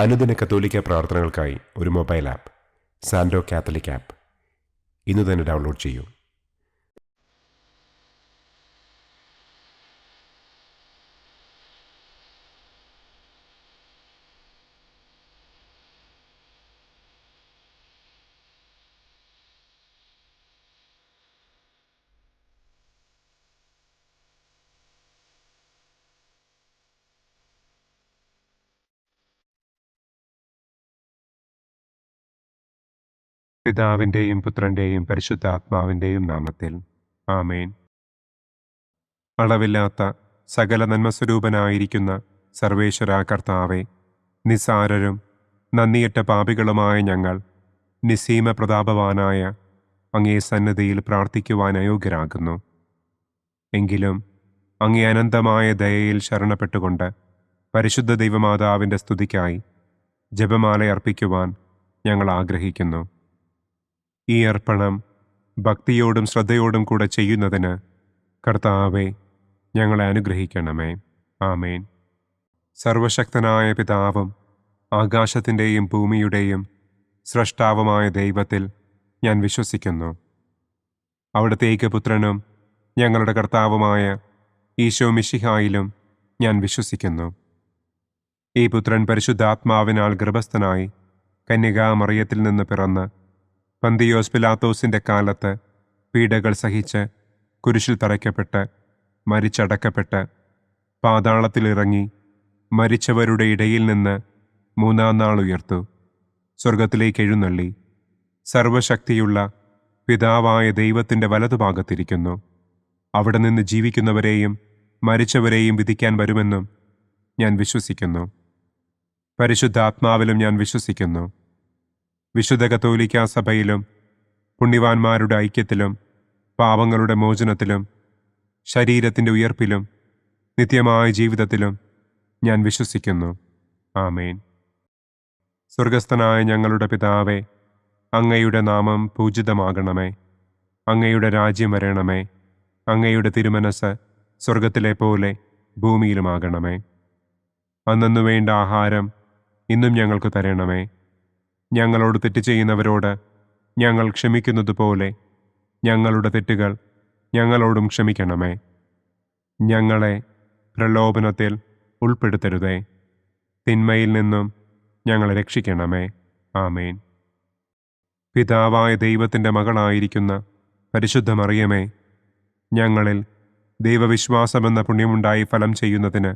അനുദിന കത്തോലിക്ക പ്രാർത്ഥനകൾക്കായി ഒരു മൊബൈൽ ആപ്പ് സാൻഡോ കാത്തലിക് ആപ്പ് ഇന്ന് തന്നെ ഡൗൺലോഡ് ചെയ്യൂ. പിതാവിൻ്റെയും പുത്രൻ്റെയും പരിശുദ്ധാത്മാവിൻ്റെയും നാമത്തിൽ ആമേൻ. അളവില്ലാത്ത സകല നന്മസ്വരൂപനായിരിക്കുന്ന സർവേശ്വര കർത്താവെ, നിസ്സാരരും നന്ദിയറ്റ പാപികളുമായ ഞങ്ങൾ നിസ്സീമ പ്രതാപവാനായ അങ്ങേ സന്നിധിയിൽ പ്രാർത്ഥിക്കുവാൻ അയോഗ്യരാകുന്നു. എങ്കിലും അങ്ങേ അനന്തമായ ദയയിൽ ശരണപ്പെട്ടുകൊണ്ട് പരിശുദ്ധ ദൈവമാതാവിൻ്റെ സ്തുതിക്കായി ജപമാല അർപ്പിക്കുവാൻ ഞങ്ങൾ ആഗ്രഹിക്കുന്നു. ഈ അർപ്പണം ഭക്തിയോടും ശ്രദ്ധയോടും കൂടെ ചെയ്യുന്നതിന് കർത്താവെ ഞങ്ങളെ അനുഗ്രഹിക്കണമേ. ആമേൻ. സർവശക്തനായ പിതാവും ആകാശത്തിൻ്റെയും ഭൂമിയുടെയും സ്രഷ്ടാവുമായ ദൈവത്തിൽ ഞാൻ വിശ്വസിക്കുന്നു. അവിടുത്തെ ഏകപുത്രനും ഞങ്ങളുടെ കർത്താവുമായ ഈശോ മിശിഹായിലും ഞാൻ വിശ്വസിക്കുന്നു. ഈ പുത്രൻ പരിശുദ്ധാത്മാവിനാൽ ഗർഭസ്ഥനായി കന്യകാമറിയത്തിൽ നിന്ന് പിറന്ന് പന്തിയോസ് പിലാത്തോസിൻ്റെ കാലത്ത് പീഡകൾ സഹിച്ച് കുരിശിൽ തറയ്ക്കപ്പെട്ട് മരിച്ചടക്കപ്പെട്ട് പാതാളത്തിലിറങ്ങി മരിച്ചവരുടെ ഇടയിൽ നിന്ന് മൂന്നാം നാൾ ഉയർത്തു, സ്വർഗത്തിലേക്ക് എഴുന്നള്ളി, സർവശക്തിയുള്ള പിതാവായ ദൈവത്തിൻ്റെ വലതുഭാഗത്തിരിക്കുന്നു. അവിടെ നിന്ന് ജീവിക്കുന്നവരെയും മരിച്ചവരെയും വിധിക്കാൻ വരുമെന്നും ഞാൻ വിശ്വസിക്കുന്നു. പരിശുദ്ധാത്മാവിലും ഞാൻ വിശ്വസിക്കുന്നു. വിശുദ്ധ കത്തോലിക്കാ സഭയിലും പുണ്യവാന്മാരുടെ ഐക്യത്തിലും പാപങ്ങളുടെ മോചനത്തിലും ശരീരത്തിൻ്റെ ഉയർപ്പിലും നിത്യമായ ജീവിതത്തിലും ഞാൻ വിശ്വസിക്കുന്നു. ആമേൻ. സ്വർഗസ്ഥനായ ഞങ്ങളുടെ പിതാവേ, അങ്ങയുടെ നാമം പൂജിതമാകണമേ. അങ്ങയുടെ രാജ്യം വരണമേ. അങ്ങയുടെ തിരുമനസ് സ്വർഗത്തിലെ പോലെ ഭൂമിയിലുമാകണമേ. അന്നന്നു വേണ്ട ആഹാരം ഇന്നും ഞങ്ങൾക്ക് തരണമേ. ഞങ്ങളോട് തെറ്റ് ചെയ്യുന്നവരോട് ഞങ്ങൾ ക്ഷമിക്കുന്നത് പോലെ ഞങ്ങളുടെ തെറ്റുകൾ ഞങ്ങളോടും ക്ഷമിക്കണമേ. ഞങ്ങളെ പ്രലോഭനത്തിൽ ഉൾപ്പെടുത്തരുതേ, തിന്മയിൽ നിന്നും ഞങ്ങളെ രക്ഷിക്കണമേ. ആമേൻ. പിതാവായ ദൈവത്തിൻ്റെ മകളായിരിക്കുന്ന പരിശുദ്ധ മറിയമേ, ഞങ്ങളിൽ ദൈവവിശ്വാസമെന്ന പുണ്യമുണ്ടായി ഫലം ചെയ്യുന്നതിന്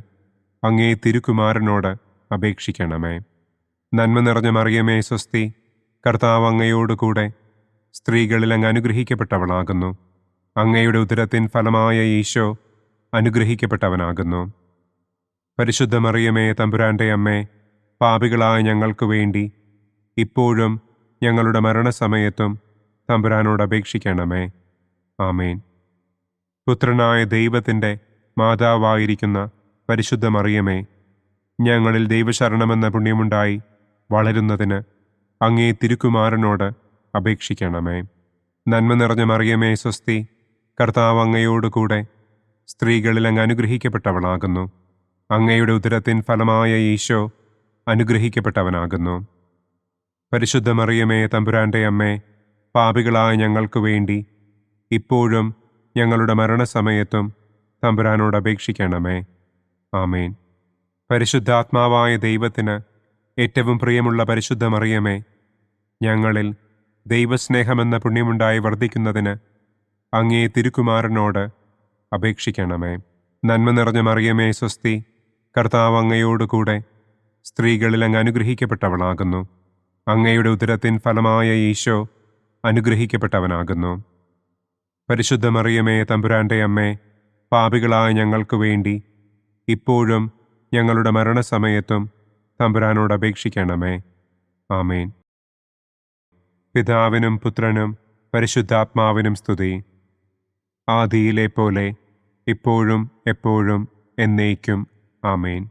അങ്ങേ തിരുക്കുമാരനോട് അപേക്ഷിക്കണമേ. നന്മ നിറഞ്ഞ മറിയമേ സ്വസ്തി, കർത്താവ് അങ്ങയോടുകൂടെ സ്ത്രീകളിൽ അങ്ങ് അനുഗ്രഹിക്കപ്പെട്ടവളാകുന്നു. അങ്ങയുടെ ഉദരത്തിൻ ഫലമായ ഈശോ അനുഗ്രഹിക്കപ്പെട്ടവനാകുന്നു. പരിശുദ്ധ മറിയമേ തമ്പുരാൻ്റെ അമ്മേ, പാപികളായ ഞങ്ങൾക്ക് വേണ്ടി ഇപ്പോഴും ഞങ്ങളുടെ മരണസമയത്തും തമ്പുരാനോട് അപേക്ഷിക്കണമേ. ആമേൻ. പുത്രനായ ദൈവത്തിൻ്റെ മാതാവായിരിക്കുന്ന പരിശുദ്ധ മറിയമേ, ഞങ്ങളിൽ ദൈവശരണമെന്ന പുണ്യമുണ്ടായി വളരുന്നതിന് അങ്ങേ തിരുക്കുമാരനോട് അപേക്ഷിക്കണമേ. നന്മ നിറഞ്ഞ മറിയമേ സ്വസ്തി, കർത്താവ് അങ്ങയോടുകൂടെ സ്ത്രീകളിൽ അങ്ങ് അനുഗ്രഹിക്കപ്പെട്ടവളാകുന്നു. അങ്ങയുടെ ഉദരത്തിൻ ഫലമായ ഈശോ അനുഗ്രഹിക്കപ്പെട്ടവനാകുന്നു. പരിശുദ്ധ മറിയമേ തമ്പുരാൻ്റെ അമ്മേ, പാപികളായ ഞങ്ങൾക്ക് വേണ്ടി ഇപ്പോഴും ഞങ്ങളുടെ മരണസമയത്തും തമ്പുരാനോട് അപേക്ഷിക്കണമേ. ആമേൻ. പരിശുദ്ധാത്മാവായ ദൈവത്തിന് ഏറ്റവും പ്രിയമുള്ള പരിശുദ്ധ മറിയമേ, ഞങ്ങളിൽ ദൈവസ്നേഹമെന്ന പുണ്യമുണ്ടായി വർദ്ധിക്കുന്നതിന് അങ്ങേ തിരുക്കുമാരനോട് അപേക്ഷിക്കണമേ. നന്മ നിറഞ്ഞ മറിയമേ സ്വസ്തി, കർത്താവ് അങ്ങയോടുകൂടെ സ്ത്രീകളിൽ അങ്ങ് അനുഗ്രഹിക്കപ്പെട്ടവളാകുന്നു. അങ്ങയുടെ ഉദരത്തിൻ ഫലമായ ഈശോ അനുഗ്രഹിക്കപ്പെട്ടവനാകുന്നു. പരിശുദ്ധ മറിയമേ തമ്പുരാൻ്റെ അമ്മേ, പാപികളായ ഞങ്ങൾക്ക് വേണ്ടി ഇപ്പോഴും ഞങ്ങളുടെ മരണസമയത്തും തമ്പുരാനോട് അപേക്ഷിക്കണമേ. ആമേൻ. പിതാവിനും പുത്രനും പരിശുദ്ധാത്മാവിനും സ്തുതി, ആദിയിലെ പോലെ ഇപ്പോഴും എപ്പോഴും എന്നേക്കും. ആമേൻ.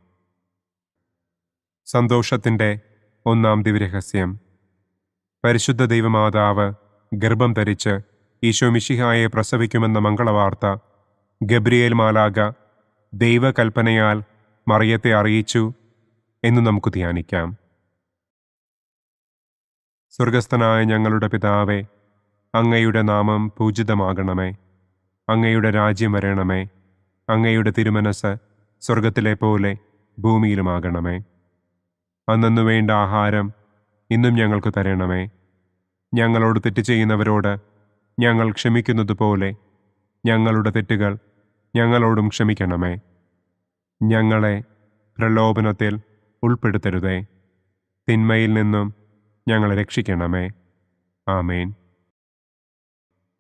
സന്തോഷത്തിൻ്റെ ഒന്നാം ദിവ്യരഹസ്യം. പരിശുദ്ധ ദൈവമാതാവ് ഗർഭം ധരിച്ച് ഈശോ മിശിഹായെ പ്രസവിക്കുമെന്ന മംഗളവാർത്ത ഗബ്രിയേൽ മാലാഖ ദൈവകൽപ്പനയാൽ മറിയത്തെ അറിയിച്ചു എന്ന് നമുക്ക് ധ്യാനിക്കാം. സ്വർഗസ്ഥനായ ഞങ്ങളുടെ പിതാവേ, അങ്ങയുടെ നാമം പൂജിതമാകണമേ. അങ്ങയുടെ രാജ്യം വരണമേ. അങ്ങയുടെ തിരുമനസ് സ്വർഗത്തിലെ പോലെ ഭൂമിയിലുമാകണമേ. അന്നന്നു വേണ്ട ആഹാരം ഇന്നും ഞങ്ങൾക്ക് തരണമേ. ഞങ്ങളോട് തെറ്റ് ചെയ്യുന്നവരോട് ഞങ്ങൾ ക്ഷമിക്കുന്നത് പോലെ ഞങ്ങളുടെ തെറ്റുകൾ ഞങ്ങളോടും ക്ഷമിക്കണമേ. ഞങ്ങളെ പ്രലോഭനത്തിൽ ഉൾപ്പെടുത്തരുതേ. തിന്മയിൽ നിന്നും ഞങ്ങളെ രക്ഷിക്കണമേ. ആമേൻ.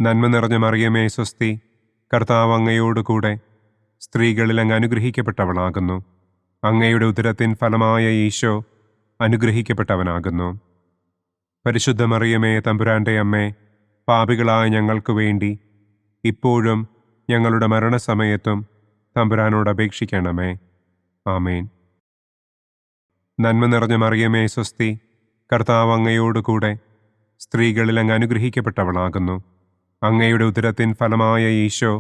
നന്മ നിറഞ്ഞ മറിയമേ സ്വസ്തി, കർത്താവ് അങ്ങയോടുകൂടെ സ്ത്രീകളിൽ അങ്ങ് അനുഗ്രഹിക്കപ്പെട്ടവളാകുന്നു. അങ്ങയുടെ ഉദരത്തിൻ ഫലമായ ഈശോ അനുഗ്രഹിക്കപ്പെട്ടവനാകുന്നു. പരിശുദ്ധ മറിയമേ തമ്പുരാൻ്റെ അമ്മേ, പാപികളായ ഞങ്ങൾക്ക് വേണ്ടി ഇപ്പോഴും ഞങ്ങളുടെ മരണസമയത്തും തമ്പുരാനോട് അപേക്ഷിക്കണമേ. ആമേൻ. നന്മ നിറഞ്ഞ മറിയമേ സ്വസ്തി, കർത്താവ് അങ്ങയോടുകൂടെ സ്ത്രീകളിൽ അങ്ങ് അനുഗ്രഹിക്കപ്പെട്ടവളാകുന്നു. അങ്ങയുടെ ഉദരത്തിൻ ഫലമായ ഈശോ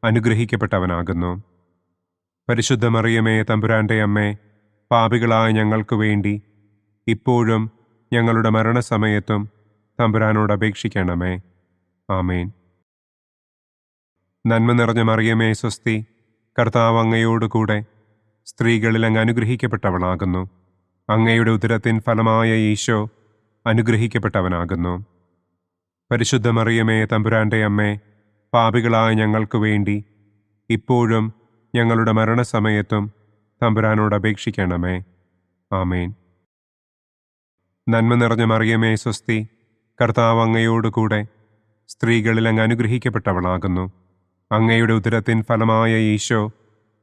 അനുഗ്രഹിക്കപ്പെട്ടവനാകുന്നു. പരിശുദ്ധ മറിയമേ തമ്പുരാൻ്റെ അമ്മേ, പാപികളായ ഞങ്ങൾക്ക് വേണ്ടി ഇപ്പോഴും ഞങ്ങളുടെ മരണസമയത്തും തമ്പുരാനോട് അപേക്ഷിക്കണമേ. ആമേൻ. നന്മ നിറഞ്ഞ മറിയമേ സ്വസ്തി, കർത്താവ് അങ്ങയോടുകൂടെ സ്ത്രീകളിൽ അങ്ങ് അനുഗ്രഹിക്കപ്പെട്ടവളാകുന്നു. അങ്ങയുടെ ഉദരത്തിൻ ഫലമായ ഈശോ അനുഗ്രഹിക്കപ്പെട്ടവനാകുന്നു. പരിശുദ്ധ മറിയമേ തമ്പുരാൻ്റെ അമ്മേ, പാപികളായ ഞങ്ങൾക്ക് വേണ്ടി ഇപ്പോഴും ഞങ്ങളുടെ മരണസമയത്തും തമ്പുരാനോട് അപേക്ഷിക്കണമേ. ആമേൻ. നന്മ നിറഞ്ഞ മറിയമേ സ്വസ്തി, കർത്താവ് അങ്ങയോടുകൂടെ സ്ത്രീകളിൽ അങ്ങ് അനുഗ്രഹിക്കപ്പെട്ടവളാകുന്നു. അങ്ങയുടെ ഉദരത്തിൻ ഫലമായ ഈശോ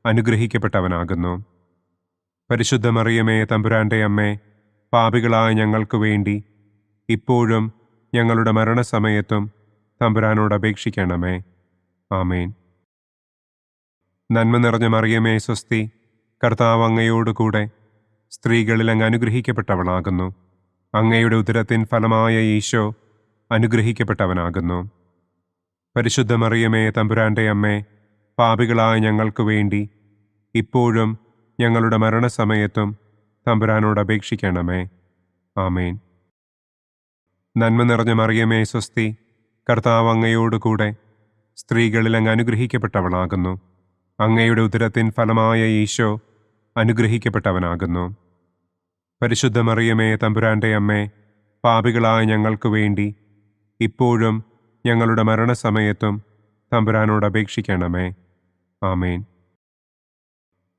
അനുഗ്രഹിക്കപ്പെട്ടവനാകുന്നു. പരിശുദ്ധ മറിയമേ തമ്പുരാൻ്റെ അമ്മേ, പാപികളായ ഞങ്ങൾക്ക് വേണ്ടി ഇപ്പോഴും ഞങ്ങളുടെ മരണസമയത്തും തമ്പുരാനോട് അപേക്ഷിക്കണമേ. ആമേൻ. നന്മ നിറഞ്ഞ മറിയമേ സ്വസ്തി, കർത്താവ് അങ്ങയോടുകൂടെ സ്ത്രീകളിൽ അങ്ങ് അനുഗ്രഹിക്കപ്പെട്ടവളാകുന്നു. അങ്ങയുടെ ഉദരത്തിൻ ഫലമായ ഈശോ അനുഗ്രഹിക്കപ്പെട്ടവനാകുന്നു. പരിശുദ്ധ മറിയമേ തമ്പുരാൻ്റെ അമ്മേ, പാപികളായ ഞങ്ങൾക്ക് വേണ്ടി ഇപ്പോഴും ഞങ്ങളുടെ മരണസമയത്തും തമ്പുരാനോട് അപേക്ഷിക്കണമേ. ആമേൻ. നന്മ നിറഞ്ഞ മറിയമേ സ്വസ്തി, കർത്താവ് അങ്ങയോടുകൂടെ സ്ത്രീകളിൽ അങ്ങ് അനുഗ്രഹിക്കപ്പെട്ടവളാകുന്നു. അങ്ങയുടെ ഉദരത്തിൻ ഫലമായ ഈശോ അനുഗ്രഹിക്കപ്പെട്ടവനാകുന്നു. പരിശുദ്ധ മറിയമേ തമ്പുരാൻ്റെ അമ്മേ, പാപികളായ ഞങ്ങൾക്ക് വേണ്ടി ഇപ്പോഴും ഞങ്ങളുടെ മരണസമയത്തും തമ്പുരാനോട് അപേക്ഷിക്കണമേ. ആമേൻ.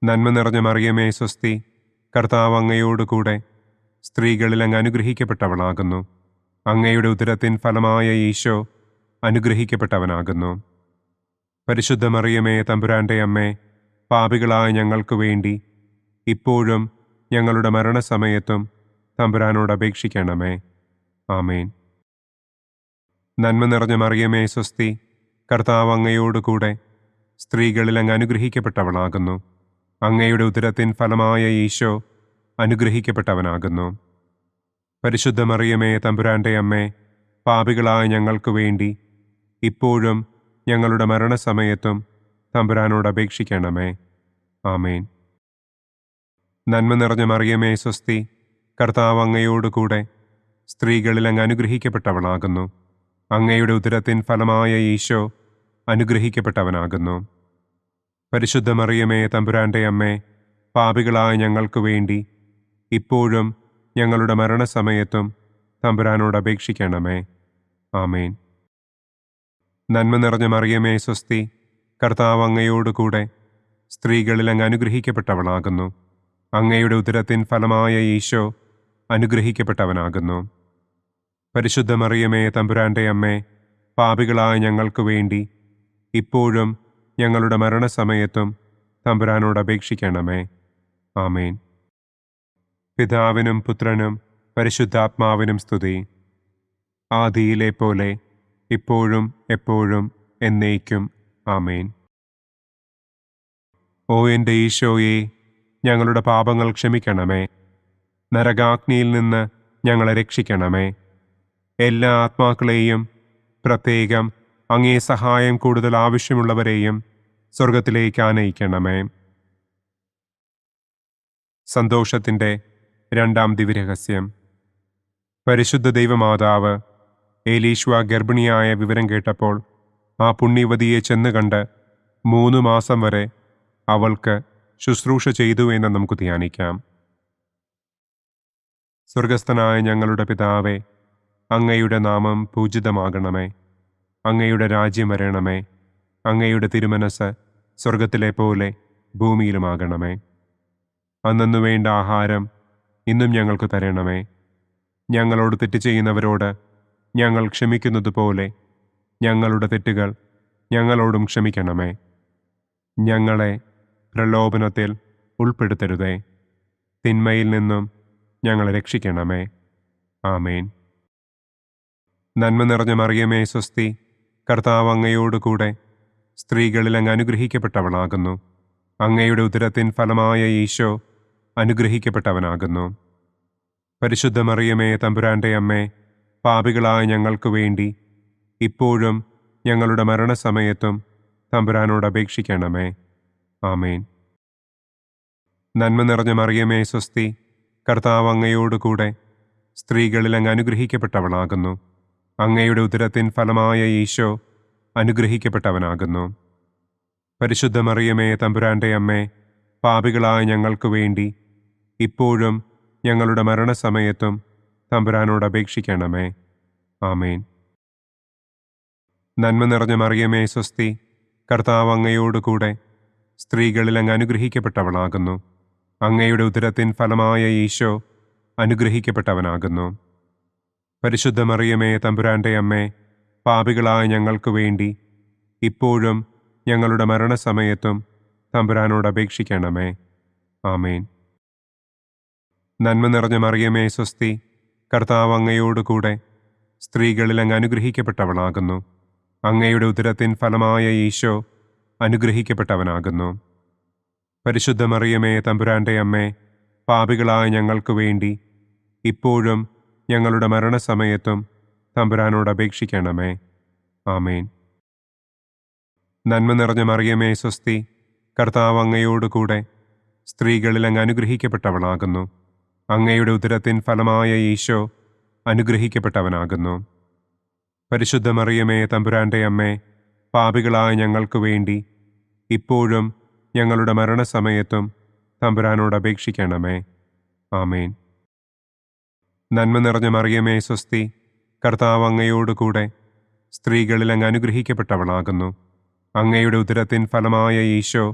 നന്മ നിറഞ്ഞ മറിയമേ സ്വസ്തി, കർത്താവ് അങ്ങയോടുകൂടെ സ്ത്രീകളിൽ അങ്ങ് അനുഗ്രഹിക്കപ്പെട്ടവളാകുന്നു. അങ്ങയുടെ ഉദരത്തിൻ ഫലമായ ഈശോ അനുഗ്രഹിക്കപ്പെട്ടവനാകുന്നു. പരിശുദ്ധ മറിയമേ തമ്പുരാൻ്റെ അമ്മേ, പാപികളായ ഞങ്ങൾക്ക് വേണ്ടി ഇപ്പോഴും ഞങ്ങളുടെ മരണസമയത്തും തമ്പുരാനോട് അപേക്ഷിക്കണമേ. ആമേൻ. നന്മ നിറഞ്ഞ മറിയമേ സ്വസ്തി, കർത്താവ് അങ്ങയോടുകൂടെ സ്ത്രീകളിൽ അങ്ങ് അനുഗ്രഹിക്കപ്പെട്ടവളാകുന്നു. അങ്ങയുടെ ഉദരത്തിൻ ഫലമായ ഈശോ അനുഗ്രഹിക്കപ്പെട്ടവനാകുന്നു. പരിശുദ്ധ മറിയമേ തമ്പുരാൻ്റെ അമ്മേ, പാപികളായ ഞങ്ങൾക്ക് വേണ്ടി ഇപ്പോഴും ഞങ്ങളുടെ മരണസമയത്തും തമ്പുരാനോട് അപേക്ഷിക്കണമേ. ആമേൻ. നന്മ നിറഞ്ഞ മറിയമേ സ്വസ്തി, കർത്താവ് അങ്ങയോടുകൂടെ സ്ത്രീകളിൽ അങ്ങ് അനുഗ്രഹിക്കപ്പെട്ടവളാകുന്നു. അങ്ങയുടെ ഉദരത്തിൻ ഫലമായ ഈശോ അനുഗ്രഹിക്കപ്പെട്ടവനാകുന്നു. പരിശുദ്ധ മറിയമേ തമ്പുരാൻ്റെ അമ്മേ, പാപികളായ ഞങ്ങൾക്ക് വേണ്ടി ഇപ്പോഴും ഞങ്ങളുടെ മരണസമയത്തും തമ്പുരാനോട് അപേക്ഷിക്കണമേ. ആമേൻ. നന്മ നിറഞ്ഞ മറിയമേ സ്വസ്തി, കർത്താവ് അങ്ങയോടുകൂടെ സ്ത്രീകളിൽ അങ്ങ് അനുഗ്രഹിക്കപ്പെട്ടവളാകുന്നു. അങ്ങയുടെ ഉദരത്തിൻ ഫലമായ ഈശോ അനുഗ്രഹിക്കപ്പെട്ടവനാകുന്നു. പരിശുദ്ധ മറിയമേ തമ്പുരാൻ്റെ അമ്മേ, പാപികളായ ഞങ്ങൾക്ക് വേണ്ടി ഇപ്പോഴും ഞങ്ങളുടെ മരണസമയത്തും തമ്പുരാനോട് അപേക്ഷിക്കണമേ. ആമേൻ. പിതാവിനും പുത്രനും പരിശുദ്ധാത്മാവിനും സ്തുതി. ആദിയിലെ പോലെ ഇപ്പോഴും എപ്പോഴും എന്നേക്കും. ആമേൻ. ഓ എൻ്റെ ഈശോയെ, ഞങ്ങളുടെ പാപങ്ങൾ ക്ഷമിക്കണമേ. നരകാഗ്നിയിൽ നിന്ന് ഞങ്ങളെ രക്ഷിക്കണമേ. എല്ലാ ആത്മാക്കളെയും, പ്രത്യേകം അങ്ങേ സഹായം കൂടുതൽ ആവശ്യമുള്ളവരെയും സ്വർഗത്തിലേക്ക് ആനയിക്കണമേ. സന്തോഷത്തിൻ്റെ രണ്ടാം ദിവ്യരഹസ്യം. പരിശുദ്ധ ദൈവമാതാവ് ഏലീശ്വ ഗർഭിണിയായ വിവരം കേട്ടപ്പോൾ ആ പുണ്യവതിയെ ചെന്ന് കണ്ട് 3 മാസം വരെ അവൾക്ക് ശുശ്രൂഷ ചെയ്തു എന്ന് നമുക്ക് ധ്യാനിക്കാം. സ്വർഗസ്ഥനായ ഞങ്ങളുടെ പിതാവേ, അങ്ങയുടെ നാമം പൂജിതമാകണമേ. അങ്ങയുടെ രാജ്യം വരണമേ. അങ്ങയുടെ തിരുമനസ് സ്വർഗത്തിലെ പോലെ ഭൂമിയിലുമാകണമേ. അന്നന്നു വേണ്ട ആഹാരം ഇന്നും ഞങ്ങൾക്ക് തരണമേ. ഞങ്ങളോട് തെറ്റ് ചെയ്യുന്നവരോട് ഞങ്ങൾ ക്ഷമിക്കുന്നത് പോലെ ഞങ്ങളുടെ തെറ്റുകൾ ഞങ്ങളോടും ക്ഷമിക്കണമേ. ഞങ്ങളെ പ്രലോഭനത്തിൽ ഉൾപ്പെടുത്തരുതേ. തിന്മയിൽ നിന്നും ഞങ്ങളെ രക്ഷിക്കണമേ. ആമേൻ. നന്മ നിറഞ്ഞ മറിയമേ സ്വസ്തി, കർത്താവ് അങ്ങയോടുകൂടെ സ്ത്രീകളിൽ അങ്ങ് അനുഗ്രഹിക്കപ്പെട്ടവളാകുന്നു. അങ്ങയുടെ ഉദരത്തിൻ ഫലമായ ഈശോ അനുഗ്രഹിക്കപ്പെട്ടവനാകുന്നു. പരിശുദ്ധ മറിയമേ തമ്പുരാൻ്റെ അമ്മേ, പാപികളായ ഞങ്ങൾക്ക് വേണ്ടി ഇപ്പോഴും ഞങ്ങളുടെ മരണസമയത്തും തമ്പുരാനോട് അപേക്ഷിക്കണമേ. ആമേൻ. നന്മ നിറഞ്ഞ മറിയമേ സ്വസ്തി, കർത്താവ് അങ്ങയോടുകൂടെ സ്ത്രീകളിൽ അങ്ങ് അനുഗ്രഹിക്കപ്പെട്ടവളാകുന്നു. അങ്ങയുടെ ഉദരത്തിൻ ഫലമായ ഈശോ അനുഗ്രഹിക്കപ്പെട്ടവനാകുന്നു. പരിശുദ്ധ മറിയമേ തമ്പുരാൻ്റെ അമ്മേ, പാപികളായ ഞങ്ങൾക്ക് വേണ്ടി ഇപ്പോഴും ഞങ്ങളുടെ മരണസമയത്തും തമ്പുരാനോട് അപേക്ഷിക്കണമേ. ആമേൻ. നന്മ നിറഞ്ഞ മറിയമേ സ്വസ്തി, കർത്താവ് അങ്ങയോടുകൂടെ സ്ത്രീകളിൽ അങ്ങ് അനുഗ്രഹിക്കപ്പെട്ടവളാകുന്നു. അങ്ങയുടെ ഉദരത്തിൻ ഫലമായ ഈശോ അനുഗ്രഹിക്കപ്പെട്ടവനാകുന്നു. പരിശുദ്ധ മറിയമേ തമ്പുരാൻ്റെ അമ്മേ, പാപികളായ ഞങ്ങൾക്ക് വേണ്ടി ഇപ്പോഴും ഞങ്ങളുടെ മരണസമയത്തും തമ്പുരാനോട് അപേക്ഷിക്കണമേ. ആമേൻ. നന്മ നിറഞ്ഞ മറിയമേ സ്വസ്തി, കർത്താവ് അങ്ങയോടുകൂടെ സ്ത്രീകളിൽ അങ്ങ് അനുഗ്രഹിക്കപ്പെട്ടവളാകുന്നു. അങ്ങയുടെ ഉദരത്തിൻ ഫലമായ ഈശോ അനുഗ്രഹിക്കപ്പെട്ടവനാകുന്നു. പരിശുദ്ധ മറിയമേ തമ്പുരാൻ്റെ അമ്മേ, പാപികളായ ഞങ്ങൾക്ക് വേണ്ടി ഇപ്പോഴും ഞങ്ങളുടെ മരണസമയത്തും തമ്പുരാനോട് അപേക്ഷിക്കണമേ. ആമേൻ. നന്മ നിറഞ്ഞ മറിയമേ സ്വസ്തി, കർത്താവ് അങ്ങയോടുകൂടെ സ്ത്രീകളിൽ അങ്ങ് അനുഗ്രഹിക്കപ്പെട്ടവളാകുന്നു. അങ്ങയുടെ ഉദരത്തിൻ ഫലമായ ഈശോ അനുഗ്രഹിക്കപ്പെട്ടവനാകുന്നു. പരിശുദ്ധ മറിയമേ തമ്പുരാൻ്റെ അമ്മേ, പാപികളായ ഞങ്ങൾക്ക് വേണ്ടി ഇപ്പോഴും ഞങ്ങളുടെ മരണസമയത്തും തമ്പുരാനോട് അപേക്ഷിക്കണമേ. ആമേൻ. നന്മ നിറഞ്ഞ മറിയമേ സ്വസ്തി, കർത്താവ് അങ്ങയോടുകൂടെ സ്ത്രീകളിൽ അങ്ങ് അനുഗ്രഹിക്കപ്പെട്ടവളാകുന്നു. അങ്ങയുടെ ഉദരത്തിൻ ഫലമായ ഈശോ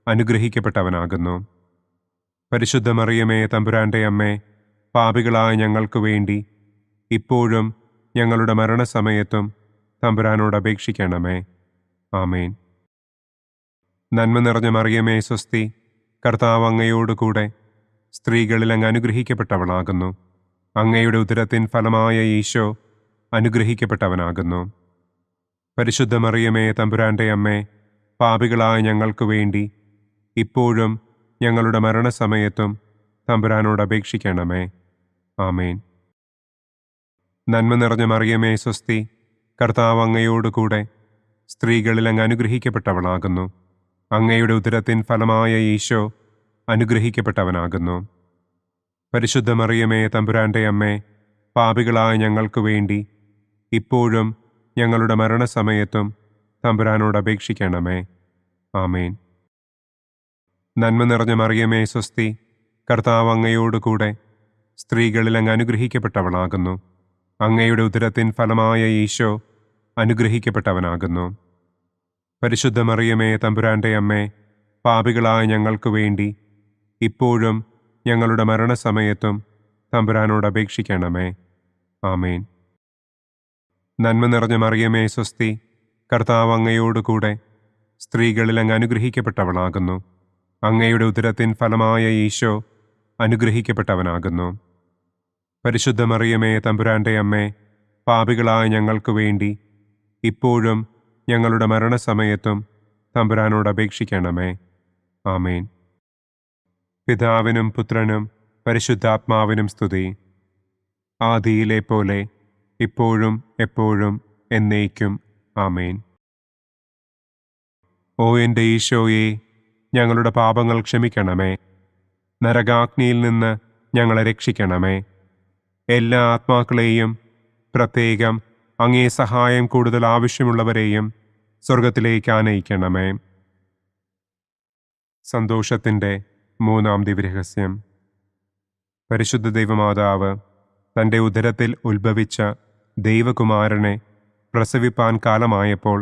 അനുഗ്രഹിക്കപ്പെട്ടവനാകുന്നു. പരിശുദ്ധ മറിയമേ തമ്പുരാൻ്റെ അമ്മേ, പാപികളായ ഞങ്ങൾക്ക് വേണ്ടി ഇപ്പോഴും ഞങ്ങളുടെ മരണസമയത്തും തമ്പുരാനോട് അപേക്ഷിക്കണമേ. ആമേൻ. നന്മ നിറഞ്ഞ മറിയമേ സ്വസ്തി, കർത്താവ് അങ്ങയോടുകൂടെ സ്ത്രീകളിൽ അങ്ങ് അനുഗ്രഹിക്കപ്പെട്ടവളാകുന്നു. അങ്ങയുടെ ഉദരത്തിൻ ഫലമായ ഈശോ അനുഗ്രഹിക്കപ്പെട്ടവനാകുന്നു. പരിശുദ്ധ മറിയമേ തമ്പുരാൻ്റെ അമ്മേ, പാപികളായ ഞങ്ങൾക്ക് വേണ്ടി ഇപ്പോഴും ഞങ്ങളുടെ മരണസമയത്തും തമ്പുരാനോട് അപേക്ഷിക്കണമേ. ആമേൻ. നന്മ നിറഞ്ഞ മറിയമേ സ്വസ്തി, കർത്താവ് അങ്ങയോടുകൂടെ സ്ത്രീകളിൽ അങ്ങ് അനുഗ്രഹിക്കപ്പെട്ടവളാകുന്നു. അങ്ങയുടെ ഉദരത്തിൻ ഫലമായ ഈശോ അനുഗ്രഹിക്കപ്പെട്ടവനാകുന്നു. പരിശുദ്ധ മറിയമേ തമ്പുരാൻ്റെ അമ്മേ, പാപികളായ ഞങ്ങൾക്ക് വേണ്ടി ഇപ്പോഴും ഞങ്ങളുടെ മരണസമയത്തും തമ്പുരാനോട് അപേക്ഷിക്കണമേ. ആമേൻ. നന്മ നിറഞ്ഞ മറിയമേ സ്വസ്തി, കർത്താവ് അങ്ങയോടുകൂടെ സ്ത്രീകളിൽ അങ്ങ് അനുഗ്രഹിക്കപ്പെട്ടവളാകുന്നു. അങ്ങയുടെ ഉദരത്തിൻ ഫലമായ ഈശോ അനുഗ്രഹിക്കപ്പെട്ടവനാകുന്നു. പരിശുദ്ധ മറിയമേ തമ്പുരാൻ്റെ അമ്മേ, പാപികളായ ഞങ്ങൾക്ക് വേണ്ടി ഇപ്പോഴും ഞങ്ങളുടെ മരണസമയത്തും തമ്പുരാനോട് അപേക്ഷിക്കണമേ. ആമേൻ. നന്മ നിറഞ്ഞ മറിയമേ സ്വസ്തി, കർത്താവ് അങ്ങയോടുകൂടെ സ്ത്രീകളിൽ അങ്ങ് അനുഗ്രഹിക്കപ്പെട്ടവളാകുന്നു. അങ്ങയുടെ ഉദരത്തിൻ ഫലമായ ഈശോ അനുഗ്രഹിക്കപ്പെട്ടവനാകുന്നു. പരിശുദ്ധ മറിയമേ തമ്പുരാൻ്റെ അമ്മേ, പാപികളായ ഞങ്ങൾക്ക് വേണ്ടി ഇപ്പോഴും ഞങ്ങളുടെ മരണസമയത്തും തമ്പുരാനോട് അപേക്ഷിക്കണമേ. ആമേൻ. പിതാവിനും പുത്രനും പരിശുദ്ധാത്മാവിനും സ്തുതി. ആദിയിലെ പോലെ ഇപ്പോഴും എപ്പോഴും എന്നേക്കും. ആമേൻ. ഓ എൻ്റെ ഈശോയെ, ഞങ്ങളുടെ പാപങ്ങൾ ക്ഷമിക്കണമേ. നരകാഗ്നിയിൽ നിന്ന് ഞങ്ങളെ രക്ഷിക്കണമേ. എല്ലാ ആത്മാക്കളെയും, പ്രത്യേകം അങ്ങേ സഹായം കൂടുതൽ ആവശ്യമുള്ളവരെയും സ്വർഗത്തിലേക്ക് ആനയിക്കണമേ. സന്തോഷത്തിൻ്റെ മൂന്നാം ദിവ്യരഹസ്യം. പരിശുദ്ധ ദൈവമാതാവ് തൻ്റെ ഉദരത്തിൽ ഉത്ഭവിച്ച ദൈവകുമാരനെ പ്രസവിപ്പാൻ കാലമായപ്പോൾ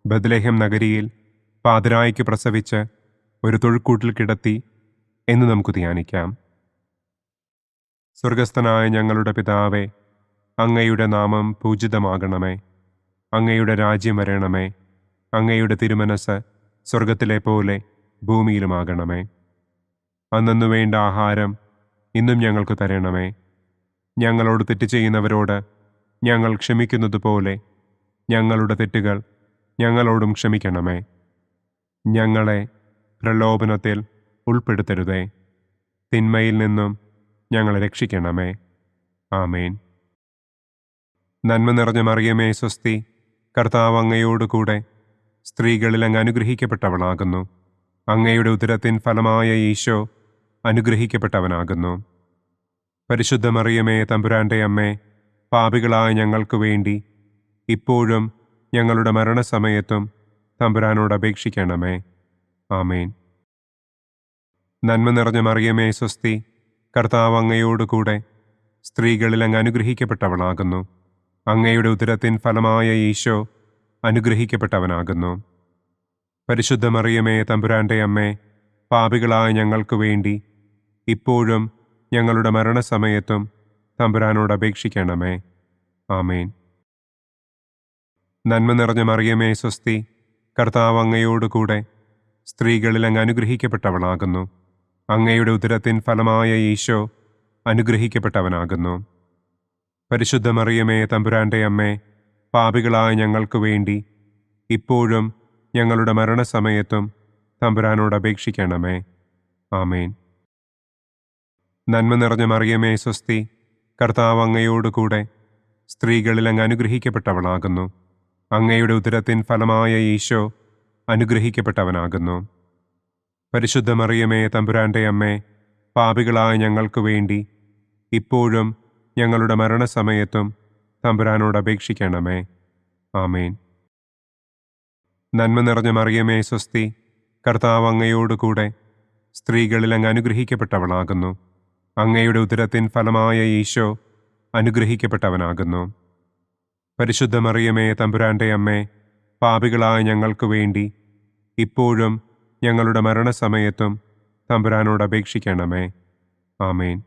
ബത്ലഹേം നഗരിയിൽ പാതിരായ്ക്ക് പ്രസവിച്ച് ഒരു തൊഴുക്കൂട്ടിൽ കിടത്തി എന്ന് നമുക്ക് ധ്യാനിക്കാം. സ്വർഗസ്ഥനായ ഞങ്ങളുടെ പിതാവേ, അങ്ങയുടെ നാമം പൂജിതമാകണമേ. അങ്ങയുടെ രാജ്യം വരണമേ. അങ്ങയുടെ തിരുമനസ് സ്വർഗത്തിലെ പോലെ ഭൂമിയിലുമാകണമേ. അന്നന്നു വേണ്ട ആഹാരം ഇന്നും ഞങ്ങൾക്ക് തരണമേ. ഞങ്ങളോട് തെറ്റ് ചെയ്യുന്നവരോട് ഞങ്ങൾ ക്ഷമിക്കുന്നത് പോലെ ഞങ്ങളുടെ തെറ്റുകൾ ഞങ്ങളോടും ക്ഷമിക്കണമേ. ഞങ്ങളെ പ്രലോഭനത്തിൽ ഉൾപ്പെടുത്തരുതേ. തിന്മയിൽ നിന്നും ഞങ്ങളെ രക്ഷിക്കണമേ. ആമേൻ. നന്മ നിറഞ്ഞ മറിയമേ സ്വസ്തി, കർത്താവ് അങ്ങയോടുകൂടെ സ്ത്രീകളിൽ അങ്ങ് അനുഗ്രഹിക്കപ്പെട്ടവളാകുന്നു. അങ്ങയുടെ ഉദരത്തിൻ ഫലമായ ഈശോ അനുഗ്രഹിക്കപ്പെട്ടവനാകുന്നു. പരിശുദ്ധ മറിയമേ തമ്പുരാൻ്റെ അമ്മേ, പാപികളായ ഞങ്ങൾക്ക് വേണ്ടി ഇപ്പോഴും ഞങ്ങളുടെ മരണസമയത്തും തമ്പുരാനോട് അപേക്ഷിക്കണമേ. ആമേൻ. നന്മ നിറഞ്ഞ മറിയമേ സ്വസ്തി, കർത്താവ് അങ്ങയോടുകൂടെ സ്ത്രീകളിൽ അങ്ങ് അനുഗ്രഹിക്കപ്പെട്ടവളാകുന്നു. അങ്ങയുടെ ഉദരത്തിൻ ഫലമായ ഈശോ അനുഗ്രഹിക്കപ്പെട്ടവനാകുന്നു. പരിശുദ്ധ മറിയമേ തമ്പുരാൻ്റെ അമ്മേ, പാപികളായ ഞങ്ങൾക്ക് വേണ്ടി ഇപ്പോഴും ഞങ്ങളുടെ മരണസമയത്തും തമ്പുരാനോട് അപേക്ഷിക്കണമേ. ആമേൻ. നന്മ നിറഞ്ഞ മറിയമേ സ്വസ്തി, കർത്താവ് അങ്ങയോടുകൂടെ സ്ത്രീകളിൽ അങ്ങ് അനുഗ്രഹിക്കപ്പെട്ടവളാകുന്നു. അങ്ങയുടെ ഉദരത്തിൻ ഫലമായ ഈശോ അനുഗ്രഹിക്കപ്പെട്ടവനാകുന്നു. പരിശുദ്ധ മറിയമേ തമ്പുരാൻ്റെ അമ്മേ, പാപികളായ ഞങ്ങൾക്ക് വേണ്ടി ഇപ്പോഴും ഞങ്ങളുടെ മരണസമയത്തും തമ്പുരാനോട് അപേക്ഷിക്കണമേ. ആമേൻ. നന്മ നിറഞ്ഞ മറിയമേ സ്വസ്തി, കർത്താവ് അങ്ങയോടുകൂടെ സ്ത്രീകളിൽ അങ്ങ് അനുഗ്രഹിക്കപ്പെട്ടവളാകുന്നു. അങ്ങയുടെ ഉദരത്തിൻ ഫലമായ ഈശോ അനുഗ്രഹിക്കപ്പെട്ടവനാകുന്നു. പരിശുദ്ധ മറിയമേ തമ്പുരാൻ്റെ അമ്മേ, പാപികളായ ഞങ്ങൾക്ക് വേണ്ടി ഇപ്പോഴും ഞങ്ങളുടെ മരണസമയത്തും തമ്പുരാനോട് അപേക്ഷിക്കണമേ. ആമേൻ. നന്മ നിറഞ്ഞ മറിയമേ സ്വസ്തി, കർത്താവ് അങ്ങയോടുകൂടെ സ്ത്രീകളിൽ അങ്ങ് അനുഗ്രഹിക്കപ്പെട്ടവളാകുന്നു. അങ്ങയുടെ ഉദരത്തിൻ ഫലമായ ഈശോ അനുഗ്രഹിക്കപ്പെട്ടവനാകുന്നു. പരിശുദ്ധ മറിയമേ തമ്പുരാൻ്റെ അമ്മേ, പാപികളായ ഞങ്ങൾക്ക് വേണ്ടി ഇപ്പോഴും ഞങ്ങളുടെ മരണസമയത്തും തമ്പുരാനോട് അപേക്ഷിക്കണമേ. ആമേൻ.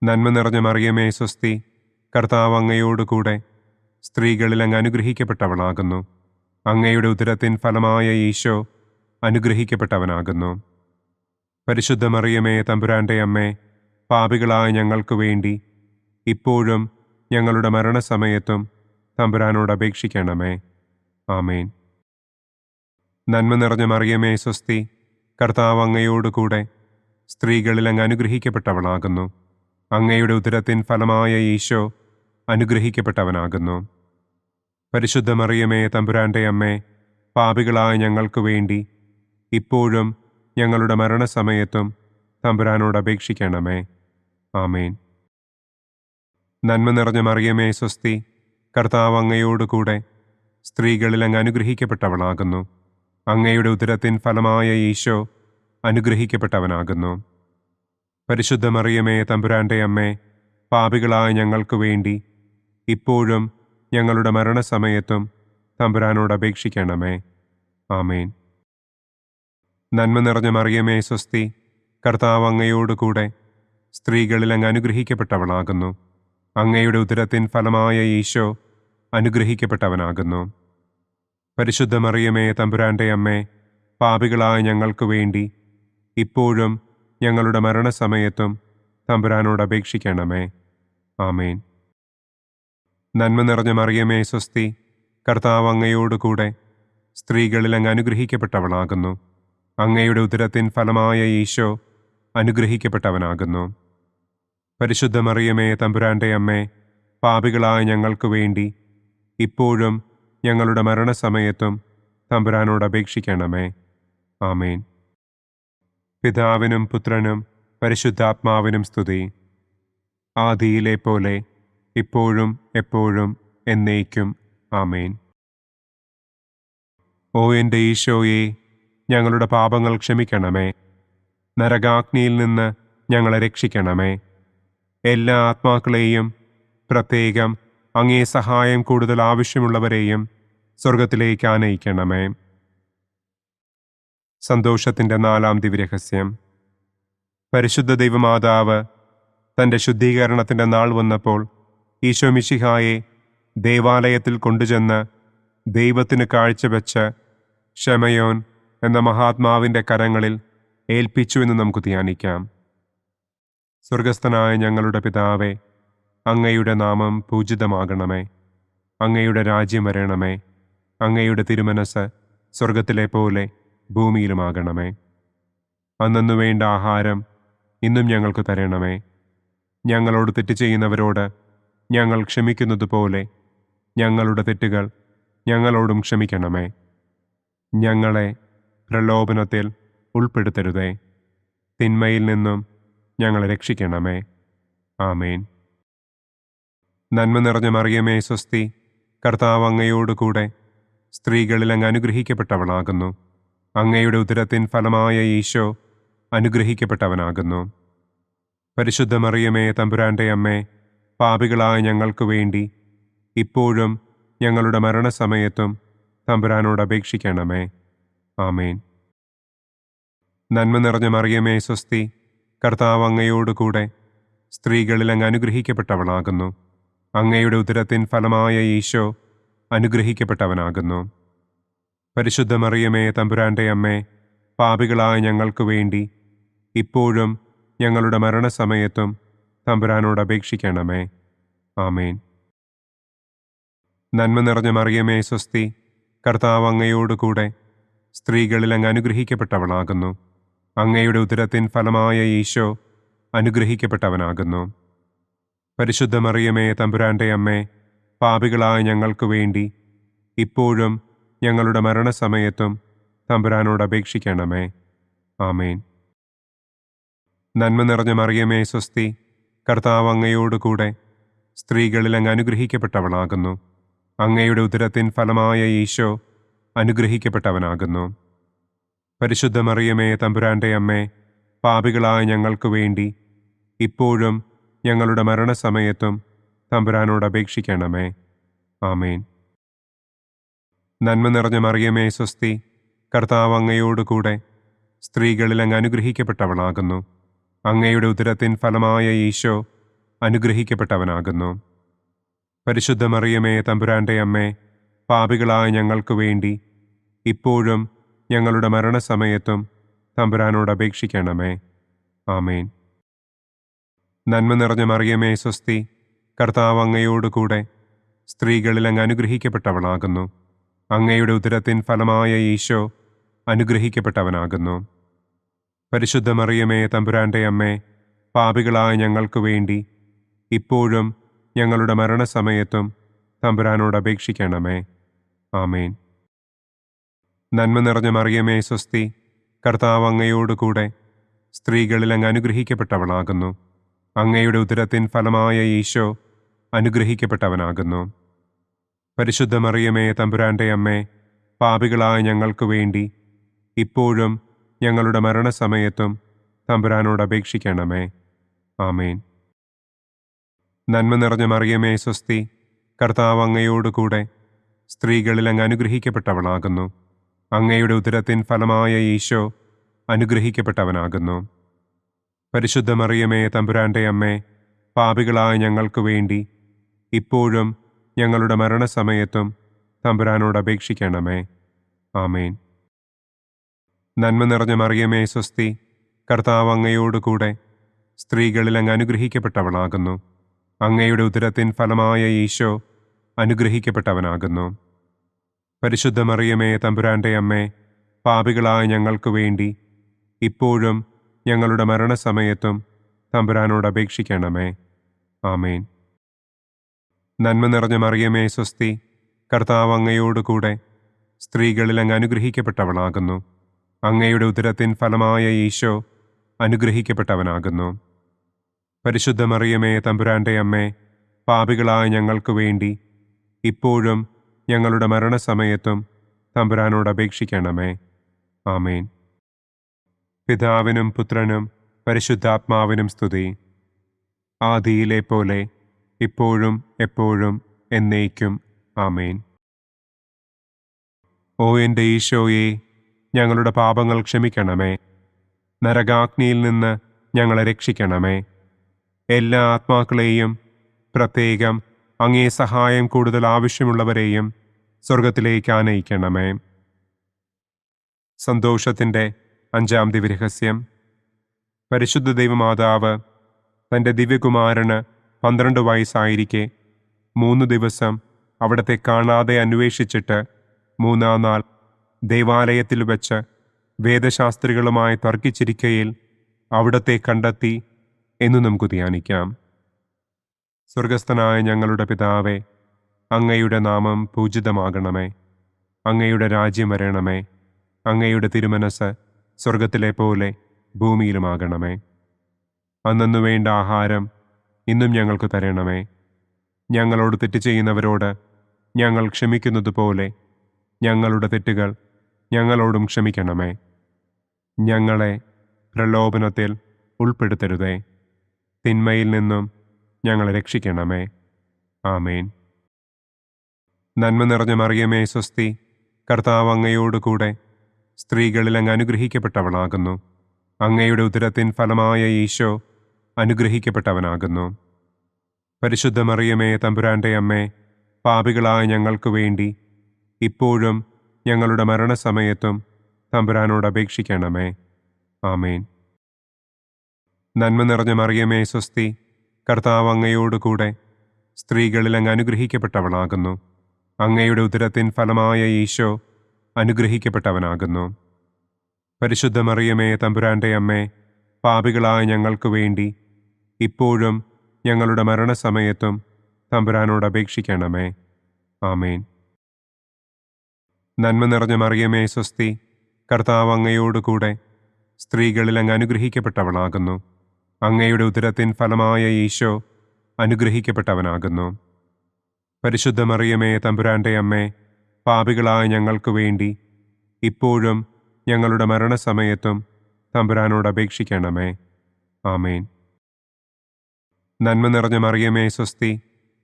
നന്മ നിറഞ്ഞ മറിയമേ സ്വസ്തി, കർത്താവ് അങ്ങയോടുകൂടെ സ്ത്രീകളിൽ അങ്ങ് അനുഗ്രഹിക്കപ്പെട്ടവളാകുന്നു. അങ്ങയുടെ ഉദരത്തിൻ ഫലമായ ഈശോ അനുഗ്രഹിക്കപ്പെട്ടവനാകുന്നു. പരിശുദ്ധ മറിയമേ തമ്പുരാൻ്റെ അമ്മേ, പാപികളായ ഞങ്ങൾക്ക് വേണ്ടി ഇപ്പോഴും ഞങ്ങളുടെ മരണസമയത്തും തമ്പുരാനോട് അപേക്ഷിക്കണമേ. ആമേൻ. നന്മ നിറഞ്ഞ മറിയമേ സ്വസ്തി, കർത്താവ് അങ്ങയോടുകൂടെ സ്ത്രീകളിൽ അങ്ങ് അനുഗ്രഹിക്കപ്പെട്ടവളാകുന്നു. അങ്ങയുടെ ഉദരത്തിൻ ഫലമായ ഈശോ അനുഗ്രഹിക്കപ്പെട്ടവനാകുന്നു. പരിശുദ്ധ മറിയമേ തമ്പുരാൻ്റെ അമ്മേ, പാപികളായ ഞങ്ങൾക്ക് വേണ്ടി ഇപ്പോഴും ഞങ്ങളുടെ മരണസമയത്തും തമ്പുരാനോട് അപേക്ഷിക്കണമേ. ആമേൻ. നന്മ നിറഞ്ഞ മറിയമേ സ്വസ്തി, കർത്താവ് അങ്ങയോടുകൂടെ സ്ത്രീകളിൽ അങ്ങ് അനുഗ്രഹിക്കപ്പെട്ടവളാകുന്നു. അങ്ങയുടെ ഉദരത്തിൻ ഫലമായ ഈശോ അനുഗ്രഹിക്കപ്പെട്ടവനാകുന്നു. പരിശുദ്ധ മറിയമേ തമ്പുരാൻ്റെ അമ്മേ, പാപികളായ ഞങ്ങൾക്ക് വേണ്ടി ഇപ്പോഴും ഞങ്ങളുടെ മരണസമയത്തും തമ്പുരാനോട് അപേക്ഷിക്കണമേ. ആമേൻ. നന്മ നിറഞ്ഞ മറിയമേ സ്വസ്തി, കർത്താവ് അങ്ങയോടുകൂടെ സ്ത്രീകളിൽ അങ്ങ് അനുഗ്രഹിക്കപ്പെട്ടവളാകുന്നു. അങ്ങയുടെ ഉദരത്തിൻ ഫലമായ ഈശോ അനുഗ്രഹിക്കപ്പെട്ടവനാകുന്നു. പരിശുദ്ധ മറിയമേ തമ്പുരാൻ്റെ അമ്മേ, പാപികളായ ഞങ്ങൾക്ക് വേണ്ടി ഇപ്പോഴും ഞങ്ങളുടെ മരണസമയത്തും തമ്പുരാനോട് അപേക്ഷിക്കണമേ. ആമേൻ. നന്മ നിറഞ്ഞ മറിയമേ സ്വസ്തി, കർത്താവ് അങ്ങയോടുകൂടെ സ്ത്രീകളിൽ അങ്ങ് അനുഗ്രഹിക്കപ്പെട്ടവളാകുന്നു. അങ്ങയുടെ ഉദരത്തിൻ ഫലമായ ഈശോ അനുഗ്രഹിക്കപ്പെട്ടവനാകുന്നു. പരിശുദ്ധ മറിയമേ തമ്പുരാൻ്റെ അമ്മേ, പാപികളായ ഞങ്ങൾക്ക് വേണ്ടി ഇപ്പോഴും ഞങ്ങളുടെ മരണസമയത്തും തമ്പുരാനോട് അപേക്ഷിക്കണമേ. ആമേൻ. പിതാവിനും പുത്രനും പരിശുദ്ധാത്മാവിനും സ്തുതി. ആദിയിലെ പോലെ ഇപ്പോഴും എപ്പോഴും എന്നേക്കും. ആമേൻ. ഓ എൻ്റെ ഈശോയെ, ഞങ്ങളുടെ പാപങ്ങൾ ക്ഷമിക്കണമേ. നരകാഗ്നിയിൽ നിന്ന് ഞങ്ങളെ രക്ഷിക്കണമേ. എല്ലാ ആത്മാക്കളെയും, പ്രത്യേകം അങ്ങേ സഹായം കൂടുതൽ ആവശ്യമുള്ളവരെയും സ്വർഗത്തിലേക്ക് ആനയിക്കണമേ. സന്തോഷത്തിൻ്റെ 4-ാം ദിവ്യരഹസ്യം. പരിശുദ്ധ ദൈവമാതാവ് തൻ്റെ ശുദ്ധീകരണത്തിൻ്റെ നാൾ വന്നപ്പോൾ ഈശോ മിശിഹായെ ദേവാലയത്തിൽ കൊണ്ടുചെന്ന് ദൈവത്തിന് കാഴ്ചവെച്ച് ശമയോൻ എന്ന മഹാത്മാവിൻ്റെ കരങ്ങളിൽ ഏൽപ്പിച്ചു എന്ന് നമുക്ക് ധ്യാനിക്കാം. സ്വർഗസ്ഥനായ ഞങ്ങളുടെ പിതാവേ, അങ്ങയുടെ നാമം പൂജിതമാകണമേ. അങ്ങയുടെ രാജ്യം വരണമേ. അങ്ങയുടെ തിരുമനസ് സ്വർഗത്തിലെ പോലെ ഭൂമിയിലുമാകണമേ. അന്നന്നു വേണ്ട ആഹാരം ഇന്നും ഞങ്ങൾക്ക് തരണമേ. ഞങ്ങളോട് തെറ്റ് ചെയ്യുന്നവരോട് ഞങ്ങൾ ക്ഷമിക്കുന്നത് പോലെ ഞങ്ങളുടെ തെറ്റുകൾ ഞങ്ങളോടും ക്ഷമിക്കണമേ. ഞങ്ങളെ പ്രലോഭനത്തിൽ ഉൾപ്പെടുത്തരുതേ. തിന്മയിൽ നിന്നും ഞങ്ങളെ രക്ഷിക്കണമേ. ആമേൻ. നന്മ നിറഞ്ഞ മറിയമേ സ്വസ്തി, കർത്താവ് അങ്ങയോടുകൂടെ സ്ത്രീകളിൽ അങ്ങ് അനുഗ്രഹിക്കപ്പെട്ടവളാകുന്നു. അങ്ങയുടെ ഉദരത്തിൻ ഫലമായ ഈശോ അനുഗ്രഹിക്കപ്പെട്ടവനാകുന്നു. പരിശുദ്ധ മറിയമേ തമ്പുരാൻ്റെ അമ്മേ, പാപികളായ ഞങ്ങൾക്ക് വേണ്ടി ഇപ്പോഴും ഞങ്ങളുടെ മരണസമയത്തും തമ്പുരാനോട് അപേക്ഷിക്കണമേ. ആമേൻ. നന്മ നിറഞ്ഞ മറിയമേ സ്വസ്തി, കർത്താവ് അങ്ങയോടുകൂടെ സ്ത്രീകളിൽ അങ്ങ് അനുഗ്രഹിക്കപ്പെട്ടവളാകുന്നു. അങ്ങയുടെ ഉദരത്തിൻ ഫലമായ ഈശോ അനുഗ്രഹിക്കപ്പെട്ടവനാകുന്നു. പരിശുദ്ധ മറിയമേ തമ്പുരാൻ്റെ അമ്മേ, പാപികളായ ഞങ്ങൾക്ക് വേണ്ടി ഇപ്പോഴും ഞങ്ങളുടെ മരണസമയത്തും തമ്പുരാനോട് അപേക്ഷിക്കണമേ. ആമേൻ. നന്മ നിറഞ്ഞ മറിയമേ സ്വസ്തി, കർത്താവ് അങ്ങയോടുകൂടെ സ്ത്രീകളിൽ അങ്ങ് അനുഗ്രഹിക്കപ്പെട്ടവളാകുന്നു. അങ്ങയുടെ ഉദരത്തിൻ ഫലമായ ഈശോ അനുഗ്രഹിക്കപ്പെട്ടവനാകുന്നു. പരിശുദ്ധ മറിയമേ തമ്പുരാൻ്റെ അമ്മേ, പാപികളായ ഞങ്ങൾക്ക് വേണ്ടി ഇപ്പോഴും ഞങ്ങളുടെ മരണസമയത്തും തമ്പുരാനോട് അപേക്ഷിക്കണമേ. ആമേൻ. നന്മ നിറഞ്ഞ മറിയമേ സ്വസ്തി, കർത്താവ് അങ്ങയോടുകൂടെ സ്ത്രീകളിൽ അങ്ങ് അനുഗ്രഹിക്കപ്പെട്ടവളാകുന്നു. അങ്ങയുടെ ഉദരത്തിൻ ഫലമായ ഈശോ അനുഗ്രഹിക്കപ്പെട്ടവനാകുന്നു. പരിശുദ്ധ മറിയമേ തമ്പുരാൻ്റെ അമ്മേ, പാപികളായ ഞങ്ങൾക്ക് വേണ്ടി ഇപ്പോഴും ഞങ്ങളുടെ മരണസമയത്തും തമ്പുരാനോട് അപേക്ഷിക്കണമേ. ആമേൻ. നന്മ നിറഞ്ഞ മറിയമേ സ്വസ്തി, കർത്താവ് അങ്ങയോടുകൂടെ സ്ത്രീകളിൽ അങ്ങ് അനുഗ്രഹിക്കപ്പെട്ടവളാകുന്നു. അങ്ങയുടെ ഉദരത്തിൻ ഫലമായ ഈശോ അനുഗ്രഹിക്കപ്പെട്ടവനാകുന്നു. പരിശുദ്ധ മറിയമേ തമ്പുരാൻ്റെ അമ്മേ, പാപികളായ ഞങ്ങൾക്ക് വേണ്ടി ഇപ്പോഴും ഞങ്ങളുടെ മരണസമയത്തും തമ്പുരാനോട് അപേക്ഷിക്കണമേ. ആമേൻ. നന്മ നിറഞ്ഞ മറിയമേ സ്വസ്തി, കർത്താവ് അങ്ങയോടുകൂടെ സ്ത്രീകളിൽ അങ്ങ് അനുഗ്രഹിക്കപ്പെട്ടവളാകുന്നു. അങ്ങയുടെ ഉദരത്തിൻ ഫലമായ ഈശോ അനുഗ്രഹിക്കപ്പെട്ടവനാകുന്നു. പരിശുദ്ധ മറിയമേ തമ്പുരാൻ്റെ അമ്മേ, പാപികളായ ഞങ്ങൾക്ക് വേണ്ടി ഇപ്പോഴും ഞങ്ങളുടെ മരണസമയത്തും തമ്പുരാനോട് അപേക്ഷിക്കണമേ. ആമേൻ. നന്മ നിറഞ്ഞ മറിയമേ സ്വസ്തി, കർത്താവ് അങ്ങയോടുകൂടെ സ്ത്രീകളിൽ അങ്ങ് അനുഗ്രഹിക്കപ്പെട്ടവളാകുന്നു. അങ്ങയുടെ ഉദരത്തിൻ ഫലമായ ഈശോ അനുഗ്രഹിക്കപ്പെട്ടവനാകുന്നു. പരിശുദ്ധ മറിയമേ തമ്പുരാൻ്റെ അമ്മേ, പാപികളായ ഞങ്ങൾക്ക് വേണ്ടി ഇപ്പോഴും ഞങ്ങളുടെ മരണസമയത്തും തമ്പുരാനോട് അപേക്ഷിക്കണമേ. ആമേൻ. നന്മ നിറഞ്ഞ മറിയമേ സ്വസ്തി, കർത്താവ് അങ്ങയോടുകൂടെ സ്ത്രീകളിൽ അങ്ങ് അനുഗ്രഹിക്കപ്പെട്ടവളാകുന്നു. അങ്ങയുടെ ഉദരത്തിൻ ഫലമായ ഈശോ അനുഗ്രഹിക്കപ്പെട്ടവനാകുന്നു. പരിശുദ്ധ മറിയമേ തമ്പുരാൻ്റെ അമ്മേ, പാപികളായ ഞങ്ങൾക്ക് വേണ്ടി ഇപ്പോഴും ഞങ്ങളുടെ മരണസമയത്തും തമ്പുരാനോട് അപേക്ഷിക്കണമേ. ആമേൻ. നന്മ നിറഞ്ഞ മറിയമേ സ്വസ്തി, കർത്താവ് അങ്ങയോടുകൂടെ സ്ത്രീകളിൽ അങ്ങ് അനുഗ്രഹിക്കപ്പെട്ടവളാകുന്നു. അങ്ങയുടെ ഉദരത്തിൻ ഫലമായ ഈശോ അനുഗ്രഹിക്കപ്പെട്ടവനാകുന്നു. പരിശുദ്ധ മറിയമേ തമ്പുരാൻ്റെ അമ്മേ, പാപികളായ ഞങ്ങൾക്ക് വേണ്ടി ഇപ്പോഴും ഞങ്ങളുടെ മരണസമയത്തും തമ്പുരാനോട് അപേക്ഷിക്കണമേ. ആമേൻ. നന്മ നിറഞ്ഞ മറിയമേ സ്വസ്തി, കർത്താവ് അങ്ങയോടുകൂടെ സ്ത്രീകളിൽ അങ്ങ് അനുഗ്രഹിക്കപ്പെട്ടവളാകുന്നു. അങ്ങയുടെ ഉദരത്തിൻ ഫലമായ ഈശോ അനുഗ്രഹിക്കപ്പെട്ടവനാകുന്നു. പരിശുദ്ധ മറിയമേ തമ്പുരാന്റെ അമ്മേ, പാപികളായ ഞങ്ങൾക്ക് വേണ്ടി ഇപ്പോഴും ഞങ്ങളുടെ മരണസമയത്തും തമ്പുരാനോട് അപേക്ഷിക്കണമേ. ആമേൻ. പിതാവിനും പുത്രനും പരിശുദ്ധാത്മാവിനും സ്തുതി. ആദിയിലെ പോലെ ഇപ്പോഴും എപ്പോഴും എന്നേക്കും. ആമേൻ. ഓ എൻ്റെ ഈശോയെ, ഞങ്ങളുടെ പാപങ്ങൾ ക്ഷമിക്കണമേ. നരകാഗ്നിയിൽ നിന്ന് ഞങ്ങളെ രക്ഷിക്കണമേ. എല്ലാ ആത്മാക്കളെയും, പ്രത്യേകം അങ്ങേ സഹായം കൂടുതൽ ആവശ്യമുള്ളവരെയും സ്വർഗത്തിലേക്ക് ആനയിക്കണമേ. സന്തോഷത്തിൻ്റെ 5-ാം ദിവ്യരഹസ്യം. പരിശുദ്ധ ദൈവമാതാവ് തൻ്റെ ദിവ്യകുമാരന് 12 വയസ്സായിരിക്കെ 3 ദിവസം അവിടത്തെ കാണാതെ അന്വേഷിച്ചിട്ട് 3-ാം നാൾ ദേവാലയത്തിൽ വച്ച് വേദശാസ്ത്രികളുമായി തർക്കിച്ചിരിക്കയിൽ അവിടത്തെ കണ്ടെത്തി എന്ന് നമുക്ക് ധ്യാനിക്കാം. സ്വർഗസ്ഥനായ ഞങ്ങളുടെ പിതാവേ, അങ്ങയുടെ നാമം പൂജിതമാകണമേ. അങ്ങയുടെ രാജ്യം വരണമേ. അങ്ങയുടെ തിരുമനസ് സ്വർഗത്തിലെ പോലെ ഭൂമിയിലുമാകണമേ. അന്നു വേണ്ട ആഹാരം ഇന്നും ഞങ്ങൾക്ക് തരണമേ. ഞങ്ങളോട് തെറ്റ് ചെയ്യുന്നവരോട് ഞങ്ങൾ ക്ഷമിക്കുന്നത് പോലെ ഞങ്ങളുടെ തെറ്റുകൾ ഞങ്ങളോടും ക്ഷമിക്കണമേ. ഞങ്ങളെ പ്രലോഭനത്തിൽ ഉൾപ്പെടുത്തരുതേ. തിന്മയിൽ നിന്നും ഞങ്ങളെ രക്ഷിക്കണമേ. ആമേൻ. നന്മ നിറഞ്ഞ മറിയമേ സ്വസ്തി, കർത്താവ് അങ്ങയോടുകൂടെ സ്ത്രീകളിൽ അങ്ങ് അനുഗ്രഹിക്കപ്പെട്ടവളാകുന്നു. അങ്ങയുടെ ഉദരത്തിൻ ഫലമായ ഈശോ അനുഗ്രഹിക്കപ്പെട്ടവനാകുന്നു. പരിശുദ്ധ മറിയമേ തമ്പുരാന്റെ അമ്മേ, പാപികളായ ഞങ്ങൾക്ക് വേണ്ടി ഇപ്പോഴും ഞങ്ങളുടെ മരണസമയത്തും തമ്പുരാനോട് അപേക്ഷിക്കണമേ. ആമേൻ. നന്മ നിറഞ്ഞ മറിയമേ സ്വസ്തി, കർത്താവ് അങ്ങയോടുകൂടെ സ്ത്രീകളിൽ അങ്ങ് അനുഗ്രഹിക്കപ്പെട്ടവളാകുന്നു. അങ്ങയുടെ ഉദരത്തിൻ ഫലമായ ഈശോ അനുഗ്രഹിക്കപ്പെട്ടവനാകുന്നു. പരിശുദ്ധ മറിയമേ തമ്പുരാന്റെ അമ്മേ, പാപികളായ ഞങ്ങൾക്ക് വേണ്ടി ഇപ്പോഴും ഞങ്ങളുടെ മരണസമയത്തും തമ്പുരാനോട് അപേക്ഷിക്കണമേ. ആമേൻ. നന്മ നിറഞ്ഞ മറിയമേ സ്വസ്തി, കർത്താവ് അങ്ങയോടുകൂടെ സ്ത്രീകളിൽ അങ്ങ് അനുഗ്രഹിക്കപ്പെട്ടവളാകുന്നു. അങ്ങയുടെ ഉദരത്തിൻ ഫലമായ ഈശോ അനുഗ്രഹിക്കപ്പെട്ടവനാകുന്നു. പരിശുദ്ധ മറിയമേ തമ്പുരാന്റെ അമ്മേ, പാപികളായ ഞങ്ങൾക്ക് വേണ്ടി ഇപ്പോഴും ഞങ്ങളുടെ മരണസമയത്തും തമ്പുരാനോട് അപേക്ഷിക്കണമേ. ആമേൻ. നന്മ നിറഞ്ഞ മറിയമേ സ്വസ്തി,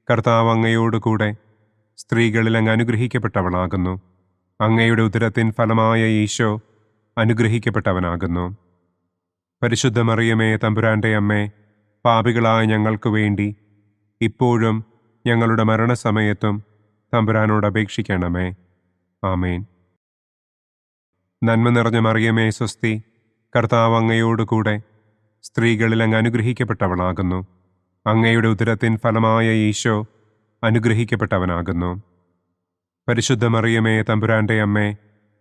കർത്താവ് അങ്ങയോടുകൂടെ സ്ത്രീകളിൽ അങ്ങ് അനുഗ്രഹിക്കപ്പെട്ടവളാകുന്നു. അങ്ങയുടെ ഉദരത്തിൻ ഫലമായ ഈശോ അനുഗ്രഹിക്കപ്പെട്ടവനാകുന്നു. പരിശുദ്ധ മറിയമേ തമ്പുരാന്റെ അമ്മേ, പാപികളായ ഞങ്ങൾക്ക് വേണ്ടി ഇപ്പോഴും ഞങ്ങളുടെ മരണസമയത്തും തമ്പുരാനോട് അപേക്ഷിക്കണമേ. ആമേൻ. നന്മ നിറഞ്ഞ മറിയമേ സ്വസ്തി, കർത്താവ് അങ്ങയോടുകൂടെ സ്ത്രീകളിൽ അങ്ങ് അനുഗ്രഹിക്കപ്പെട്ടവളാകുന്നു. അങ്ങയുടെ ഉദരത്തിൻ ഫലമായ ഈശോ അനുഗ്രഹിക്കപ്പെട്ടവനാകുന്നു. പരിശുദ്ധ മറിയമേ തമ്പുരാന്റെ അമ്മേ,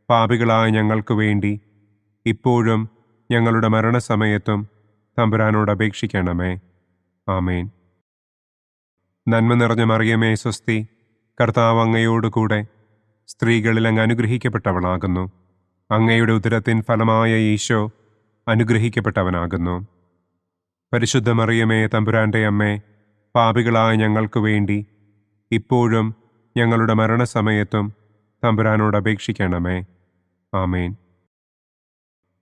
പാപികളായ ഞങ്ങൾക്ക് വേണ്ടി ഇപ്പോഴും ഞങ്ങളുടെ മരണസമയത്തും തമ്പുരാനോട് അപേക്ഷിക്കണമേ. ആമേൻ. നന്മ നിറഞ്ഞ മറിയമേ സ്വസ്തി, കർത്താവ് അങ്ങയോടുകൂടെ സ്ത്രീകളിൽ അങ്ങ് അനുഗ്രഹിക്കപ്പെട്ടവളാകുന്നു. അങ്ങയുടെ ഉദരത്തിൻ ഫലമായ ഈശോ അനുഗ്രഹിക്കപ്പെട്ടവനാകുന്നു. പരിശുദ്ധ മറിയമേ തമ്പുരാന്റെ അമ്മേ, പാപികളായ ഞങ്ങൾക്ക് വേണ്ടി ഇപ്പോഴും ഞങ്ങളുടെ മരണസമയത്തും തമ്പുരാനോട് അപേക്ഷിക്കണമേ. ആമേൻ.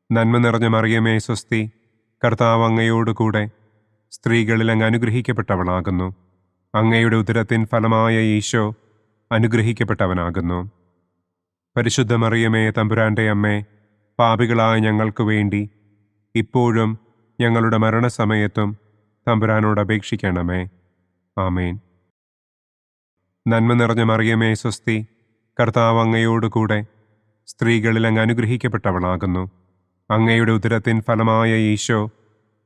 നന്മ നിറഞ്ഞ മറിയമേ സ്വസ്തി, കർത്താവ് അങ്ങയോടുകൂടെ സ്ത്രീകളിൽ അങ്ങ് അനുഗ്രഹിക്കപ്പെട്ടവളാകുന്നു. അങ്ങയുടെ ഉദരത്തിൻ ഫലമായ ഈശോ അനുഗ്രഹിക്കപ്പെട്ടവനാകുന്നു. പരിശുദ്ധ മറിയമേ തമ്പുരാന്റെ അമ്മേ, പാപികളായ ഞങ്ങൾക്ക് വേണ്ടി ഇപ്പോഴും ഞങ്ങളുടെ മരണസമയത്തും തമ്പുരാനോട് അപേക്ഷിക്കണമേ. ആമേൻ. നന്മ നിറഞ്ഞ മറിയമേ സ്വസ്തി, കർത്താവ് അങ്ങയോടുകൂടെ സ്ത്രീകളിൽ അങ്ങ് അനുഗ്രഹിക്കപ്പെട്ടവളാകുന്നു. അങ്ങയുടെ ഉദരത്തിൻ ഫലമായ ഈശോ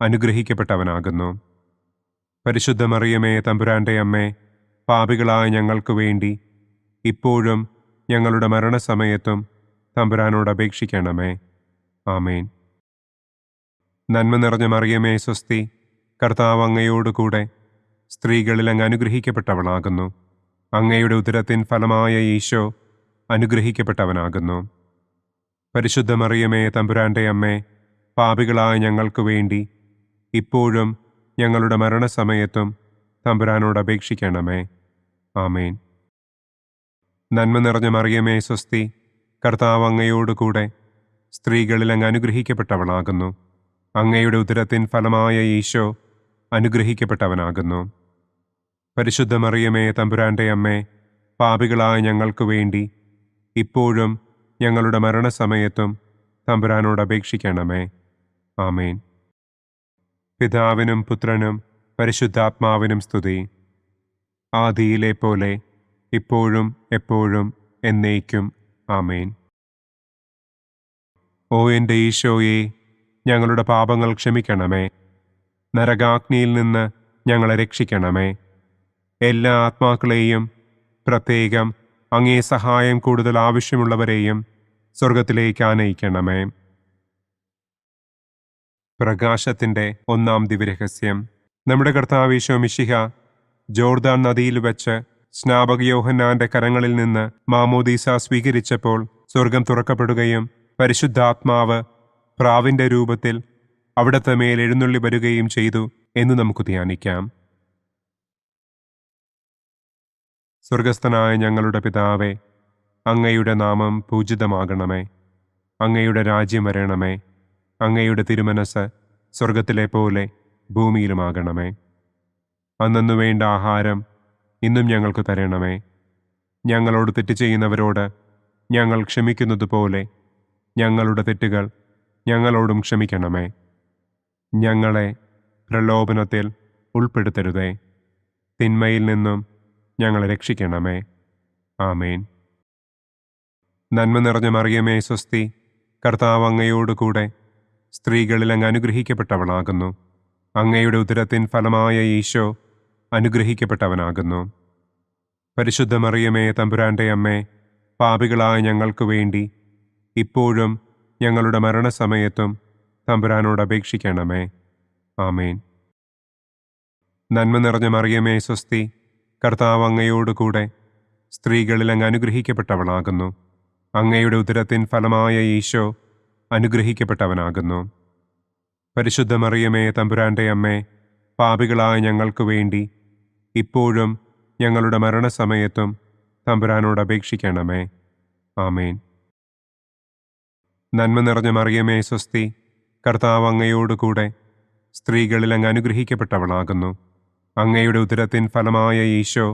അനുഗ്രഹിക്കപ്പെട്ടവനാകുന്നു. പരിശുദ്ധ മറിയമേ തമ്പുരാന്റെ അമ്മേ, പാപികളായ ഞങ്ങൾക്ക് വേണ്ടി ഇപ്പോഴും ഞങ്ങളുടെ മരണസമയത്തും തമ്പുരാനോട് അപേക്ഷിക്കണമേ. ആമേൻ. നന്മ നിറഞ്ഞ മറിയമേ സ്വസ്തി, കർത്താവ് അങ്ങയോടുകൂടെ സ്ത്രീകളിൽ അങ്ങ് അനുഗ്രഹിക്കപ്പെട്ടവളാകുന്നു. അങ്ങയുടെ ഉദരത്തിൻ ഫലമായ ഈശോ അനുഗ്രഹിക്കപ്പെട്ടവനാകുന്നു. പരിശുദ്ധ മറിയമേ തമ്പുരാന്റെ അമ്മേ, പാപികളായ ഞങ്ങൾക്ക് വേണ്ടി ഇപ്പോഴും ഞങ്ങളുടെ മരണസമയത്തും തമ്പുരാനോട് അപേക്ഷിക്കണമേ. ആമേൻ. നന്മ നിറഞ്ഞ മറിയമേ സ്വസ്തി, കർത്താവ് അങ്ങയോടുകൂടെ സ്ത്രീകളിൽ അങ്ങ് അനുഗ്രഹിക്കപ്പെട്ടവളാകുന്നു. അങ്ങയുടെ ഉദരത്തിൻ ഫലമായ ഈശോ അനുഗ്രഹിക്കപ്പെട്ടവനാകുന്നു. പരിശുദ്ധ മറിയമേ തമ്പുരാന്റെ അമ്മേ, പാപികളായ ഞങ്ങൾക്ക് വേണ്ടി ഇപ്പോഴും ഞങ്ങളുടെ മരണസമയത്തും തമ്പുരാനോട് അപേക്ഷിക്കണമേ. ആമേൻ. പിതാവിനും പുത്രനും പരിശുദ്ധാത്മാവിനും സ്തുതി. ആദിയിലെ പോലെ ഇപ്പോഴും എപ്പോഴും എന്നേക്കും. ആമേൻ. ഓ എൻ്റെ ഈശോയെ, ഞങ്ങളുടെ പാപങ്ങൾ ക്ഷമിക്കണമേ. നരകാഗ്നിയിൽ നിന്ന് ഞങ്ങളെ രക്ഷിക്കണമേ. എല്ലാ ആത്മാക്കളെയും, പ്രത്യേകം അങ്ങേ സഹായം കൂടുതൽ ആവശ്യമുള്ളവരെയും സ്വർഗത്തിലേക്ക് ആനയിക്കണമേ. പ്രകാശത്തിൻ്റെ ഒന്നാം ദിവ്യരഹസ്യം. നമ്മുടെ കർത്താവ് ഈശോ മിശിഹ ജോർദാൻ നദിയിൽ വെച്ച് സ്നാപക യോഹന്നാന്റെ കരങ്ങളിൽ നിന്ന് മാമോദീസ സ്വീകരിച്ചപ്പോൾ സ്വർഗം തുറക്കപ്പെടുകയും പരിശുദ്ധാത്മാവ് പ്രാവിന്റെ രൂപത്തിൽ അവിടത്തെ മേൽ എഴുന്നള്ളി വരികയും ചെയ്തു എന്ന് നമുക്ക് ധ്യാനിക്കാം. സ്വർഗസ്ഥനായ ഞങ്ങളുടെ പിതാവേ, അങ്ങയുടെ നാമം പൂജിതമാകണമേ. അങ്ങയുടെ രാജ്യം വരണമേ. അങ്ങയുടെ തിരുമനസ് സ്വർഗത്തിലെ പോലെ ഭൂമിയിലുമാകണമേ. അന്നന്നു വേണ്ട ആഹാരം ഇന്നും ഞങ്ങൾക്ക് തരണമേ. ഞങ്ങളോട് തെറ്റ് ചെയ്യുന്നവരോട് ഞങ്ങൾ ക്ഷമിക്കുന്നത് പോലെ ഞങ്ങളുടെ തെറ്റുകൾ ഞങ്ങളോടും ക്ഷമിക്കണമേ. ഞങ്ങളെ പ്രലോഭനത്തിൽ ഉൾപ്പെടുത്തരുതേ, തിന്മയിൽ നിന്നും ഞങ്ങളെ രക്ഷിക്കണമേ. ആമേൻ. നന്മ നിറഞ്ഞ മറിയമേ സ്വസ്തി, കർത്താവ് അങ്ങയോടുകൂടെ സ്ത്രീകളിൽ അങ്ങ് അനുഗ്രഹിക്കപ്പെട്ടവളാകുന്നു. അങ്ങയുടെ ഉദരത്തിൻ ഫലമായ ഈശോ അനുഗ്രഹിക്കപ്പെട്ടവനാകുന്നു. പരിശുദ്ധ മറിയമേ തമ്പുരാന്റെ അമ്മേ, പാപികളായ ഞങ്ങൾക്ക് വേണ്ടി ഇപ്പോഴും ഞങ്ങളുടെ മരണസമയത്തും തമ്പുരാനോട് അപേക്ഷിക്കണമേ. ആമേൻ. നന്മ നിറഞ്ഞ മറിയമേ സ്വസ്തി, കർത്താവ് അങ്ങയോടുകൂടെ സ്ത്രീകളിൽ അങ്ങ് അനുഗ്രഹിക്കപ്പെട്ടവളാകുന്നു. അങ്ങയുടെ ഉദരത്തിൻ ഫലമായ ഈശോ അനുഗ്രഹിക്കപ്പെട്ടവനാകുന്നു. പരിശുദ്ധ മറിയമേ തമ്പുരാന്റെ അമ്മേ, പാപികളായ ഞങ്ങൾക്ക് വേണ്ടി ഇപ്പോഴും ഞങ്ങളുടെ മരണസമയത്തും തമ്പുരാനോട് അപേക്ഷിക്കണമേ. ആമേൻ. നന്മ നിറഞ്ഞ മറിയമേ സ്വസ്തി, കർത്താവ് അങ്ങയോടുകൂടെ സ്ത്രീകളിൽ അങ്ങ് അനുഗ്രഹിക്കപ്പെട്ടവളാകുന്നു. അങ്ങയുടെ ഉദരത്തിൻ ഫലമായ ഈശോ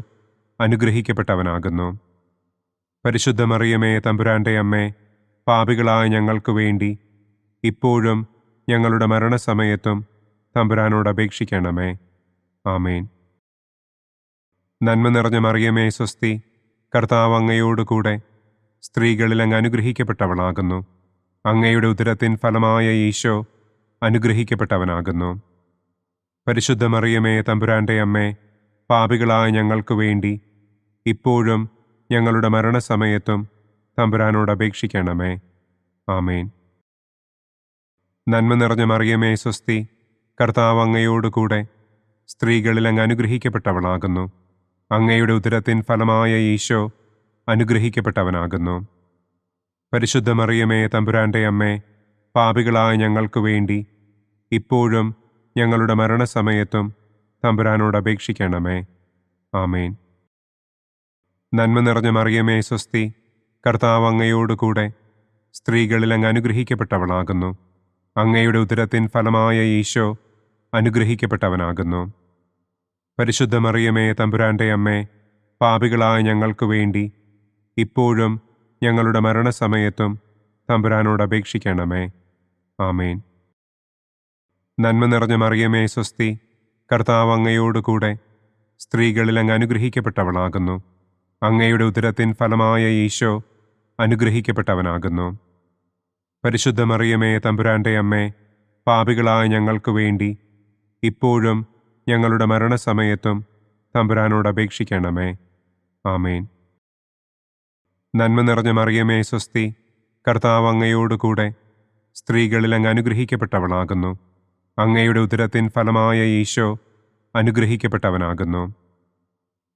അനുഗ്രഹിക്കപ്പെട്ടവനാകുന്നു. പരിശുദ്ധ മറിയമേ തമ്പുരാന്റെ അമ്മേ, പാപികളായ ഞങ്ങൾക്ക് വേണ്ടി ഇപ്പോഴും ഞങ്ങളുടെ മരണസമയത്തും തമ്പുരാനോട് അപേക്ഷിക്കണമേ. ആമേൻ. നന്മ നിറഞ്ഞ മറിയമേ സ്വസ്തി, കർത്താവ് അങ്ങയോടുകൂടെ സ്ത്രീകളിൽ അങ്ങ് അനുഗ്രഹിക്കപ്പെട്ടവളാകുന്നു. അങ്ങയുടെ ഉദരത്തിൻ ഫലമായ ഈശോ അനുഗ്രഹിക്കപ്പെട്ടവനാകുന്നു. പരിശുദ്ധ മറിയമേ തമ്പുരാന്റെ അമ്മേ, പാപികളായ ഞങ്ങൾക്ക് വേണ്ടി ഇപ്പോഴും ഞങ്ങളുടെ മരണസമയത്തും തമ്പുരാനോട് അപേക്ഷിക്കണമേ. ആമേൻ. നന്മ നിറഞ്ഞ മറിയമേ സ്വസ്തി, കർത്താവ് അങ്ങയോടുകൂടെ സ്ത്രീകളിൽ അങ്ങ് അനുഗ്രഹിക്കപ്പെട്ടവളാകുന്നു. അങ്ങയുടെ ഉദരത്തിൻ ഫലമായ ഈശോ അനുഗ്രഹിക്കപ്പെട്ടവനാകുന്നു. പരിശുദ്ധ മറിയമേ തമ്പുരാന്റെ അമ്മേ, പാപികളായ ഞങ്ങൾക്ക് വേണ്ടി ഇപ്പോഴും ഞങ്ങളുടെ മരണസമയത്തും തമ്പുരാനോട് അപേക്ഷിക്കണമേ. ആമേൻ. നന്മ നിറഞ്ഞ മറിയമേ സ്വസ്തി, കർത്താവ് അങ്ങയോടുകൂടെ സ്ത്രീകളിൽ അങ്ങ് അനുഗ്രഹിക്കപ്പെട്ടവളാകുന്നു. അങ്ങയുടെ ഉദരത്തിൻ ഫലമായ ഈശോ അനുഗ്രഹിക്കപ്പെട്ടവനാകുന്നു. പരിശുദ്ധ മറിയമേ തമ്പുരാന്റെ അമ്മേ, പാപികളായ ഞങ്ങൾക്ക് വേണ്ടി ഇപ്പോഴും ഞങ്ങളുടെ മരണസമയത്തും തമ്പുരാനോട് അപേക്ഷിക്കണമേ. ആമേൻ. നന്മ നിറഞ്ഞ മറിയമേ സ്വസ്തി, കർത്താവ് അങ്ങയോടുകൂടെ സ്ത്രീകളിൽ അങ്ങ് അനുഗ്രഹിക്കപ്പെട്ടവളാകുന്നു. അങ്ങയുടെ ഉദരത്തിൻ ഫലമായ ഈശോ അനുഗ്രഹിക്കപ്പെട്ടവനാകുന്നു. പരിശുദ്ധ മറിയമേ തമ്പുരാന്റെ അമ്മേ, പാപികളായ ഞങ്ങൾക്ക് വേണ്ടി ഇപ്പോഴും ഞങ്ങളുടെ മരണസമയത്തും തമ്പുരാനോട് അപേക്ഷിക്കണമേ. ആമേൻ. നന്മ നിറഞ്ഞ മറിയമേ സ്വസ്തി, കർത്താവ് അങ്ങയോടുകൂടെ സ്ത്രീകളിൽ അങ്ങ് അനുഗ്രഹിക്കപ്പെട്ടവളാകുന്നു. അങ്ങയുടെ ഉദരത്തിൻ ഫലമായ ഈശോ അനുഗ്രഹിക്കപ്പെട്ടവനാകുന്നു.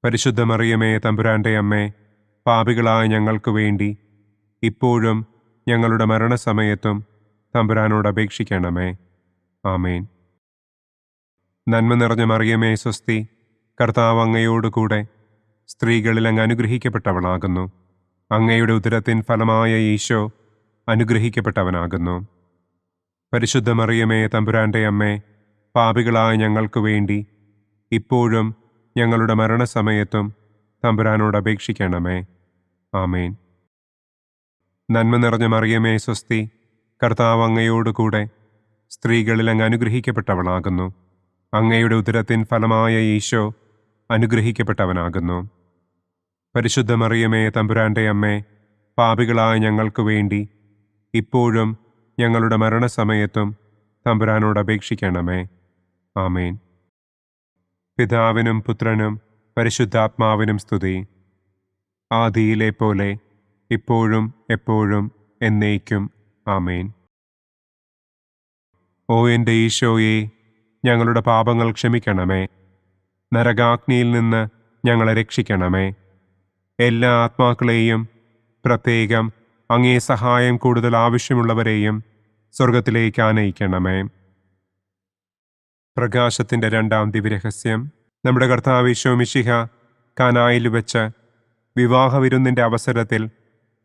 പരിശുദ്ധ മറിയമേ തമ്പുരാന്റെ അമ്മേ, പാപികളായ ഞങ്ങൾക്ക് വേണ്ടി ഇപ്പോഴും ഞങ്ങളുടെ മരണസമയത്തും തമ്പുരാനോട് അപേക്ഷിക്കണമേ. ആമേൻ. നന്മ നിറഞ്ഞ മറിയമേ സ്വസ്തി, കർത്താവ് അങ്ങയോടുകൂടെ സ്ത്രീകളിൽ അങ്ങ് അനുഗ്രഹിക്കപ്പെട്ടവളാകുന്നു. അങ്ങയുടെ ഉദരത്തിൻ ഫലമായ ഈശോ അനുഗ്രഹിക്കപ്പെട്ടവനാകുന്നു. പരിശുദ്ധ മറിയമേ തമ്പുരാന്റെ അമ്മേ, പാപികളായ ഞങ്ങൾക്ക് വേണ്ടി ഇപ്പോഴും ഞങ്ങളുടെ മരണസമയത്തും തമ്പുരാനോട് അപേക്ഷിക്കണമേ. ആമേൻ. നന്മ നിറഞ്ഞ മറിയമേ സ്വസ്തി, കർത്താവ് അങ്ങയോടുകൂടെ സ്ത്രീകളിൽ അങ്ങ് അനുഗ്രഹിക്കപ്പെട്ടവളാകുന്നു. അങ്ങയുടെ ഉദരത്തിൻ ഫലമായ ഈശോ അനുഗ്രഹിക്കപ്പെട്ടവനാകുന്നു. പരിശുദ്ധ മറിയമേ തമ്പുരാന്റെ അമ്മേ, പാപികളായ ഞങ്ങൾക്ക് വേണ്ടി ഇപ്പോഴും ഞങ്ങളുടെ മരണസമയത്തും തമ്പുരാനോട് അപേക്ഷിക്കണമേ. ആമേൻ. പിതാവിനും പുത്രനും പരിശുദ്ധാത്മാവിനും സ്തുതി. ആദിയിലെ പോലെ ഇപ്പോഴും എപ്പോഴും എന്നേക്കും. ആമേൻ. ഓ എൻ്റെ ഈശോയെ, ഞങ്ങളുടെ പാപങ്ങൾ ക്ഷമിക്കണമേ. നരകാഗ്നിയിൽ നിന്ന് ഞങ്ങളെ രക്ഷിക്കണമേ. എല്ലാ ആത്മാക്കളെയും, പ്രത്യേകം അങ്ങേ സഹായം കൂടുതൽ ആവശ്യമുള്ളവരെയും സ്വർഗത്തിലേക്ക് ആനയിക്കണമേ. പ്രകാശത്തിൻ്റെ രണ്ടാം ദിവ്യരഹസ്യം. നമ്മുടെ കർത്താവ് ഈശോ മിശിഹ കാനായിൽ വെച്ച് വിവാഹവിരുന്നിൻ്റെ അവസരത്തിൽ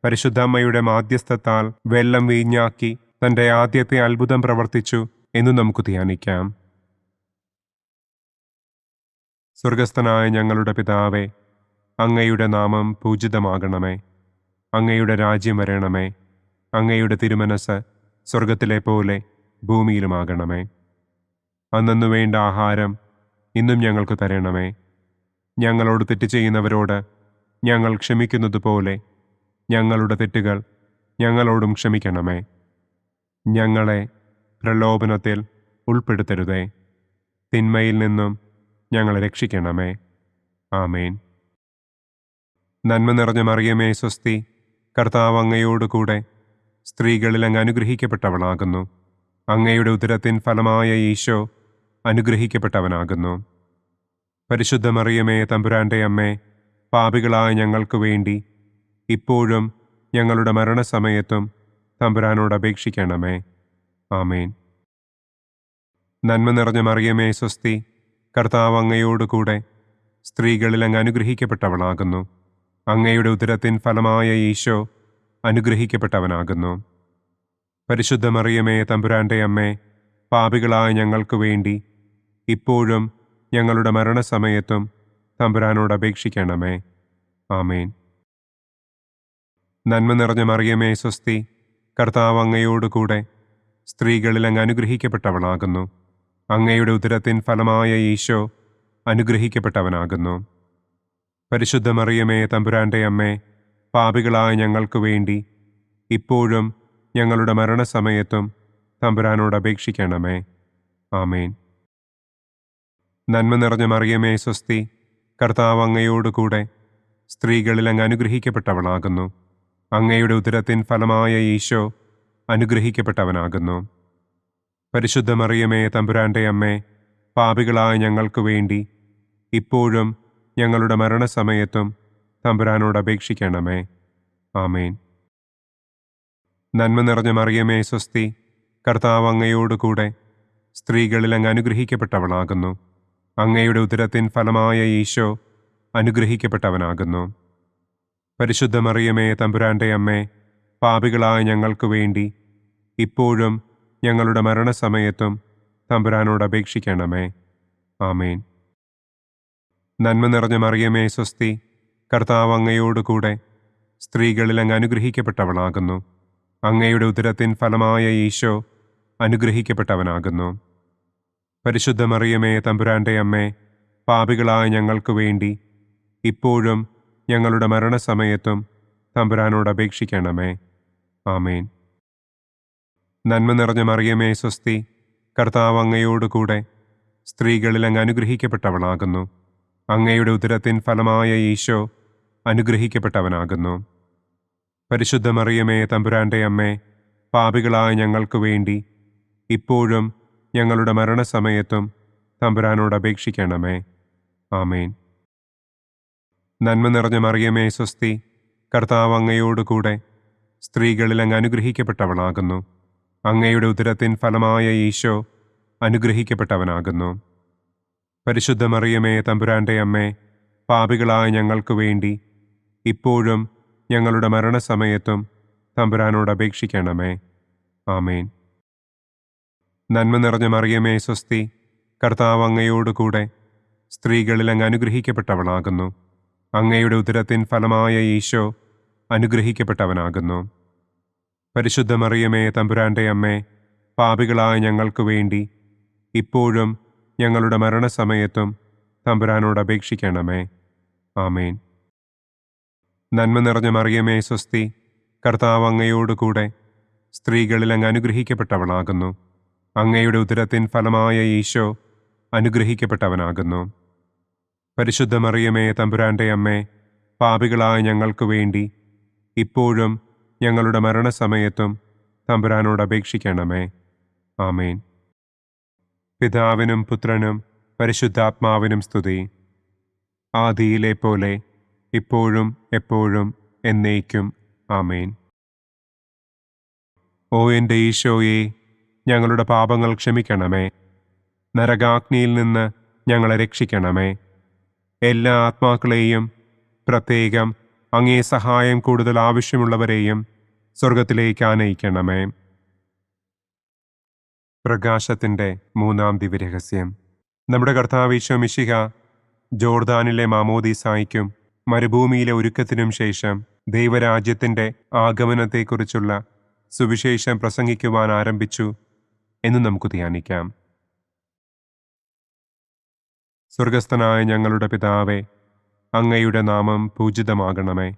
പരിശുദ്ധമ്മയുടെ മാധ്യസ്ഥത്താൽ വെള്ളം വീഞ്ഞാക്കി തൻ്റെ ആദ്യത്തെ അത്ഭുതം പ്രവർത്തിച്ചു എന്ന് നമുക്ക് ധ്യാനിക്കാം. സ്വർഗസ്ഥനായ ഞങ്ങളുടെ പിതാവേ, അങ്ങയുടെ നാമം പൂജിതമാകണമേ. അങ്ങയുടെ രാജ്യം വരണമേ. അങ്ങയുടെ തിരുമനസ് സ്വർഗത്തിലെ പോലെ ഭൂമിയിലുമാകണമേ. അന്നന്നു വേണ്ട ആഹാരം ഇന്നും ഞങ്ങൾക്ക് തരണമേ. ഞങ്ങളോട് തെറ്റ് ചെയ്യുന്നവരോട് ഞങ്ങൾ ക്ഷമിക്കുന്നത് പോലെ ഞങ്ങളുടെ തെറ്റുകൾ ഞങ്ങളോടും ക്ഷമിക്കണമേ. ഞങ്ങളെ പ്രലോഭനത്തിൽ ഉൾപ്പെടുത്തരുതേ. തിന്മയിൽ നിന്നും ഞങ്ങളെ രക്ഷിക്കണമേ. ആമേൻ. നന്മ നിറഞ്ഞ മറിയമേ സ്വസ്തി, കർത്താവ് അങ്ങയോടുകൂടെ സ്ത്രീകളിൽ അങ്ങ് അനുഗ്രഹിക്കപ്പെട്ടവളാകുന്നു. അങ്ങയുടെ ഉദരത്തിൻ ഫലമായ ഈശോ അനുഗ്രഹിക്കപ്പെട്ടവനാകുന്നു. പരിശുദ്ധ മറിയമേ തമ്പുരാന്റെ അമ്മേ, പാപികളായ ഞങ്ങൾക്ക് വേണ്ടി ഇപ്പോഴും ഞങ്ങളുടെ മരണസമയത്തും തമ്പുരാനോട് അപേക്ഷിക്കണമേ. ആമേൻ. നന്മ നിറഞ്ഞ മറിയമേ സ്വസ്തി, കർത്താവ് അങ്ങയോടുകൂടെ സ്ത്രീകളിൽ അങ്ങ് അനുഗ്രഹിക്കപ്പെട്ടവളാകുന്നു. അങ്ങയുടെ ഉദരത്തിൻ ഫലമായ ഈശോ അനുഗ്രഹിക്കപ്പെട്ടവനാകുന്നു. പരിശുദ്ധ മറിയമേ തമ്പുരാന്റെ അമ്മേ, പാപികളായ ഞങ്ങൾക്ക് വേണ്ടി ഇപ്പോഴും ഞങ്ങളുടെ മരണസമയത്തും തമ്പുരാനോട് അപേക്ഷിക്കണമേ. ആമേൻ. നന്മ നിറഞ്ഞ മറിയമേ സ്വസ്തി, കർത്താവ് അങ്ങയോടുകൂടെ സ്ത്രീകളിൽ അങ്ങ് അനുഗ്രഹിക്കപ്പെട്ടവളാകുന്നു. അങ്ങയുടെ ഉദരത്തിൻ ഫലമായ ഈശോ അനുഗ്രഹിക്കപ്പെട്ടവനാകുന്നു. പരിശുദ്ധ മറിയമേ തമ്പുരാന്റെ അമ്മേ, പാപികളായ ഞങ്ങൾക്ക് വേണ്ടി ഇപ്പോഴും ഞങ്ങളുടെ മരണസമയത്തും തമ്പുരാനോട് അപേക്ഷിക്കണമേ. ആമേൻ. നന്മ നിറഞ്ഞ മറിയമേ സ്വസ്തി, കർത്താവ് അങ്ങയോടുകൂടെ സ്ത്രീകളിൽ അങ്ങ് അനുഗ്രഹിക്കപ്പെട്ടവളാകുന്നു. അങ്ങയുടെ ഉദരത്തിൻ ഫലമായ ഈശോ അനുഗ്രഹിക്കപ്പെട്ടവനാകുന്നു. പരിശുദ്ധ മറിയമേ തമ്പുരാന്റെ അമ്മേ, പാപികളായ ഞങ്ങൾക്ക് വേണ്ടി ഇപ്പോഴും ഞങ്ങളുടെ മരണസമയത്തും തമ്പുരാനോട് അപേക്ഷിക്കണമേ. ആമേൻ. നന്മ നിറഞ്ഞ മറിയമേ സ്വസ്തി, കർത്താവ് അങ്ങയോടുകൂടെ സ്ത്രീകളിൽ അങ്ങ് അനുഗ്രഹിക്കപ്പെട്ടവളാകുന്നു. അങ്ങയുടെ ഉദരത്തിൻ ഫലമായ ഈശോ അനുഗ്രഹിക്കപ്പെട്ടവനാകുന്നു. പരിശുദ്ധ മറിയമേ തമ്പുരാന്റെ അമ്മേ, പാപികളായ ഞങ്ങൾക്ക് വേണ്ടി ഇപ്പോഴും ഞങ്ങളുടെ മരണസമയത്തും തമ്പുരാനോട് അപേക്ഷിക്കണമേ. ആമേൻ. നന്മ നിറഞ്ഞ മറിയമേ സ്വസ്തി, കർത്താവ് അങ്ങയോടുകൂടെ സ്ത്രീകളിൽ അങ്ങ് അനുഗ്രഹിക്കപ്പെട്ടവളാകുന്നു. അങ്ങയുടെ ഉദരത്തിൻ ഫലമായ ഈശോ അനുഗ്രഹിക്കപ്പെട്ടവനാകുന്നു. പരിശുദ്ധ മറിയമേ തമ്പുരാന്റെ അമ്മേ, പാപികളായ ഞങ്ങൾക്ക് വേണ്ടി ഇപ്പോഴും ഞങ്ങളുടെ മരണസമയത്തും തമ്പുരാനോട് അപേക്ഷിക്കണമേ. ആമേൻ. നന്മ നിറഞ്ഞ മറിയമേ സ്വസ്തി, കർത്താവ് അങ്ങയോടുകൂടെ സ്ത്രീകളിൽ അങ്ങ് അനുഗ്രഹിക്കപ്പെട്ടവളാകുന്നു. അങ്ങയുടെ ഉദരത്തിൻ ഫലമായ ഈശോ അനുഗ്രഹിക്കപ്പെട്ടവനാകുന്നു. പരിശുദ്ധ മറിയമേ തമ്പുരാന്റെ അമ്മേ, പാപികളായ ഞങ്ങൾക്ക് വേണ്ടി ഇപ്പോഴും ഞങ്ങളുടെ മരണസമയത്തും തമ്പുരാനോട് അപേക്ഷിക്കണമേ. ആമേൻ. നന്മ നിറഞ്ഞ മറിയമേ സ്വസ്തി, കർത്താവ് അങ്ങയോടുകൂടെ സ്ത്രീകളിൽ അങ്ങ് അനുഗ്രഹിക്കപ്പെട്ടവളാകുന്നു. അങ്ങയുടെ ഉദരത്തിൻ ഫലമായ ഈശോ അനുഗ്രഹിക്കപ്പെട്ടവനാകുന്നു. പരിശുദ്ധ മറിയമേ തമ്പുരാന്റെ അമ്മേ, പാപികളായ ഞങ്ങൾക്ക് വേണ്ടി ഇപ്പോഴും ഞങ്ങളുടെ മരണസമയത്തും തമ്പുരാനോട് അപേക്ഷിക്കണമേ. ആമേൻ. നന്മ നിറഞ്ഞ മറിയമേ സ്വസ്തി, കർത്താവ് അങ്ങയോടുകൂടെ സ്ത്രീകളിൽ അങ്ങ് അനുഗ്രഹിക്കപ്പെട്ടവളാകുന്നു. അങ്ങയുടെ ഉദരത്തിൻ ഫലമായ ഈശോ അനുഗ്രഹിക്കപ്പെട്ടവനാകുന്നു. പരിശുദ്ധ മറിയമേ തമ്പുരാന്റെ അമ്മേ, പാപികളായ ഞങ്ങൾക്ക് വേണ്ടി ഇപ്പോഴും ഞങ്ങളുടെ മരണസമയത്തും തമ്പുരാനോട് അപേക്ഷിക്കണമേ. ആമേൻ. നന്മ നിറഞ്ഞ മറിയമേ സ്വസ്തി, കർത്താവ് അങ്ങയോടുകൂടെ സ്ത്രീകളിൽ അങ്ങ് അനുഗ്രഹിക്കപ്പെട്ടവളാകുന്നു. അങ്ങയുടെ ഉദരത്തിൻ ഫലമായ ഈശോ അനുഗ്രഹിക്കപ്പെട്ടവനാകുന്നു. പരിശുദ്ധ മറിയമേ തമ്പുരാന്റെ അമ്മേ, പാപികളായ ഞങ്ങൾക്ക് വേണ്ടി ഇപ്പോഴും ഞങ്ങളുടെ മരണസമയത്തും തമ്പുരാനോട് അപേക്ഷിക്കണമേ. ആമേൻ. പിതാവിനും പുത്രനും പരിശുദ്ധാത്മാവിനും സ്തുതി. ആദിയിലെ പോലെ ഇപ്പോഴും എപ്പോഴും എന്നേക്കും. ആമേൻ. ഓ എൻ്റെ ഈശോയെ, ഞങ്ങളുടെ പാപങ്ങൾ ക്ഷമിക്കണമേ. നരകാഗ്നിയിൽ നിന്ന് ഞങ്ങളെ രക്ഷിക്കണമേ. എല്ലാ ആത്മാക്കളെയും, പ്രത്യേകം അങ്ങേ സഹായം കൂടുതൽ ആവശ്യമുള്ളവരെയും സ്വർഗത്തിലേക്ക് ആനയിക്കണമേ. പ്രകാശത്തിൻ്റെ മൂന്നാം ദിവ്യരഹസ്യം. നമ്മുടെ കർത്താവ് ഈശോ മിശിഹ ജോർദാനിലെ മാമോദീസായ്ക്കും മരുഭൂമിയിലെ ഒരുക്കത്തിനും ശേഷം ദൈവരാജ്യത്തിൻ്റെ ആഗമനത്തെക്കുറിച്ചുള്ള സുവിശേഷം പ്രസംഗിക്കുവാൻ ആരംഭിച്ചു എന്ന് നമുക്ക് ധ്യാനിക്കാം. സ്വർഗസ്ഥനായ ഞങ്ങളുടെ പിതാവേ, അങ്ങയുടെ നാമം പൂജിതമാകണമേ.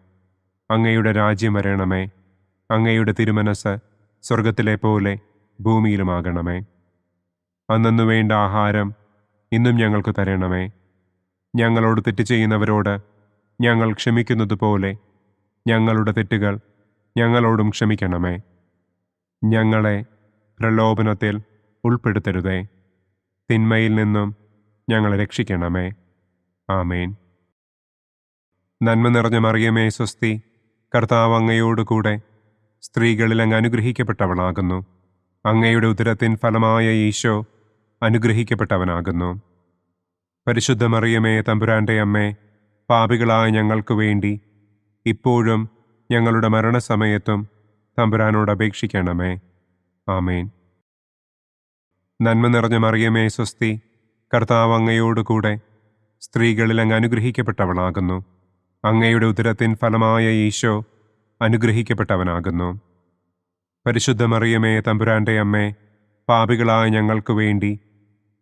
അങ്ങയുടെ രാജ്യം വരണമേ. അങ്ങയുടെ തിരുമനസ് സ്വർഗത്തിലെ പോലെ ഭൂമിയിലുമാകണമേ. അന്നന്നു വേണ്ട ആഹാരം ഇന്നും ഞങ്ങൾക്ക് തരണമേ. ഞങ്ങളോട് തെറ്റ് ചെയ്യുന്നവരോട് ഞങ്ങൾ ക്ഷമിക്കുന്നതുപോലെ ഞങ്ങളുടെ തെറ്റുകൾ ഞങ്ങളോടും ക്ഷമിക്കണമേ. ഞങ്ങളെ പ്രലോഭനത്തിൽ ഉൾപ്പെടുത്തരുതേ. തിന്മയിൽ നിന്നും ഞങ്ങളെ രക്ഷിക്കണമേ. ആമേൻ. നന്മ നിറഞ്ഞ മറിയമേ സ്വസ്തി, കർത്താവ് അങ്ങയോടുകൂടെ സ്ത്രീകളിൽ അങ്ങ് അനുഗ്രഹിക്കപ്പെട്ടവളാകുന്നു. അങ്ങയുടെ ഉദരത്തിൻ ഫലമായ ഈശോ അനുഗ്രഹിക്കപ്പെട്ടവനാകുന്നു. പരിശുദ്ധ മറിയമേ തമ്പുരാന്റെ അമ്മേ, പാപികളായ ഞങ്ങൾക്ക് വേണ്ടി ഇപ്പോഴും ഞങ്ങളുടെ മരണസമയത്തും തമ്പുരാനോട് അപേക്ഷിക്കണമേ. ആമേൻ. നന്മ നിറഞ്ഞ മറിയമേ സ്വസ്തി, കർത്താവ് അങ്ങയോടുകൂടെ സ്ത്രീകളിൽ അങ്ങ് അനുഗ്രഹിക്കപ്പെട്ടവളാകുന്നു. അങ്ങയുടെ ഉദരത്തിൻ ഫലമായ ഈശോ അനുഗ്രഹിക്കപ്പെട്ടവനാകുന്നു. പരിശുദ്ധ മറിയമേ തമ്പുരാന്റെ അമ്മേ, പാപികളായ ഞങ്ങൾക്ക് വേണ്ടി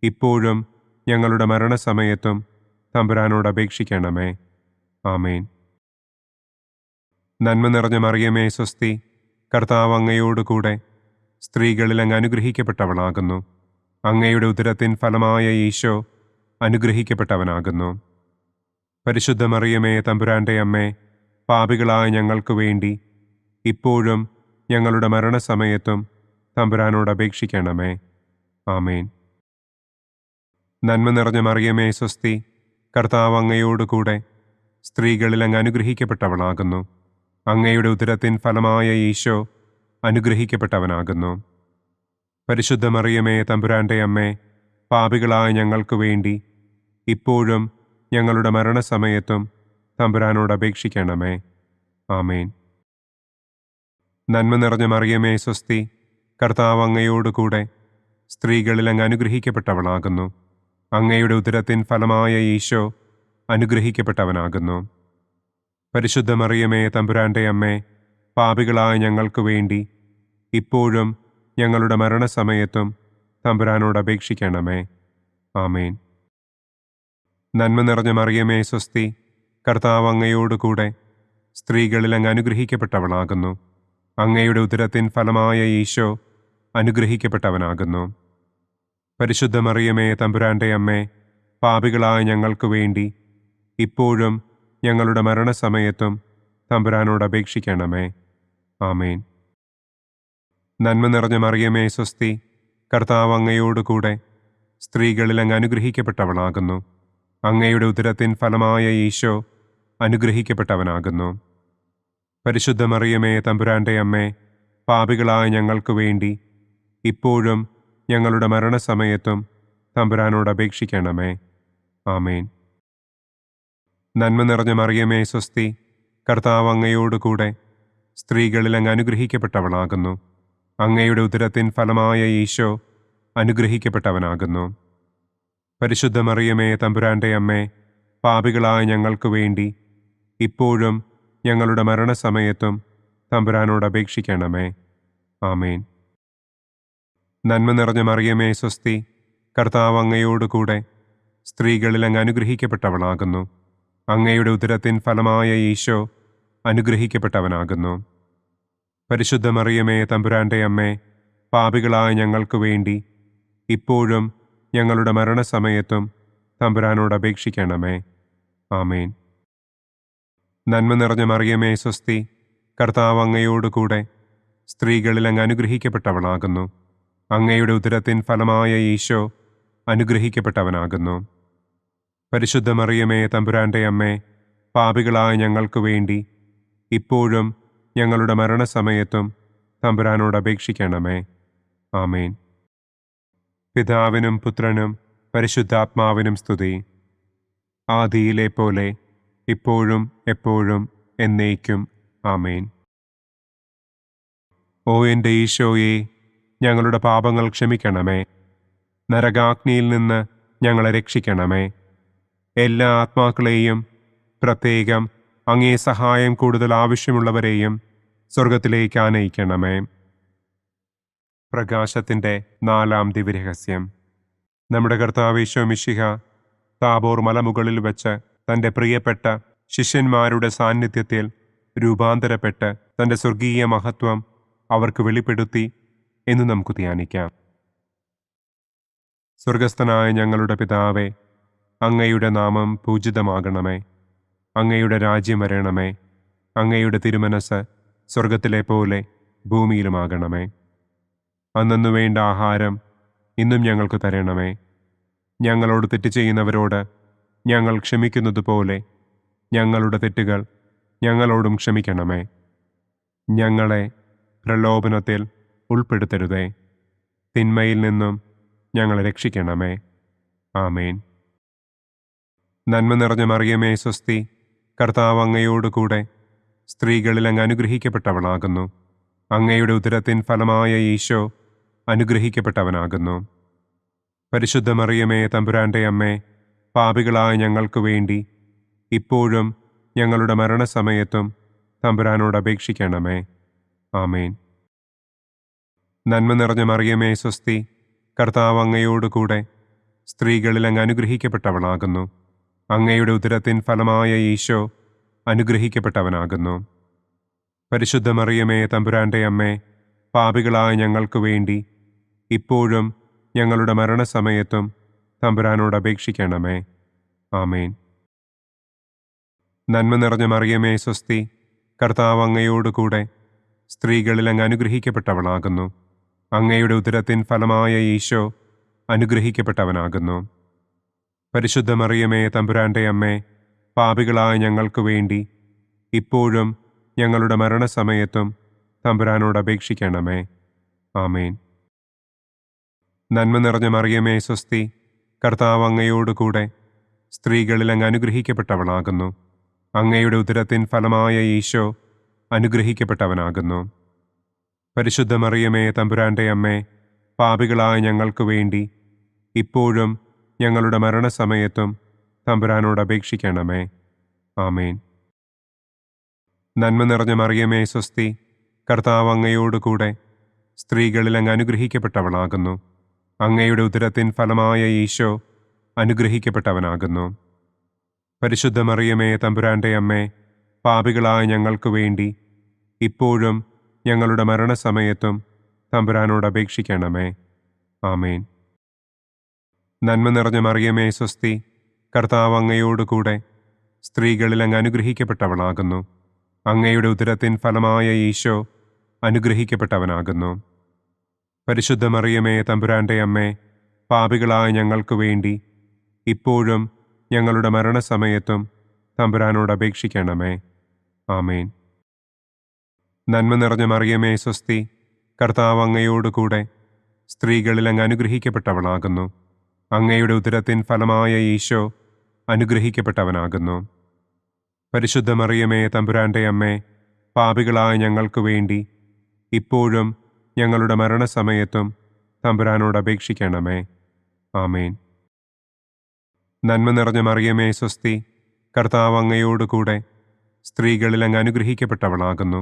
ഇപ്പോഴും ഞങ്ങളുടെ മരണസമയത്തും തമ്പുരാനോട് അപേക്ഷിക്കണമേ. ആമേൻ. നന്മ നിറഞ്ഞ മറിയമേ സ്വസ്തി, കർത്താവ് അങ്ങയോടുകൂടെ സ്ത്രീകളിൽ അങ്ങ് അനുഗ്രഹിക്കപ്പെട്ടവളാകുന്നു. അങ്ങയുടെ ഉദരത്തിൻ ഫലമായ ഈശോ അനുഗ്രഹിക്കപ്പെട്ടവനാകുന്നു. പരിശുദ്ധ മറിയമേ തമ്പുരാന്റെ അമ്മേ, പാപികളായ ഞങ്ങൾക്ക് വേണ്ടി ഇപ്പോഴും ഞങ്ങളുടെ മരണസമയത്തും തമ്പുരാനോട് അപേക്ഷിക്കണമേ. ആമേൻ. നന്മ നിറഞ്ഞ മറിയമേ സ്വസ്തി, കർത്താവ് അങ്ങയോടുകൂടെ സ്ത്രീകളിൽ അങ്ങ് അനുഗ്രഹിക്കപ്പെട്ടവളാകുന്നു. അങ്ങയുടെ ഉദരത്തിൻ ഫലമായ ഈശോ അനുഗ്രഹിക്കപ്പെട്ടവനാകുന്നു. പരിശുദ്ധ മറിയമേ തമ്പുരാന്റെ അമ്മേ, പാപികളായ ഞങ്ങൾക്ക് വേണ്ടി ഇപ്പോഴും ഞങ്ങളുടെ മരണസമയത്തും തമ്പുരാനോട് അപേക്ഷിക്കണമേ. ആമേൻ. നന്മ നിറഞ്ഞ മറിയമേ സ്വസ്തി, കർത്താവ് അങ്ങയോടുകൂടെ സ്ത്രീകളിൽ അങ്ങ് അനുഗ്രഹിക്കപ്പെട്ടവളാകുന്നു. അങ്ങയുടെ ഉദരത്തിൻ ഫലമായ ഈശോ അനുഗ്രഹിക്കപ്പെട്ടവനാകുന്നു. പരിശുദ്ധ മറിയമേ തമ്പുരാന്റെ അമ്മേ, പാപികളായ ഞങ്ങൾക്ക് വേണ്ടി ഇപ്പോഴും ഞങ്ങളുടെ മരണസമയത്തും തമ്പുരാനോട് അപേക്ഷിക്കണമേ. ആമേൻ. നന്മ നിറഞ്ഞ മറിയമേ സ്വസ്തി, കർത്താവ് അങ്ങയോടുകൂടെ സ്ത്രീകളിൽ അങ്ങ് അനുഗ്രഹിക്കപ്പെട്ടവളാകുന്നു. അങ്ങയുടെ ഉദരത്തിൻ ഫലമായ ഈശോ അനുഗ്രഹിക്കപ്പെട്ടവനാകുന്നു. പരിശുദ്ധ മറിയമേ തമ്പുരാന്റെ അമ്മേ, പാപികളായ ഞങ്ങൾക്ക് വേണ്ടി ഇപ്പോഴും ഞങ്ങളുടെ മരണസമയത്തും തമ്പുരാനോട് അപേക്ഷിക്കണമേ. ആമേൻ. നന്മ നിറഞ്ഞ മറിയമേ സ്വസ്തി, കർത്താവ് അങ്ങയോടുകൂടെ സ്ത്രീകളിൽ അങ്ങ് അനുഗ്രഹിക്കപ്പെട്ടവളാകുന്നു. അങ്ങയുടെ ഉദരത്തിൻ ഫലമായ ഈശോ അനുഗ്രഹിക്കപ്പെട്ടവനാകുന്നു. പരിശുദ്ധ മറിയമേ തമ്പുരാന്റെ അമ്മേ, പാപികളായ ഞങ്ങൾക്ക് വേണ്ടി ഇപ്പോഴും ഞങ്ങളുടെ മരണസമയത്തും തമ്പുരാനോട് അപേക്ഷിക്കണമേ. ആമേൻ. നന്മ നിറഞ്ഞ മറിയമേ സ്വസ്തി, കർത്താവ് അങ്ങയോടുകൂടെ സ്ത്രീകളിൽ അങ്ങ് അനുഗ്രഹിക്കപ്പെട്ടവളാകുന്നു. അങ്ങയുടെ ഉദരത്തിൻ ഫലമായ ഈശോ അനുഗ്രഹിക്കപ്പെട്ടവനാകുന്നു. പരിശുദ്ധ മറിയമേ തമ്പുരാന്റെ അമ്മേ, പാപികളായ ഞങ്ങൾക്ക് വേണ്ടി ഇപ്പോഴും ഞങ്ങളുടെ മരണസമയത്തും തമ്പുരാനോട് അപേക്ഷിക്കണമേ. ആമേൻ. നന്മ നിറഞ്ഞ മറിയമേ സ്വസ്തി, കർത്താവ് അങ്ങയോടുകൂടെ സ്ത്രീകളിൽ അങ്ങ് അനുഗ്രഹിക്കപ്പെട്ടവളാകുന്നു. അങ്ങയുടെ ഉദരത്തിൻ ഫലമായ ഈശോ അനുഗ്രഹിക്കപ്പെട്ടവനാകുന്നു. പരിശുദ്ധ മറിയമേ തമ്പുരാന്റെ അമ്മേ, പാപികളായ ഞങ്ങൾക്ക് വേണ്ടി ഇപ്പോഴും ഞങ്ങളുടെ മരണസമയത്തും തമ്പുരാനോട് അപേക്ഷിക്കണമേ. ആമേൻ. നന്മ നിറഞ്ഞ മറിയമേ സ്വസ്തി, കർത്താവ് അങ്ങയോടുകൂടെ സ്ത്രീകളിൽ അങ്ങ് അനുഗ്രഹിക്കപ്പെട്ടവളാകുന്നു. അങ്ങയുടെ ഉദരത്തിൻ ഫലമായ ഈശോ അനുഗ്രഹിക്കപ്പെട്ടവനാകുന്നു. പരിശുദ്ധ മറിയമേ തമ്പുരാന്റെ അമ്മേ, പാപികളായ ഞങ്ങൾക്ക് വേണ്ടി ഇപ്പോഴും ഞങ്ങളുടെ മരണസമയത്തും തമ്പുരാനോട് അപേക്ഷിക്കണമേ. ആമേൻ. പിതാവിനും പുത്രനും പരിശുദ്ധാത്മാവിനും സ്തുതി. ആദിയിലെ പോലെ ഇപ്പോഴും എപ്പോഴും എന്നേക്കും. ആമേൻ. ഓ എൻ്റെ ഈശോയെ, ഞങ്ങളുടെ പാപങ്ങൾ ക്ഷമിക്കണമേ. നരകാഗ്നിയിൽ നിന്ന് ഞങ്ങളെ രക്ഷിക്കണമേ. എല്ലാ ആത്മാക്കളെയും, പ്രത്യേകം അങ്ങേ സഹായം കൂടുതൽ ആവശ്യമുള്ളവരെയും സ്വർഗത്തിലേക്ക് ആനയിക്കണമേ. പ്രകാശത്തിൻ്റെ 4-ാം ദിവ്യരഹസ്യം. നമ്മുടെ കർത്താവ് ഈശോ മിശിഹ താബോർ മലമുകളിൽ വെച്ച് തൻ്റെ പ്രിയപ്പെട്ട ശിഷ്യന്മാരുടെ സാന്നിധ്യത്തിൽ രൂപാന്തരപ്പെട്ട് തൻ്റെ സ്വർഗീയ മഹത്വം അവർക്ക് വെളിപ്പെടുത്തി എന്ന് നമുക്ക് ധ്യാനിക്കാം. സ്വർഗസ്ഥനായ ഞങ്ങളുടെ പിതാവേ, അങ്ങയുടെ നാമം പൂജിതമാകണമേ. അങ്ങയുടെ രാജ്യം വരണമേ. അങ്ങയുടെ തിരുമനസ് സ്വർഗത്തിലെ പോലെ ഭൂമിയിലുമാകണമേ. അന്നു വേണ്ട ആഹാരം ഇന്നും ഞങ്ങൾക്ക് തരണമേ. ഞങ്ങളോട് തെറ്റ് ചെയ്യുന്നവരോട് ഞങ്ങൾ ക്ഷമിക്കുന്നത് പോലെ ഞങ്ങളുടെ തെറ്റുകൾ ഞങ്ങളോടും ക്ഷമിക്കണമേ. ഞങ്ങളെ പ്രലോഭനത്തിൽ ഉൾപ്പെടുത്തരുതേ. തിന്മയിൽ നിന്നും ഞങ്ങളെ രക്ഷിക്കണമേ. ആമേൻ. നന്മ നിറഞ്ഞ മറിയമേ സ്വസ്തി, കർത്താവ് അങ്ങയോടുകൂടെ സ്ത്രീകളിൽ അങ്ങ് അനുഗ്രഹിക്കപ്പെട്ടവളാകുന്നു. അങ്ങയുടെ ഉദരത്തിൻ ഫലമായ ഈശോ അനുഗ്രഹിക്കപ്പെട്ടവനാകുന്നു. പരിശുദ്ധ മറിയമേ തമ്പുരാന്റെ അമ്മേ, പാപികളായ ഞങ്ങൾക്ക് വേണ്ടി ഇപ്പോഴും ഞങ്ങളുടെ മരണസമയത്തും തമ്പുരാനോട് അപേക്ഷിക്കണമേ. ആമേൻ. നന്മ നിറഞ്ഞ മറിയമേ സ്വസ്തി, കർത്താവ് അങ്ങയോടുകൂടെ സ്ത്രീകളിൽ അങ്ങ് അനുഗ്രഹിക്കപ്പെട്ടവളാകുന്നു. അങ്ങയുടെ ഉദരത്തിൻ ഫലമായ ഈശോ അനുഗ്രഹിക്കപ്പെട്ടവനാകുന്നു. പരിശുദ്ധ മറിയമേ തമ്പുരാന്റെ അമ്മേ, പാപികളായ ഞങ്ങൾക്ക് വേണ്ടി ഇപ്പോഴും ഞങ്ങളുടെ മരണസമയത്തും തമ്പുരാനോട് അപേക്ഷിക്കണമേ. ആമേൻ. നന്മ നിറഞ്ഞ മറിയമേ സ്വസ്തി, കർത്താവ് അങ്ങയോടുകൂടെ സ്ത്രീകളിൽ അങ്ങ് അനുഗ്രഹിക്കപ്പെട്ടവളാകുന്നു. അങ്ങയുടെ ഉദരത്തിൻ ഫലമായ ഈശോ അനുഗ്രഹിക്കപ്പെട്ടവനാകുന്നു. പരിശുദ്ധ മറിയമേ തമ്പുരാന്റെ അമ്മേ, പാപികളായ ഞങ്ങൾക്ക് വേണ്ടി ഇപ്പോഴും ഞങ്ങളുടെ മരണസമയത്തും തമ്പുരാനോട് അപേക്ഷിക്കണമേ. ആമേൻ. നന്മ നിറഞ്ഞ മറിയമേ സ്വസ്തി, കർത്താവ് അങ്ങയോടുകൂടെ സ്ത്രീകളിൽ അങ്ങ് അനുഗ്രഹിക്കപ്പെട്ടവളാകുന്നു. അങ്ങയുടെ ഉദരത്തിൻ ഫലമായ ഈശോ അനുഗ്രഹിക്കപ്പെട്ടവനാകുന്നു. പരിശുദ്ധ മറിയമേ തമ്പുരാന്റെ അമ്മേ, പാപികളായ ഞങ്ങൾക്ക് വേണ്ടി ഇപ്പോഴും ഞങ്ങളുടെ മരണസമയത്തും തമ്പുരാനോട് അപേക്ഷിക്കണമേ. ആമേൻ. നന്മ നിറഞ്ഞ മറിയമേ സ്വസ്തി, കർത്താവ് അങ്ങയോടുകൂടെ സ്ത്രീകളിൽ അങ്ങ് അനുഗ്രഹിക്കപ്പെട്ടവളാകുന്നു. അങ്ങയുടെ ഉദരത്തിൻ ഫലമായ ഈശോ അനുഗ്രഹിക്കപ്പെട്ടവനാകുന്നു. പരിശുദ്ധ മറിയമേ തമ്പുരാന്റെ അമ്മേ, പാപികളായ ഞങ്ങൾക്ക് വേണ്ടി ഇപ്പോഴും ഞങ്ങളുടെ മരണസമയത്തും തമ്പുരാനോട് അപേക്ഷിക്കണമേ. ആമേൻ. നന്മ നിറഞ്ഞ മറിയമേ സ്വസ്തി, കർത്താവ് അങ്ങയോടുകൂടെ സ്ത്രീകളിൽ അങ്ങ് അനുഗ്രഹിക്കപ്പെട്ടവളാകുന്നു. അങ്ങയുടെ ഉദരത്തിൻ ഫലമായ ഈശോ അനുഗ്രഹിക്കപ്പെട്ടവനാകുന്നു. പരിശുദ്ധ മറിയമേ തമ്പുരാന്റെ അമ്മേ, പാപികളായ ഞങ്ങൾക്ക് വേണ്ടി ഇപ്പോഴും ഞങ്ങളുടെ മരണസമയത്തും തമ്പുരാനോട് അപേക്ഷിക്കണമേ. ആമേൻ. നന്മ നിറഞ്ഞ മറിയമേ സ്വസ്തി, കർത്താവ് അങ്ങയോടുകൂടെ സ്ത്രീകളിൽ അങ്ങ് അനുഗ്രഹിക്കപ്പെട്ടവളാകുന്നു. അങ്ങയുടെ ഉദരത്തിൻ ഫലമായ ഈശോ അനുഗ്രഹിക്കപ്പെട്ടവനാകുന്നു. പരിശുദ്ധ മറിയമേ തമ്പുരാന്റെ അമ്മേ, പാപികളായ ഞങ്ങൾക്ക് വേണ്ടി ഇപ്പോഴും ഞങ്ങളുടെ മരണസമയത്തും തമ്പുരാനോട് അപേക്ഷിക്കണമേ. ആമേൻ. നന്മ നിറഞ്ഞ മറിയമേ സ്വസ്തി, കർത്താവ് അങ്ങയോടുകൂടെ സ്ത്രീകളിൽ അങ്ങ് അനുഗ്രഹിക്കപ്പെട്ടവളാകുന്നു.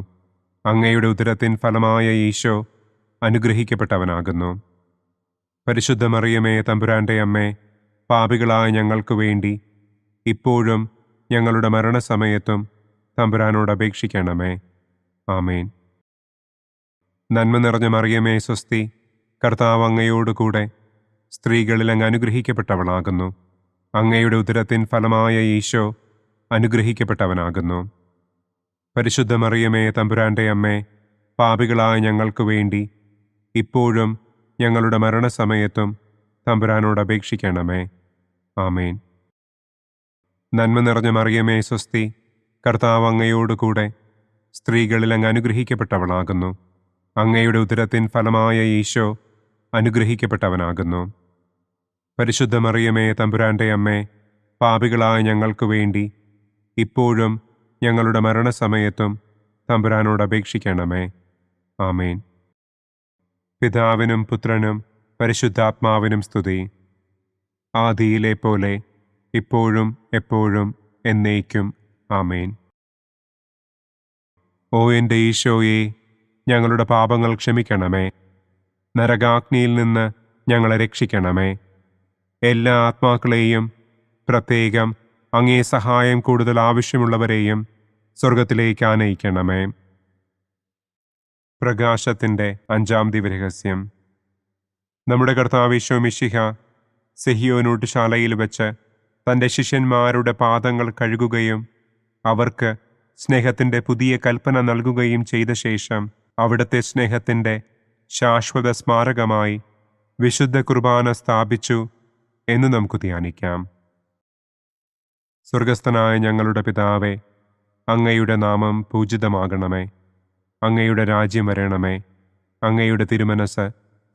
അങ്ങയുടെ ഉദരത്തിൻ ഫലമായ ഈശോ അനുഗ്രഹിക്കപ്പെട്ടവനാകുന്നു. പരിശുദ്ധ മറിയമേ തമ്പുരാന്റെ അമ്മേ, പാപികളായ ഞങ്ങൾക്ക് വേണ്ടി ഇപ്പോഴും ഞങ്ങളുടെ മരണസമയത്തും തമ്പുരാനോട് അപേക്ഷിക്കണമേ. ആമേൻ. നന്മ നിറഞ്ഞ മറിയമേ സ്വസ്തി, കർത്താവ് അങ്ങയോടുകൂടെ സ്ത്രീകളിൽ അങ്ങ് അനുഗ്രഹിക്കപ്പെട്ടവളാകുന്നു. അങ്ങയുടെ ഉദരത്തിൻ ഫലമായ ഈശോ അനുഗ്രഹിക്കപ്പെട്ടവനാകുന്നു. പരിശുദ്ധ മറിയമേ തമ്പുരാന്റെ അമ്മേ, പാപികളായ ഞങ്ങൾക്ക് വേണ്ടി ഇപ്പോഴും ഞങ്ങളുടെ മരണസമയത്തും തമ്പുരാനോട് അപേക്ഷിക്കണമേ. ആമേൻ. നന്മ നിറഞ്ഞ മറിയമേ സ്വസ്തി, കർത്താവ് അങ്ങയോടുകൂടെ സ്ത്രീകളിൽ അങ്ങ് അനുഗ്രഹിക്കപ്പെട്ടവളാകുന്നു. അങ്ങയുടെ ഉദരത്തിൻ ഫലമായ ഈശോ അനുഗ്രഹിക്കപ്പെട്ടവനാകുന്നു. പരിശുദ്ധ മറിയമേ തമ്പുരാന്റെ അമ്മേ, പാപികളായ ഞങ്ങൾക്ക് വേണ്ടി ഇപ്പോഴും ഞങ്ങളുടെ മരണസമയത്തും തമ്പുരാനോട് അപേക്ഷിക്കണമേ. ആമേൻ. പിതാവിനും പുത്രനും പരിശുദ്ധാത്മാവിനും സ്തുതി. ആദിയിലെ പോലെ ഇപ്പോഴും എപ്പോഴും എന്നേക്കും. ആമേൻ. ഓ എൻ്റെ ഈശോയെ, ഞങ്ങളുടെ പാപങ്ങൾ ക്ഷമിക്കണമേ. നരകാഗ്നിയിൽ നിന്ന് ഞങ്ങളെ രക്ഷിക്കണമേ. എല്ലാ ആത്മാക്കളെയും, പ്രത്യേകം അങ്ങേ സഹായം കൂടുതൽ ആവശ്യമുള്ളവരെയും സ്വർഗത്തിലേക്ക് ആനയിക്കണമേ. പ്രകാശത്തിൻ്റെ 5-ാം ദിവ്യരഹസ്യം. നമ്മുടെ കർത്താവ് ഈശോ മിശിഹ സെഹിയോനൂട്ടുശാലയിൽ വെച്ച് തൻ്റെ ശിഷ്യന്മാരുടെ പാദങ്ങൾ കഴുകുകയും അവർക്ക് സ്നേഹത്തിൻ്റെ പുതിയ കൽപ്പന നൽകുകയും ചെയ്ത ശേഷം അവിടുത്തെ സ്നേഹത്തിൻ്റെ ശാശ്വത സ്മാരകമായി വിശുദ്ധ കുർബാന സ്ഥാപിച്ചു എന്ന് നമുക്ക് ധ്യാനിക്കാം. സ്വർഗസ്ഥനായ ഞങ്ങളുടെ പിതാവേ, അങ്ങയുടെ നാമം പൂജിതമാകണമേ. അങ്ങയുടെ രാജ്യം വരണമേ. അങ്ങയുടെ തിരുമനസ്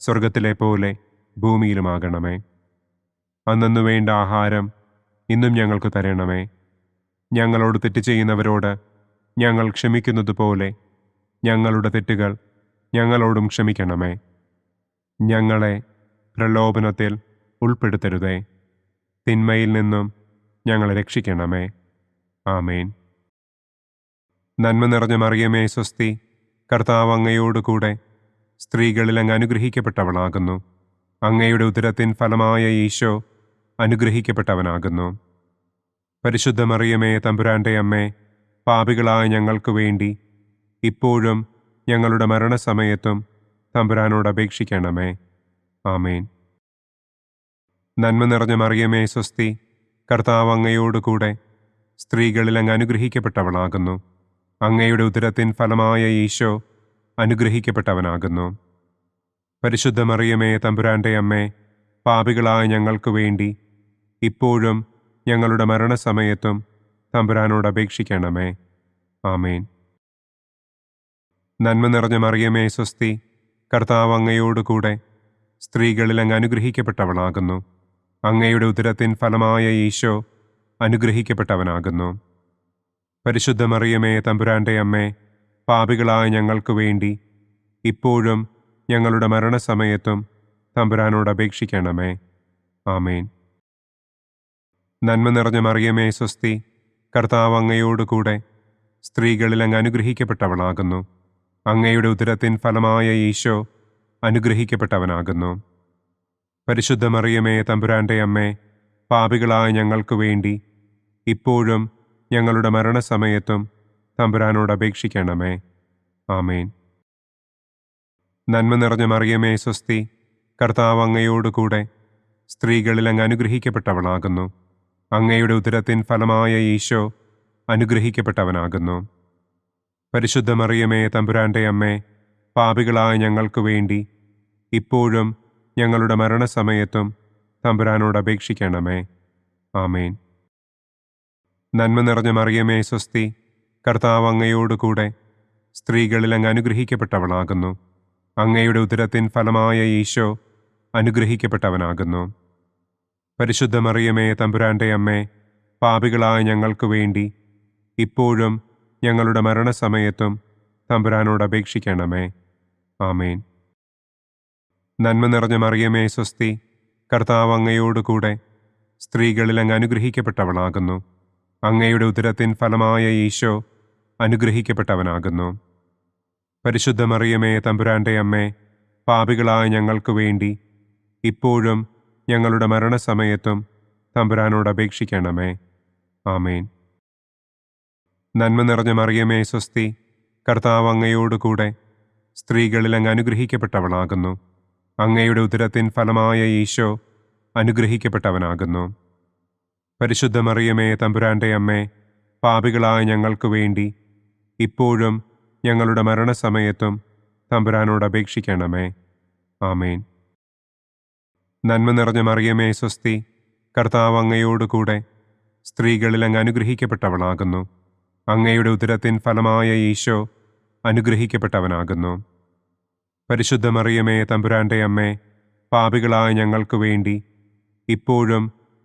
സ്വർഗത്തിലെ പോലെ ഭൂമിയിലുമാകണമേ. അന്നന്നു വേണ്ട ആഹാരം ഇന്നും ഞങ്ങൾക്ക് തരണമേ. ഞങ്ങളോട് തെറ്റ് ചെയ്യുന്നവരോട് ഞങ്ങൾ ക്ഷമിക്കുന്നത് പോലെ ഞങ്ങളുടെ തെറ്റുകൾ ഞങ്ങളോടും ക്ഷമിക്കണമേ. ഞങ്ങളെ പ്രലോഭനത്തിൽ ഉൾപ്പെടുത്തരുതേ. തിന്മയിൽ നിന്നും ഞങ്ങളെ രക്ഷിക്കണമേ. ആമേൻ. നന്മ നിറഞ്ഞ മറിയമേ സ്വസ്തി, കർത്താവ് അങ്ങയോടുകൂടെ സ്ത്രീകളിൽ അങ്ങ് അനുഗ്രഹിക്കപ്പെട്ടവളാകുന്നു. അങ്ങയുടെ ഉദരത്തിൻ ഫലമായ ഈശോ അനുഗ്രഹിക്കപ്പെട്ടവനാകുന്നു. പരിശുദ്ധ മറിയമേ തമ്പുരാന്റെ അമ്മേ, പാപികളായ ഞങ്ങൾക്ക് വേണ്ടി ഇപ്പോഴും ഞങ്ങളുടെ മരണസമയത്തും തമ്പുരാനോട് അപേക്ഷിക്കണമേ. ആമേൻ. നന്മ നിറഞ്ഞ മറിയമേ സ്വസ്തി, കർത്താവ് അങ്ങയോടുകൂടെ സ്ത്രീകളിൽ അങ്ങ് അനുഗ്രഹിക്കപ്പെട്ടവളാകുന്നു. അങ്ങയുടെ ഉദരത്തിൻ ഫലമായ ഈശോ അനുഗ്രഹിക്കപ്പെട്ടവനാകുന്നു. പരിശുദ്ധ മറിയമേ തമ്പുരാന്റെ അമ്മേ, പാപികളായ ഞങ്ങൾക്ക് വേണ്ടി ഇപ്പോഴും ഞങ്ങളുടെ മരണസമയത്തും തമ്പുരാനോട് അപേക്ഷിക്കണമേ. ആമേൻ. നന്മ നിറഞ്ഞ മറിയമേ സ്വസ്തി, കർത്താവ് അങ്ങയോടുകൂടെ സ്ത്രീകളിൽ അങ്ങ് അനുഗ്രഹിക്കപ്പെട്ടവളാകുന്നു. അങ്ങയുടെ ഉദരത്തിൻ ഫലമായ ഈശോ അനുഗ്രഹിക്കപ്പെട്ടവനാകുന്നു. പരിശുദ്ധ മറിയമേ തമ്പുരാന്റെ അമ്മേ, പാപികളായ ഞങ്ങൾക്ക് വേണ്ടി ഇപ്പോഴും ഞങ്ങളുടെ മരണസമയത്തും തമ്പുരാനോട് അപേക്ഷിക്കണമേ. ആമേൻ. നന്മ നിറഞ്ഞ മറിയമേ സ്വസ്തി, കർത്താവ് അങ്ങയോടുകൂടെ സ്ത്രീകളിൽ അങ്ങ് അനുഗ്രഹിക്കപ്പെട്ടവളാകുന്നു. അങ്ങയുടെ ഉദരത്തിൻ ഫലമായ ഈശോ അനുഗ്രഹിക്കപ്പെട്ടവനാകുന്നു. പരിശുദ്ധ മറിയമേ തമ്പുരാന്റെ അമ്മേ, പാപികളായ ഞങ്ങൾക്ക് വേണ്ടി ഇപ്പോഴും ഞങ്ങളുടെ മരണസമയത്തും തമ്പുരാനോട് അപേക്ഷിക്കണമേ. ആമേൻ. നന്മ നിറഞ്ഞ മറിയമേ സ്വസ്തി, കർത്താവ് അങ്ങയോടുകൂടെ സ്ത്രീകളിൽ അങ്ങ് അനുഗ്രഹിക്കപ്പെട്ടവളാകുന്നു. അങ്ങയുടെ ഉദരത്തിൻ ഫലമായ ഈശോ അനുഗ്രഹിക്കപ്പെട്ടവനാകുന്നു. പരിശുദ്ധ മറിയമേ തമ്പുരാന്റെ അമ്മേ, പാപികളായ ഞങ്ങൾക്ക് വേണ്ടി ഇപ്പോഴും ഞങ്ങളുടെ മരണസമയത്തും തമ്പുരാനോട് അപേക്ഷിക്കണമേ. ആമേൻ. നന്മ നിറഞ്ഞ മറിയമേ സ്വസ്തി, കർത്താവ് അങ്ങയോടുകൂടെ സ്ത്രീകളിൽ അങ്ങ് അനുഗ്രഹിക്കപ്പെട്ടവളാകുന്നു. അങ്ങയുടെ ഉദരത്തിൻ ഫലമായ ഈശോ അനുഗ്രഹിക്കപ്പെട്ടവനാകുന്നു. പരിശുദ്ധ മറിയമേ തമ്പുരാന്റെ അമ്മേ, പാപികളായ ഞങ്ങൾക്ക് വേണ്ടി ഇപ്പോഴും ഞങ്ങളുടെ മരണസമയത്തും തമ്പുരാനോട് അപേക്ഷിക്കണമേ. ആമേൻ. നന്മ നിറഞ്ഞ മറിയമേ സ്വസ്തി, കർത്താവ് അങ്ങയോട് കൂടെ സ്ത്രീകളിൽ അങ്ങ് അനുഗ്രഹിക്കപ്പെട്ടവളാകുന്നു. അങ്ങയുടെ ഉദരത്തിൻ ഫലമായ ഈശോ അനുഗ്രഹിക്കപ്പെട്ടവനാകുന്നു. പരിശുദ്ധ മറിയമേ തമ്പുരാൻ്റെ അമ്മേ, പാപികളായ ഞങ്ങൾക്ക് വേണ്ടി ഇപ്പോഴും ഞങ്ങളുടെ മരണസമയത്തും തമ്പുരാനോട് അപേക്ഷിക്കണമേ. ആമേൻ. നന്മ നിറഞ്ഞ മറിയമേ സ്വസ്തി, കർത്താവ് അങ്ങയോട് കൂടെ സ്ത്രീകളിൽ അങ്ങ് അനുഗ്രഹിക്കപ്പെട്ടവളാകുന്നു. അങ്ങയുടെ ഉദരത്തിൻ ഫലമായ ഈശോ അനുഗ്രഹിക്കപ്പെട്ടവനാകുന്നു. പരിശുദ്ധ മറിയമേ തമ്പുരാൻ്റെ അമ്മേ, പാപികളായ ഞങ്ങൾക്ക് വേണ്ടി ഇപ്പോഴും ഞങ്ങളുടെ മരണസമയത്തും തമ്പുരാനോട് അപേക്ഷിക്കണമേ. ആമേൻ. നന്മ നിറഞ്ഞ മറിയമേ സ്വസ്തി, കർത്താവ് അങ്ങയോട് കൂടെ സ്ത്രീകളിൽ അങ്ങ് അനുഗ്രഹിക്കപ്പെട്ടവളാകുന്നു. അങ്ങയുടെ ഉദരത്തിൻ ഫലമായ ഈശോ അനുഗ്രഹിക്കപ്പെട്ടവനാകുന്നു. പരിശുദ്ധ മറിയമേ തമ്പുരാൻ്റെ അമ്മേ, പാപികളായ ഞങ്ങൾക്ക് വേണ്ടി ഇപ്പോഴും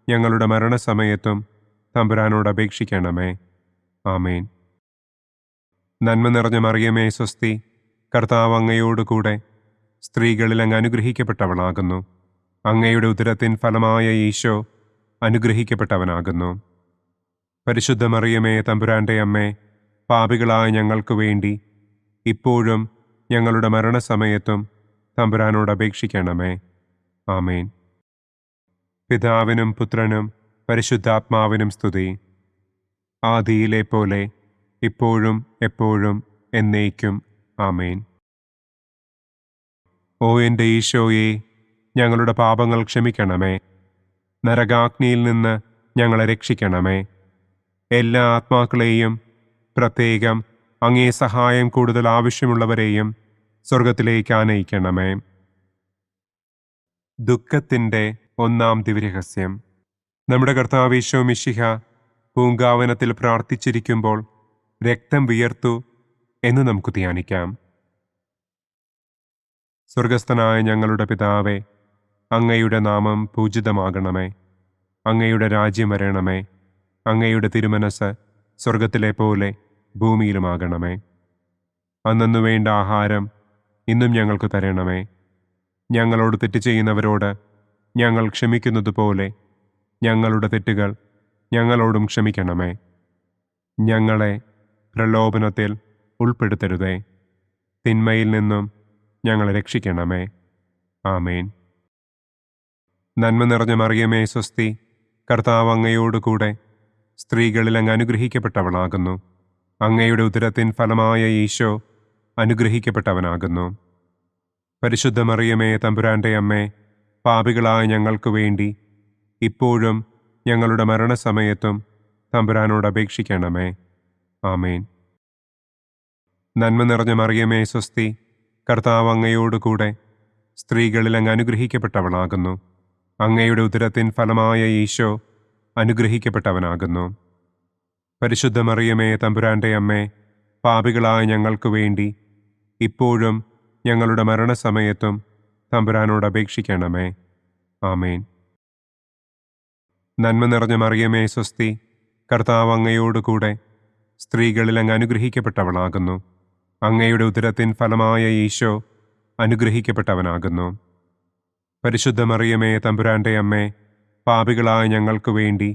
ഞങ്ങളുടെ മരണസമയത്തും തമ്പുരാനോട് അപേക്ഷിക്കണമേ. ആമേൻ. നന്മ നിറഞ്ഞ മറിയമേ സ്വസ്തി, കർത്താവ് അങ്ങയോട് കൂടെ സ്ത്രീകളിൽ അങ്ങ് അനുഗ്രഹിക്കപ്പെട്ടവളാകുന്നു. അങ്ങയുടെ ഉദരത്തിൻ ഫലമായ ഈശോ അനുഗ്രഹിക്കപ്പെട്ടവനാകുന്നു. പരിശുദ്ധ മറിയമേ തമ്പുരാൻ്റെ അമ്മേ, പാപികളായ ഞങ്ങൾക്ക് വേണ്ടി ഇപ്പോഴും ഞങ്ങളുടെ മരണസമയത്തും തമ്പുരാനോട് അപേക്ഷിക്കണമേ. ആമേൻ. പിതാവിനും പുത്രനും പരിശുദ്ധാത്മാവിനും സ്തുതി. ആദിയിലെ പോലെ ഇപ്പോഴും എപ്പോഴും എന്നേക്കും. ആമേൻ. ഓ എൻ്റെ ഈശോയെ, ഞങ്ങളുടെ പാപങ്ങൾ ക്ഷമിക്കണമേ. നരകാഗ്നിയിൽ നിന്ന് ഞങ്ങളെ രക്ഷിക്കണമേ. എല്ലാ ആത്മാക്കളെയും, പ്രത്യേകം അങ്ങേ സഹായം കൂടുതൽ ആവശ്യമുള്ളവരെയും സ്വർഗത്തിലേക്ക് ആനയിക്കണമേ. ദുഃഖത്തിൻ്റെ ഒന്നാം ദിവ്യരഹസ്യം. നമ്മുടെ കർത്താവ് ഈശോ മിശിഹ പൂങ്കാവനത്തിൽ പ്രാർത്ഥിച്ചിരിക്കുമ്പോൾ രക്തം വിയർത്തു എന്ന് നമുക്ക് ധ്യാനിക്കാം. സ്വർഗസ്ഥനായ ഞങ്ങളുടെ പിതാവേ, അങ്ങയുടെ നാമം പൂജിതമാകണമേ. അങ്ങയുടെ രാജ്യം വരണമേ. അങ്ങയുടെ തിരുമനസ് സ്വർഗത്തിലെ പോലെ ഭൂമിയിലുമാകണമേ. അന്നു വേണ്ട ആഹാരം ഇന്നും ഞങ്ങൾക്ക് തരണമേ. ഞങ്ങളോട് തെറ്റ് ചെയ്യുന്നവരോട് ഞങ്ങൾ ക്ഷമിക്കുന്നതുപോലെ ഞങ്ങളുടെ തെറ്റുകൾ ഞങ്ങളോടും ക്ഷമിക്കണമേ. ഞങ്ങളെ പ്രലോഭനത്തിൽ ഉൾപ്പെടുത്തരുതേ. തിന്മയിൽ നിന്നും ഞങ്ങളെ രക്ഷിക്കണമേ. ആമേൻ. നന്മ നിറഞ്ഞ മറിയമേ സ്വസ്തി, കർത്താവ് അങ്ങയോട് കൂടെ സ്ത്രീകളിൽ അങ്ങ് അനുഗ്രഹിക്കപ്പെട്ടവളാകുന്നു. അങ്ങയുടെ ഉദരത്തിൻ ഫലമായ ഈശോ അനുഗ്രഹിക്കപ്പെട്ടവനാകുന്നു. പരിശുദ്ധ മറിയമേ തമ്പുരാൻ്റെ അമ്മേ, പാപികളായ ഞങ്ങൾക്ക് വേണ്ടി ഇപ്പോഴും ഞങ്ങളുടെ മരണസമയത്തും തമ്പുരാനോട് അപേക്ഷിക്കണമേ. ആമേൻ. നന്മ നിറഞ്ഞ മറിയമേ സ്വസ്തി, കർത്താവ് അങ്ങയോട് കൂടെ സ്ത്രീകളിൽ അങ്ങ് അനുഗ്രഹിക്കപ്പെട്ടവളാകുന്നു. അങ്ങയുടെ ഉദരത്തിൻ ഫലമായ ഈശോ അനുഗ്രഹിക്കപ്പെട്ടവനാകുന്നു. പരിശുദ്ധ മറിയമേ തമ്പുരാൻ്റെ അമ്മേ, പാപികളായ ഞങ്ങൾക്ക് വേണ്ടി ഇപ്പോഴും ഞങ്ങളുടെ മരണസമയത്തും തമ്പുരാനോട് അപേക്ഷിക്കണമേ. ആമേൻ. നന്മ നിറഞ്ഞ മറിയമേ സ്വസ്തി, കർത്താവ് അങ്ങയോട് കൂടെ സ്ത്രീകളിൽ അങ്ങ് അനുഗ്രഹിക്കപ്പെട്ടവളാകുന്നു. അങ്ങയുടെ ഉദരത്തിൻ ഫലമായ ഈശോ അനുഗ്രഹിക്കപ്പെട്ടവനാകുന്നു. പരിശുദ്ധ മറിയമേ തമ്പുരാൻ്റെ അമ്മേ, പാപികളായ ഞങ്ങൾക്ക് വേണ്ടി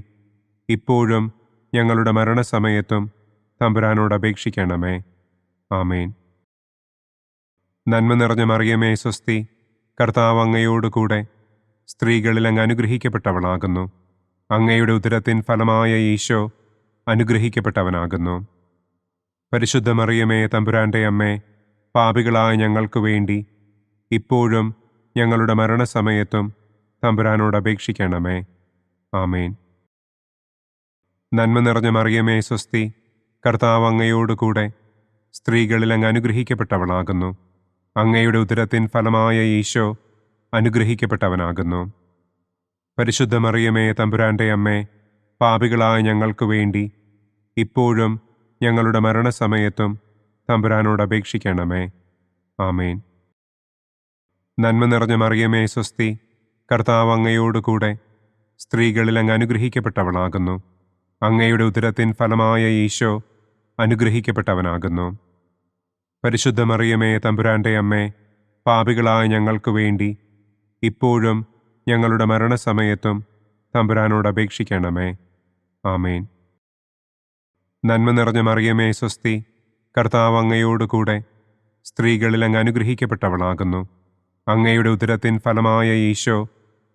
ഇപ്പോഴും ഞങ്ങളുടെ മരണസമയത്തും തമ്പുരാനോട് അപേക്ഷിക്കണമേ. ആമേൻ. നന്മ നിറഞ്ഞ മറിയമേ സ്വസ്തി, കർത്താവ് അങ്ങയോട് കൂടെ സ്ത്രീകളിൽ അങ്ങ് അനുഗ്രഹിക്കപ്പെട്ടവളാകുന്നു. അങ്ങയുടെ ഉദരത്തിൻ ഫലമായ ഈശോ അനുഗ്രഹിക്കപ്പെട്ടവനാകുന്നു. പരിശുദ്ധ മറിയമേ തമ്പുരാൻ്റെ അമ്മേ, പാപികളായ ഞങ്ങൾക്ക് വേണ്ടി ഇപ്പോഴും ഞങ്ങളുടെ മരണസമയത്തും തമ്പുരാനോട് അപേക്ഷിക്കണമേ. ആമേൻ. നന്മ നിറഞ്ഞ മറിയമേ സ്വസ്തി, കർത്താവ് അങ്ങയോട് കൂടെ സ്ത്രീകളിൽ അങ്ങ് അനുഗ്രഹിക്കപ്പെട്ടവളാകുന്നു. അങ്ങയുടെ ഉദരത്തിൻ ഫലമായ ഈശോ അനുഗ്രഹിക്കപ്പെട്ടവനാകുന്നു. പരിശുദ്ധ മറിയമേ തമ്പുരാൻ്റെ അമ്മേ, പാപികളായ ഞങ്ങൾക്ക് വേണ്ടി ഇപ്പോഴും ഞങ്ങളുടെ മരണസമയത്തും തമ്പുരാനോട് അപേക്ഷിക്കണമേ. ആമേൻ. നന്മ നിറഞ്ഞ മറിയമേ സ്വസ്തി, കർത്താവ് അങ്ങയോട് കൂടെ സ്ത്രീകളിൽ അങ്ങ് അനുഗ്രഹിക്കപ്പെട്ടവളാകുന്നു. അങ്ങയുടെ ഉദരത്തിൻ ഫലമായ ഈശോ അനുഗ്രഹിക്കപ്പെട്ടവനാകുന്നു. പരിശുദ്ധ മറിയമേ, തമ്പുരാന്റെ അമ്മേ, പാപികളായ ഞങ്ങൾക്ക് വേണ്ടി ഇപ്പോഴും ഞങ്ങളുടെ മരണസമയത്തും തമ്പുരാനോട് അപേക്ഷിക്കണമേ. ആമേൻ. നന്മ നിറഞ്ഞ മറിയമേ, സ്വസ്തി, കർത്താവ് അങ്ങയോടുകൂടെ സ്ത്രീകളിൽ അങ്ങ് അനുഗ്രഹിക്കപ്പെട്ടവളാകുന്നു. അങ്ങയുടെ ഉദരത്തിൻ ഫലമായ ഈശോ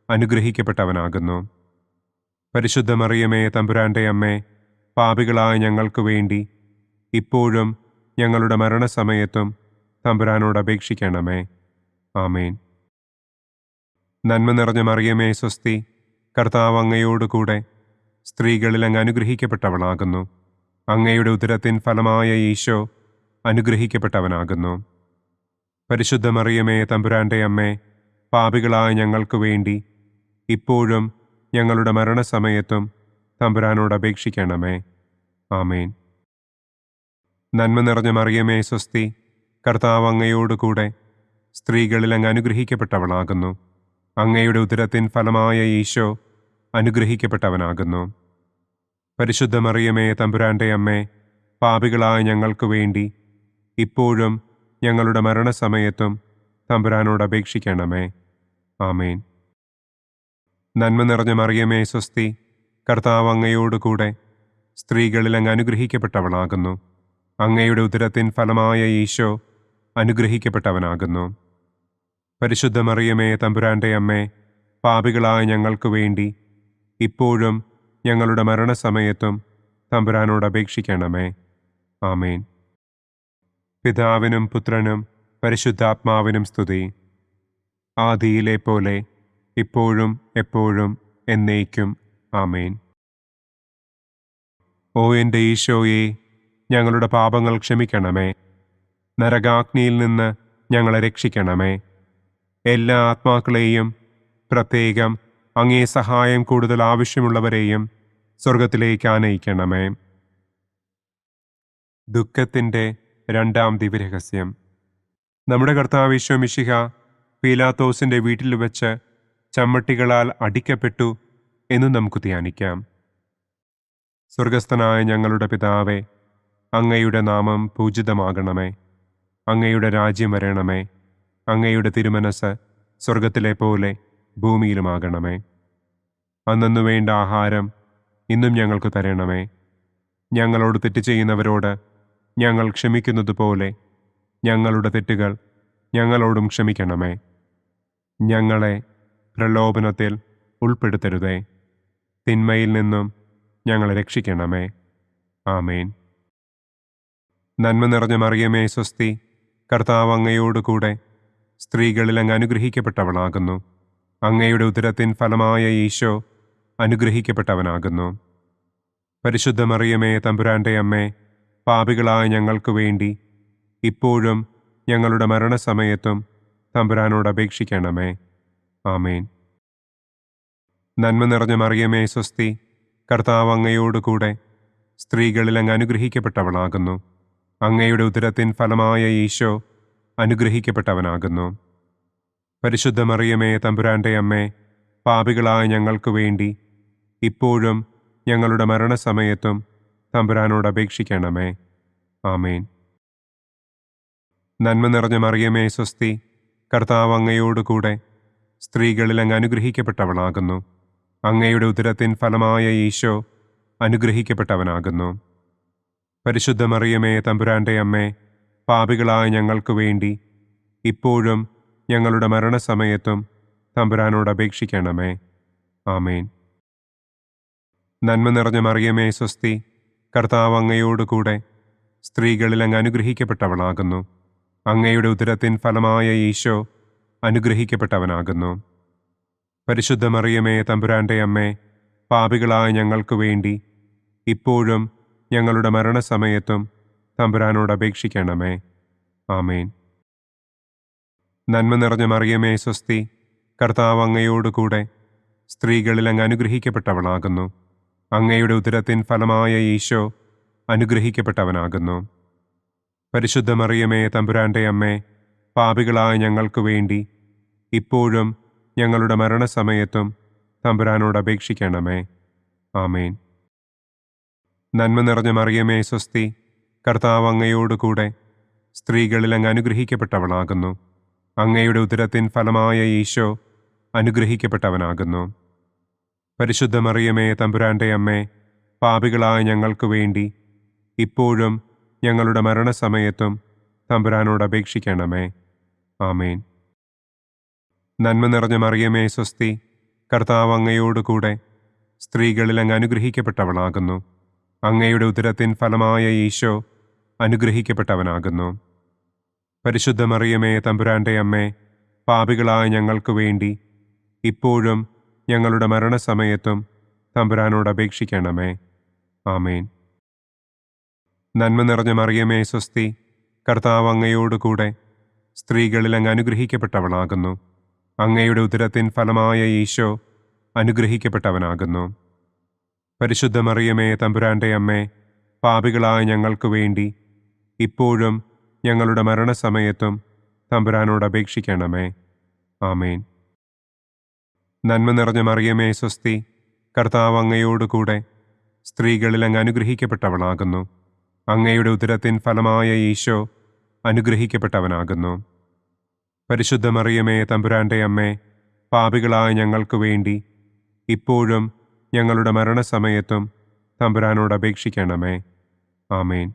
അനുഗ്രഹിക്കപ്പെട്ടവനാകുന്നു. പരിശുദ്ധ മറിയമേ, തമ്പുരാന്റെ അമ്മേ, പാപികളായ ഞങ്ങൾക്ക് വേണ്ടി ഇപ്പോഴും ഞങ്ങളുടെ മരണസമയത്തും തമ്പുരാനോട് അപേക്ഷിക്കണമേ. ആമേൻ. നന്മ നിറഞ്ഞ മറിയമേ, സ്വസ്തി, കർത്താവ് അങ്ങയോടുകൂടെ സ്ത്രീകളിൽ അങ്ങ് അനുഗ്രഹിക്കപ്പെട്ടവളാകുന്നു. അങ്ങയുടെ ഉദരത്തിൻ ഫലമായ ഈശോ അനുഗ്രഹിക്കപ്പെട്ടവനാകുന്നു. പരിശുദ്ധ മറിയമേ, തമ്പുരാന്റെ അമ്മേ, പാപികളായ ഞങ്ങൾക്ക് വേണ്ടി ഇപ്പോഴും ഞങ്ങളുടെ മരണസമയത്തും തമ്പുരാനോട് അപേക്ഷിക്കണമേ. ആമേൻ. നന്മ നിറഞ്ഞ മറിയമേ, സ്വസ്തി, കർത്താവ് അങ്ങയോടുകൂടെ സ്ത്രീകളിൽ അങ്ങ് അനുഗ്രഹിക്കപ്പെട്ടവളാകുന്നു. അങ്ങയുടെ ഉദരത്തിൻ ഫലമായ ഈശോ അനുഗ്രഹിക്കപ്പെട്ടവനാകുന്നു. പരിശുദ്ധ മറിയമേ, തമ്പുരാന്റെ അമ്മേ, പാപികളായ ഞങ്ങൾക്ക് വേണ്ടി ഇപ്പോഴും ഞങ്ങളുടെ മരണസമയത്തും തമ്പുരാനോട് അപേക്ഷിക്കണമേ. ആമേൻ. നന്മ നിറഞ്ഞ മറിയമേ, സ്വസ്തി, കർത്താവ് അങ്ങയോടുകൂടെ സ്ത്രീകളിൽ അങ്ങ് അനുഗ്രഹിക്കപ്പെട്ടവളാകുന്നു. അങ്ങയുടെ ഉദരത്തിൻ ഫലമായ ഈശോ അനുഗ്രഹിക്കപ്പെട്ടവനാകുന്നു. പരിശുദ്ധ മറിയമേ, തമ്പുരാന്റെ അമ്മേ, പാപികളായ ഞങ്ങൾക്ക് വേണ്ടി ഇപ്പോഴും ഞങ്ങളുടെ മരണസമയത്തും തമ്പുരാനോട് അപേക്ഷിക്കണമേ. ആമേൻ. പിതാവിനും പുത്രനും പരിശുദ്ധാത്മാവിനും സ്തുതി. ആദിയിലെ പോലെ ഇപ്പോഴും എപ്പോഴും എന്നേക്കും. ആമേൻ. ഓ എൻ്റെ ഈശോയെ, ഞങ്ങളുടെ പാപങ്ങൾ ക്ഷമിക്കണമേ. നരകാഗ്നിയിൽ നിന്ന് ഞങ്ങളെ രക്ഷിക്കണമേ. എല്ലാ ആത്മാക്കളെയും, പ്രത്യേകം അങ്ങേ സഹായം കൂടുതൽ ആവശ്യമുള്ളവരെയും സ്വർഗത്തിലേക്ക് ആനയിക്കണമേ. ദുഃഖത്തിൻ്റെ രണ്ടാം ദിവ്യരഹസ്യം. നമ്മുടെ കർത്താവ് ഈശോ മിശിഹ പീലാത്തോസിൻ്റെ വീട്ടിൽ വെച്ച് ചമ്മട്ടികളാൽ അടിക്കപ്പെട്ടു എന്ന് നമുക്ക് ധ്യാനിക്കാം. സ്വർഗസ്ഥനായ ഞങ്ങളുടെ പിതാവേ, അങ്ങയുടെ നാമം പൂജിതമാകണമേ. അങ്ങയുടെ രാജ്യം വരണമേ. അങ്ങയുടെ തിരുമനസ് സ്വർഗത്തിലെ പോലെ ഭൂമിയിലുമാകണമേ. അന്നന്നു വേണ്ട ആഹാരം ഇന്നും ഞങ്ങൾക്ക് തരണമേ. ഞങ്ങളോട് തെറ്റ് ചെയ്യുന്നവരോട് ഞങ്ങൾ ക്ഷമിക്കുന്നത് പോലെ ഞങ്ങളുടെ തെറ്റുകൾ ഞങ്ങളോടും ക്ഷമിക്കണമേ. ഞങ്ങളെ പ്രലോഭനത്തിൽ ഉൾപ്പെടുത്തരുതേ. തിന്മയിൽ നിന്നും ഞങ്ങളെ രക്ഷിക്കണമേ. ആമേൻ. നന്മ നിറഞ്ഞ മറിയമേ, സ്വസ്തി, കർത്താവ് അങ്ങയോടുകൂടെ സ്ത്രീകളിൽ അങ്ങ് അനുഗ്രഹിക്കപ്പെട്ടവളാകുന്നു. അങ്ങയുടെ ഉദരത്തിൻ ഫലമായ ഈശോ അനുഗ്രഹിക്കപ്പെട്ടവനാകുന്നു. പരിശുദ്ധ മറിയമേ, തമ്പുരാന്റെ അമ്മേ, പാപികളായ ഞങ്ങൾക്ക് വേണ്ടി ഇപ്പോഴും ഞങ്ങളുടെ മരണസമയത്തും തമ്പുരാനോട് അപേക്ഷിക്കണമേ. ആമേൻ. നന്മ നിറഞ്ഞ മറിയമേ, സ്വസ്തി, കർത്താവ് അങ്ങയോടുകൂടെ സ്ത്രീകളിൽ അങ്ങ് അനുഗ്രഹിക്കപ്പെട്ടവളാകുന്നു. അങ്ങയുടെ ഉദരത്തിൻ ഫലമായ ഈശോ അനുഗ്രഹിക്കപ്പെട്ടവനാകുന്നു. പരിശുദ്ധ മറിയമേ, തമ്പുരാന്റെ അമ്മേ, പാപികളായ ഞങ്ങൾക്ക് വേണ്ടി ഇപ്പോഴും ഞങ്ങളുടെ മരണസമയത്തും തമ്പുരാനോട് അപേക്ഷിക്കണമേ. ആമേൻ. നന്മ നിറഞ്ഞ മറിയമേ, സ്വസ്തി, കർത്താവ് അങ്ങയോടുകൂടെ സ്ത്രീകളിൽ അങ്ങ് അനുഗ്രഹിക്കപ്പെട്ടവളാകുന്നു. അങ്ങയുടെ ഉദരത്തിൻ ഫലമായ ഈശോ അനുഗ്രഹിക്കപ്പെട്ടവനാകുന്നു. പരിശുദ്ധ മറിയമേ, തമ്പുരാന്റെ അമ്മേ, പാപികളായ ഞങ്ങൾക്ക് വേണ്ടി ഇപ്പോഴും ഞങ്ങളുടെ മരണസമയത്തും തമ്പുരാനോട് അപേക്ഷിക്കണമേ. ആമേൻ. നന്മ നിറഞ്ഞ മറിയമേ, സ്വസ്തി, കർത്താവ് അങ്ങയോടുകൂടെ സ്ത്രീകളിൽ അങ്ങ് അനുഗ്രഹിക്കപ്പെട്ടവളാകുന്നു. അങ്ങയുടെ ഉദരത്തിൻ ഫലമായ ഈശോ അനുഗ്രഹിക്കപ്പെട്ടവനാകുന്നു. പരിശുദ്ധ മറിയമേ, തമ്പുരാന്റെ അമ്മേ, പാപികളായ ഞങ്ങൾക്ക് വേണ്ടി ഇപ്പോഴും ഞങ്ങളുടെ മരണസമയത്തും തമ്പുരാനോട് അപേക്ഷിക്കണമേ. ആമേൻ. നന്മ നിറഞ്ഞ മറിയമേ, സ്വസ്തി, കർത്താവ് അങ്ങയോടുകൂടെ സ്ത്രീകളിൽ അങ്ങ് അനുഗ്രഹിക്കപ്പെട്ടവളാകുന്നു. അങ്ങയുടെ ഉദരത്തിൻ ഫലമായ ഈശോ അനുഗ്രഹിക്കപ്പെട്ടവനാകുന്നു. പരിശുദ്ധ മറിയമേ, തമ്പുരാന്റെ അമ്മേ, പാപികളായ ഞങ്ങൾക്ക് വേണ്ടി ഇപ്പോഴും ഞങ്ങളുടെ മരണസമയത്തും തമ്പുരാനോട് അപേക്ഷിക്കണമേ. ആമേൻ. നന്മ നിറഞ്ഞ മറിയമേ സ്വസ്തി, കർത്താവ് അങ്ങയോടുകൂടെ സ്ത്രീകളിൽ അങ്ങ് അനുഗ്രഹിക്കപ്പെട്ടവളാകുന്നു. അങ്ങയുടെ ഉദരത്തിൻ ഫലമായ ഈശോ അനുഗ്രഹിക്കപ്പെട്ടവനാകുന്നു. പരിശുദ്ധ മറിയമേ തമ്പുരാന്റെ അമ്മേ, പാപികളായ ഞങ്ങൾക്ക് വേണ്ടി ഇപ്പോഴും ഞങ്ങളുടെ മരണസമയത്തും തമ്പുരാനോട് അപേക്ഷിക്കണമേ. ആമേൻ. നന്മ നിറഞ്ഞ മറിയമേ സ്വസ്തി, കർത്താവ് അങ്ങയോടുകൂടെ സ്ത്രീകളിൽ അങ്ങ് അനുഗ്രഹിക്കപ്പെട്ടവളാകുന്നു. അങ്ങയുടെ ഉദരത്തിൻ ഫലമായ ഈശോ അനുഗ്രഹിക്കപ്പെട്ടവനാകുന്നു. പരിശുദ്ധ മറിയമേ തമ്പുരാന്റെ അമ്മേ, പാപികളായ ഞങ്ങൾക്ക് വേണ്ടി ഇപ്പോഴും ഞങ്ങളുടെ മരണസമയത്തും തമ്പുരാനോട് അപേക്ഷിക്കണമേ. ആമേൻ. നന്മ നിറഞ്ഞ മറിയമേ സ്വസ്തി, കർത്താവ് അങ്ങയോടുകൂടെ സ്ത്രീകളിൽ അങ്ങ് അനുഗ്രഹിക്കപ്പെട്ടവളാകുന്നു. അങ്ങയുടെ ഉദരത്തിൻ ഫലമായ ഈശോ അനുഗ്രഹിക്കപ്പെട്ടവനാകുന്നു. പരിശുദ്ധ മറിയമേ തമ്പുരാന്റെ അമ്മേ, പാപികളായ ഞങ്ങൾക്ക് വേണ്ടി ഇപ്പോഴും ഞങ്ങളുടെ മരണസമയത്തും തമ്പുരാനോട് അപേക്ഷിക്കണമേ. ആമേൻ. നന്മ നിറഞ്ഞ മറിയമേ സ്വസ്തി, കർത്താവ് അങ്ങയോടുകൂടെ സ്ത്രീകളിൽ അങ്ങ് അനുഗ്രഹിക്കപ്പെട്ടവളാകുന്നു. അങ്ങയുടെ ഉദരത്തിൻ ഫലമായ ഈശോ അനുഗ്രഹിക്കപ്പെട്ടവനാകുന്നു. പരിശുദ്ധ മറിയമേ തമ്പുരാന്റെ അമ്മേ, പാപികളായ ഞങ്ങൾക്ക് വേണ്ടി ഇപ്പോഴും ഞങ്ങളുടെ മരണസമയത്തും തമ്പുരാനോട് അപേക്ഷിക്കണമേ. ആമേൻ.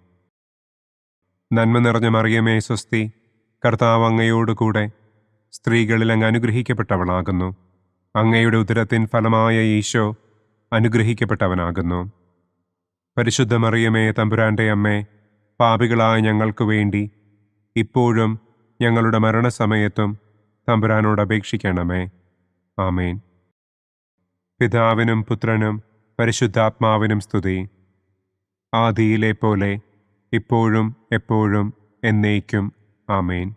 നന്മ നിറഞ്ഞ മറിയമേ സ്വസ്തി, കർത്താവ് അങ്ങയോടുകൂടെ സ്ത്രീകളിൽ അങ്ങ് അനുഗ്രഹിക്കപ്പെട്ടവളാകുന്നു. അങ്ങയുടെ ഉദരത്തിൻ ഫലമായ ഈശോ അനുഗ്രഹിക്കപ്പെട്ടവനാകുന്നു. പരിശുദ്ധ മറിയമേ തമ്പുരാന്റെ അമ്മേ, പാപികളായ ഞങ്ങൾക്ക് വേണ്ടി ഇപ്പോഴും ഞങ്ങളുടെ മരണസമയത്തും തമ്പുരാനോട് അപേക്ഷിക്കണമേ. ആമേൻ. പിതാവിനും പുത്രനും പരിശുദ്ധാത്മാവിനും സ്തുതി. ആദിയിലെ പോലെ ഇപ്പോഴും എപ്പോഴും എന്നേക്കും. ആമേൻ.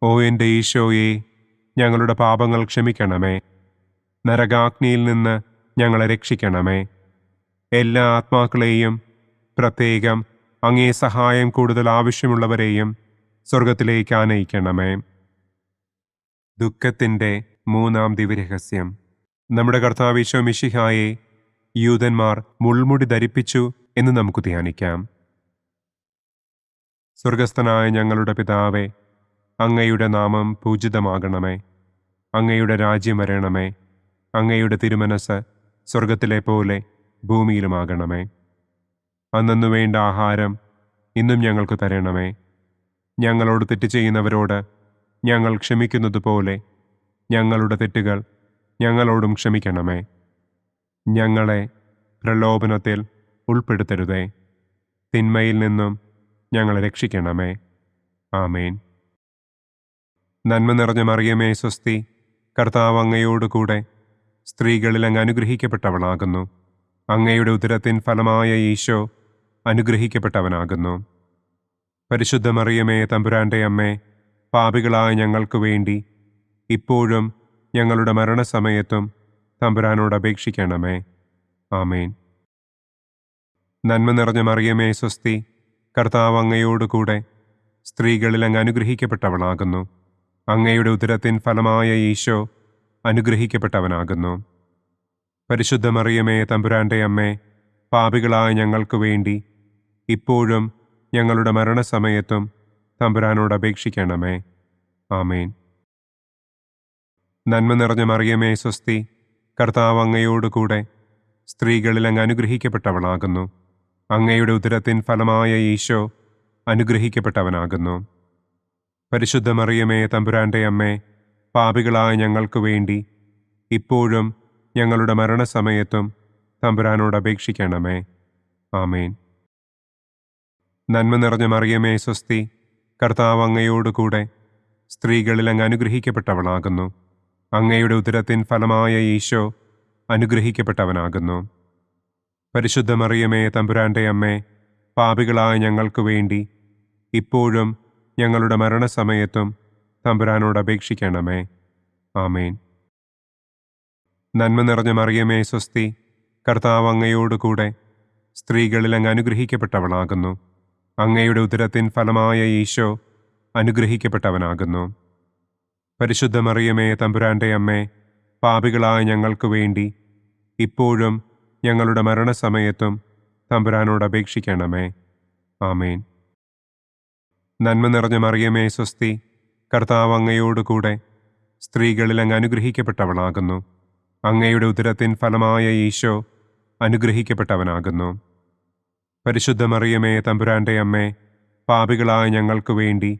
ഓ എൻ്റെ ഈശോയെ, ഞങ്ങളുടെ പാപങ്ങൾ ക്ഷമിക്കണമേ. നരകാഗ്നിയിൽ നിന്ന് ഞങ്ങളെ രക്ഷിക്കണമേ. എല്ലാ ആത്മാക്കളെയും, പ്രത്യേകം അങ്ങേ സഹായം കൂടുതൽ ആവശ്യമുള്ളവരെയും സ്വർഗത്തിലേക്ക് ആനയിക്കണമേ. ദുഃഖത്തിൻ്റെ മൂന്നാം ദിവ്യരഹസ്യം. നമ്മുടെ കർത്താവ് ഈശോ മിശിഹായെ യൂദന്മാർ മുൾമുടി ധരിപ്പിച്ചു എന്ന് നമുക്ക് ധ്യാനിക്കാം. സ്വർഗസ്ഥനായ ഞങ്ങളുടെ പിതാവേ, അങ്ങയുടെ നാമം പൂജിതമാകണമേ. അങ്ങയുടെ രാജ്യം വരണമേ. അങ്ങയുടെ തിരുമനസ് സ്വർഗത്തിലെ പോലെ ഭൂമിയിലുമാകണമേ. അന്നന്നു വേണ്ട ആഹാരം ഇന്നും ഞങ്ങൾക്ക് തരണമേ. ഞങ്ങളോട് തെറ്റ് ചെയ്യുന്നവരോട് ഞങ്ങൾ ക്ഷമിക്കുന്നത് പോലെ ഞങ്ങളുടെ തെറ്റുകൾ ഞങ്ങളോടും ക്ഷമിക്കണമേ. ഞങ്ങളെ പ്രലോഭനത്തിൽ ഉൾപ്പെടുത്തരുതേ. തിന്മയിൽ നിന്നും ഞങ്ങളെ രക്ഷിക്കണമേ. ആമേൻ. നന്മ നിറഞ്ഞ മറിയമേ സ്വസ്തി, കർത്താവ് അങ്ങയോടുകൂടെ സ്ത്രീകളിൽ അങ്ങ് അനുഗ്രഹിക്കപ്പെട്ടവളാകുന്നു. അങ്ങയുടെ ഉദരത്തിൻ ഫലമായ ഈശോ അനുഗ്രഹിക്കപ്പെട്ടവനാകുന്നു. പരിശുദ്ധ മറിയമേ തമ്പുരാന്റെ അമ്മേ, പാപികളായ ഞങ്ങൾക്ക് വേണ്ടി ഇപ്പോഴും ഞങ്ങളുടെ മരണസമയത്തും തമ്പുരാനോട് അപേക്ഷിക്കണമേ. ആമേൻ. നന്മ നിറഞ്ഞ മറിയമേ സ്വസ്തി, കർത്താവ് അങ്ങയോടുകൂടെ സ്ത്രീകളിൽ അങ്ങ് അനുഗ്രഹിക്കപ്പെട്ടവളാകുന്നു. അങ്ങയുടെ ഉദരത്തിൻ ഫലമായ ഈശോ അനുഗ്രഹിക്കപ്പെട്ടവനാകുന്നു. പരിശുദ്ധ മറിയമേ തമ്പുരാന്റെ അമ്മേ, പാപികളായ ഞങ്ങൾക്ക് വേണ്ടി ഇപ്പോഴും ഞങ്ങളുടെ മരണസമയത്തും തമ്പുരാനോട് അപേക്ഷിക്കണമേ. ആമേൻ. നന്മ നിറഞ്ഞ മറിയമേ സ്വസ്തി, കർത്താവ് അങ്ങയോടുകൂടെ സ്ത്രീകളിൽ അങ്ങ് അനുഗ്രഹിക്കപ്പെട്ടവളാകുന്നു. അങ്ങയുടെ ഉദരത്തിൻ ഫലമായ ഈശോ അനുഗ്രഹിക്കപ്പെട്ടവനാകുന്നു. പരിശുദ്ധ മറിയമേ തമ്പുരാന്റെ അമ്മേ, പാപികളായ ഞങ്ങൾക്ക് വേണ്ടി ഇപ്പോഴും ഞങ്ങളുടെ മരണസമയത്തും തമ്പുരാനോട് അപേക്ഷിക്കണമേ. ആമേൻ. നന്മ നിറഞ്ഞ മറിയമേ സ്വസ്തി, കർത്താവ് അങ്ങയോടുകൂടെ സ്ത്രീകളിൽ അങ്ങ് അനുഗ്രഹിക്കപ്പെട്ടവളാകുന്നു. അങ്ങയുടെ ഉദരത്തിൻ ഫലമായ ഈശോ അനുഗ്രഹിക്കപ്പെട്ടവനാകുന്നു. പരിശുദ്ധ മറിയമേ തമ്പുരാന്റെ അമ്മേ, പാപികളായ ഞങ്ങൾക്ക് വേണ്ടി ഇപ്പോഴും ഞങ്ങളുടെ മരണസമയത്തും തമ്പുരാനോട് അപേക്ഷിക്കണമേ. ആമേൻ. നന്മ നിറഞ്ഞ മറിയമേ സ്വസ്തി, കർത്താവ് അങ്ങയോടുകൂടെ സ്ത്രീകളിൽ അങ്ങ് അനുഗ്രഹിക്കപ്പെട്ടവളാകുന്നു. അങ്ങയുടെ ഉദരത്തിൻ ഫലമായ ഈശോ അനുഗ്രഹിക്കപ്പെട്ടവനാകുന്നു. പരിശുദ്ധ മറിയമേ തമ്പുരാന്റെ അമ്മേ, പാപികളായ ഞങ്ങൾക്ക് വേണ്ടി ഇപ്പോഴും ഞങ്ങളുടെ മരണസമയത്തും തമ്പുരാനോട് അപേക്ഷിക്കണമേ. ആമേൻ. നന്മ നിറഞ്ഞ മറിയമേ സ്വസ്തി, കർത്താവ് അങ്ങയോട് കൂടെ സ്ത്രീകളിൽ അങ്ങ് അനുഗ്രഹിക്കപ്പെട്ടവളാകുന്നു. അങ്ങയുടെ ഉദരത്തിൻ ഫലമായ ഈശോ അനുഗ്രഹിക്കപ്പെട്ടവനാകുന്നു. പരിശുദ്ധ മറിയമേ തമ്പുരാന്റെ അമ്മേ, പാപികളായ ഞങ്ങൾക്ക് വേണ്ടി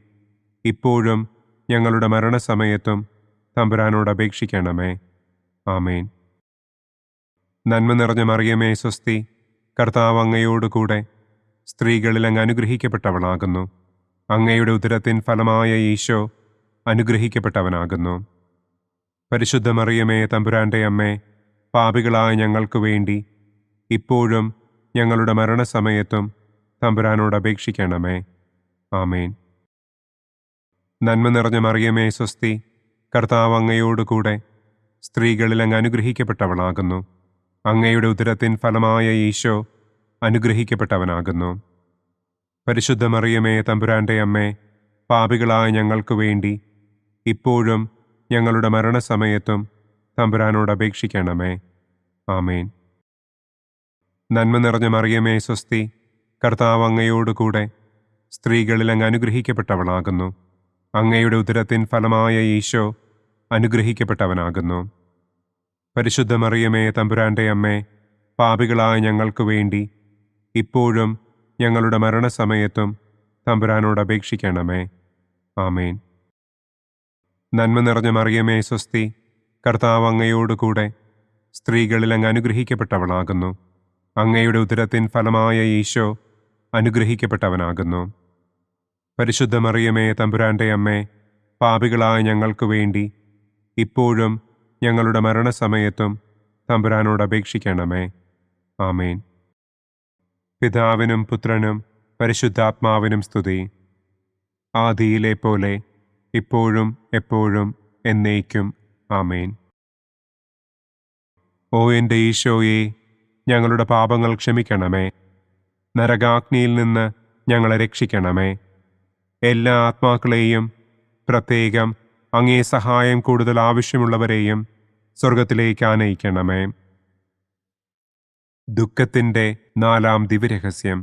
ഇപ്പോഴും ഞങ്ങളുടെ മരണസമയത്തും തമ്പുരാനോട് അപേക്ഷിക്കണമേ. ആമേൻ. നന്മ നിറഞ്ഞ മറിയമേ സ്വസ്തി, കർത്താവ് അങ്ങയോട് കൂടെ സ്ത്രീകളിൽ അങ്ങ് അനുഗ്രഹിക്കപ്പെട്ടവളാകുന്നു. അങ്ങയുടെ ഉദരത്തിൻ ഫലമായ ഈശോ അനുഗ്രഹിക്കപ്പെട്ടവനാകുന്നു. പരിശുദ്ധ മറിയമേ തമ്പുരാന്റെ അമ്മേ, പാപികളായ ഞങ്ങൾക്ക് വേണ്ടി ഇപ്പോഴും ഞങ്ങളുടെ മരണസമയത്തും തമ്പുരാനോട് അപേക്ഷിക്കണമേ. ആമേൻ. നന്മ നിറഞ്ഞ മറിയമേ സ്വസ്തി, കർത്താവ് അങ്ങയോട് കൂടെ സ്ത്രീകളിൽ അങ്ങ് അനുഗ്രഹിക്കപ്പെട്ടവളാകുന്നു. അങ്ങയുടെ ഉദരത്തിൻ ഫലമായ ഈശോ അനുഗ്രഹിക്കപ്പെട്ടവനാകുന്നു. പരിശുദ്ധ മറിയമേ തമ്പുരാന്റെ അമ്മേ, പാപികളായ ഞങ്ങൾക്ക് വേണ്ടി ഇപ്പോഴും ഞങ്ങളുടെ മരണസമയത്തും തമ്പുരാനോട് അപേക്ഷിക്കണമേ. ആമേൻ. നന്മ നിറഞ്ഞ മറിയമേ സ്വസ്തി, കർത്താവ് അങ്ങയോട് കൂടെ സ്ത്രീകളിൽ അങ്ങ് അനുഗ്രഹിക്കപ്പെട്ടവളാകുന്നു. അങ്ങയുടെ ഉദരത്തിൻ ഫലമായ ഈശോ അനുഗ്രഹിക്കപ്പെട്ടവനാകുന്നു. പരിശുദ്ധ മറിയമേ തമ്പുരാന്റെ അമ്മേ, പാപികളായ ഞങ്ങൾക്ക് വേണ്ടി ഇപ്പോഴും ഞങ്ങളുടെ മരണസമയത്തും തമ്പുരാനോട് അപേക്ഷിക്കണമേ. ആമേൻ. നന്മ നിറഞ്ഞ മറിയമേ സ്വസ്തി, കർത്താവ് അങ്ങയോട് കൂടെ സ്ത്രീകളിൽ അങ്ങ് അനുഗ്രഹിക്കപ്പെട്ടവളാകുന്നു. അങ്ങയുടെ ഉദരത്തിൻ ഫലമായ ഈശോ അനുഗ്രഹിക്കപ്പെട്ടവനാകുന്നു. പരിശുദ്ധ മറിയമേ തമ്പുരാന്റെ അമ്മേ, പാപികളായ ഞങ്ങൾക്ക് വേണ്ടി ഇപ്പോഴും ഞങ്ങളുടെ മരണസമയത്തും തമ്പുരാനോട് അപേക്ഷിക്കണമേ. ആമേൻ. പിതാവിനും പുത്രനും പരിശുദ്ധാത്മാവിനും സ്തുതി. ആദിയിലെ പോലെ ഇപ്പോഴും എപ്പോഴും എന്നേക്കും. ആമേൻ. ഓ എൻ്റെ ഈശോയെ, ഞങ്ങളുടെ പാപങ്ങൾ ക്ഷമിക്കണമേ. നരകാഗ്നിയിൽ നിന്ന് ഞങ്ങളെ രക്ഷിക്കണമേ. എല്ലാ ആത്മാക്കളെയും, പ്രത്യേകം അങ്ങേ സഹായം കൂടുതൽ ആവശ്യമുള്ളവരെയും സ്വർഗത്തിലേക്ക് ആനയിക്കണമേ. ദുഃഖത്തിൻ്റെ 4-ാം ദിവ്യരഹസ്യം.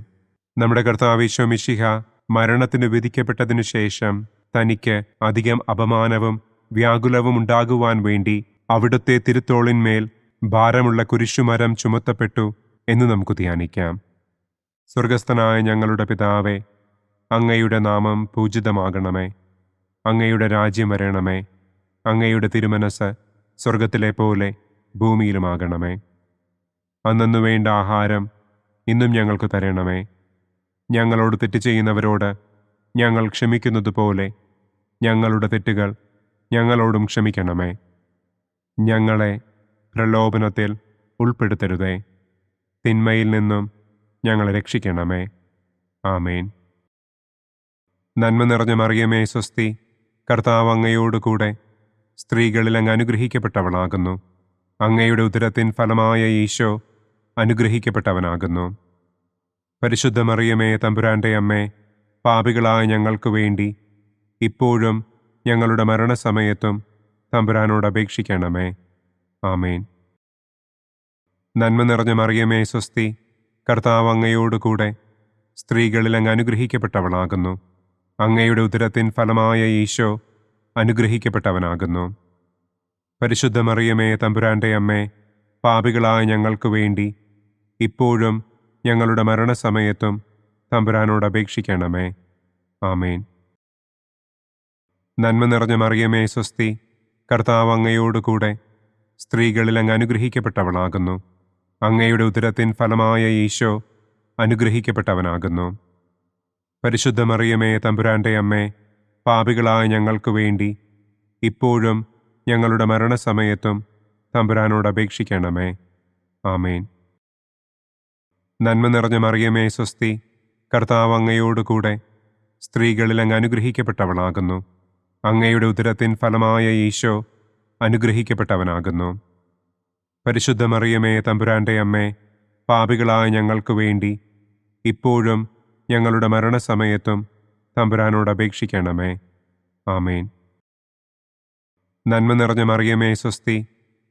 നമ്മുടെ കർത്താവ് ഈശോ മിശിഹ മരണത്തിന് വിധിക്കപ്പെട്ടതിനു ശേഷം തനിക്ക് അധികം അപമാനവും വ്യാകുലവും ഉണ്ടാകുവാൻ വേണ്ടി അവിടുത്തെ തിരുത്തോളിന്മേൽ ഭാരമുള്ള കുരിശുമരം ചുമത്തപ്പെട്ടു എന്ന് നമുക്ക് ധ്യാനിക്കാം. സ്വർഗസ്ഥനായ ഞങ്ങളുടെ പിതാവേ, അങ്ങയുടെ നാമം പൂജിതമാകണമേ. അങ്ങയുടെ രാജ്യം വരണമേ. അങ്ങയുടെ തിരുമനസ് സ്വർഗത്തിലെ പോലെ ഭൂമിയിലുമാകണമേ. അന്നന്നു വേണ്ട ആഹാരം ഇന്നും ഞങ്ങൾക്ക് തരണമേ. ഞങ്ങളോട് തെറ്റ് ചെയ്യുന്നവരോട് ഞങ്ങൾ ക്ഷമിക്കുന്നത് പോലെ ഞങ്ങളുടെ തെറ്റുകൾ ഞങ്ങളോടും ക്ഷമിക്കണമേ. ഞങ്ങളെ പ്രലോഭനത്തിൽ ഉൾപ്പെടുത്തരുതേ. തിന്മയിൽ നിന്നും ഞങ്ങളെ രക്ഷിക്കണമേ. ആമേൻ. നന്മ നിറഞ്ഞ മറിയമേ സ്വസ്തി, കർത്താവ് അങ്ങയോട് കൂടെ സ്ത്രീകളിൽ അങ്ങ് അനുഗ്രഹിക്കപ്പെട്ടവളാകുന്നു. അങ്ങയുടെ ഉദരത്തിൻ ഫലമായ ഈശോ അനുഗ്രഹിക്കപ്പെട്ടവനാകുന്നു. പരിശുദ്ധ മറിയമേ തമ്പുരാന്റെ അമ്മേ, പാപികളായ ഞങ്ങൾക്ക് വേണ്ടി ഇപ്പോഴും ഞങ്ങളുടെ മരണസമയത്തും തമ്പുരാനോട് അപേക്ഷിക്കണമേ. ആമേൻ. നന്മ നിറഞ്ഞ മറിയമേ സ്വസ്തി, കർത്താവ് അങ്ങയോട് കൂടെ സ്ത്രീകളിൽ അങ്ങ് അനുഗ്രഹിക്കപ്പെട്ടവളാകുന്നു. അങ്ങയുടെ ഉദരത്തിൻ ഫലമായ ഈശോ അനുഗ്രഹിക്കപ്പെട്ടവനാകുന്നു. പരിശുദ്ധ മറിയമേ തമ്പുരാന്റെ അമ്മേ, പാപികളായ ഞങ്ങൾക്ക് വേണ്ടി ഇപ്പോഴും ഞങ്ങളുടെ മരണസമയത്തും തമ്പുരാനോട് അപേക്ഷിക്കണമേ. ആമേൻ. നന്മ നിറഞ്ഞ മറിയമേ സ്വസ്തി, കർത്താവ് അങ്ങയോട് കൂടെ സ്ത്രീകളിൽ അങ്ങ് അനുഗ്രഹിക്കപ്പെട്ടവളാകുന്നു. അങ്ങയുടെ ഉദരത്തിൻ ഫലമായ ഈശോ അനുഗ്രഹിക്കപ്പെട്ടവനാകുന്നു. പരിശുദ്ധ മറിയമേ തമ്പുരാന്റെ അമ്മേ, പാപികളായ ഞങ്ങൾക്ക് വേണ്ടി ഇപ്പോഴും ഞങ്ങളുടെ മരണസമയത്തും തമ്പുരാനോട് അപേക്ഷിക്കണമേ. ആമേൻ. നന്മ നിറഞ്ഞ മറിയമേ സ്വസ്തി, കർത്താവ് അങ്ങയോട് കൂടെ സ്ത്രീകളിൽ അങ്ങ് അനുഗ്രഹിക്കപ്പെട്ടവളാകുന്നു. അങ്ങയുടെ ഉദരത്തിൻ ഫലമായ ഈശോ അനുഗ്രഹിക്കപ്പെട്ടവനാകുന്നു. പരിശുദ്ധ മറിയമേ തമ്പുരാന്റെ അമ്മേ, പാപികളായ ഞങ്ങൾക്ക് വേണ്ടി ഇപ്പോഴും ഞങ്ങളുടെ മരണസമയത്തും തമ്പുരാനോട് അപേക്ഷിക്കണമേ. ആമേൻ. നന്മ നിറഞ്ഞ മറിയമേ സ്വസ്തി,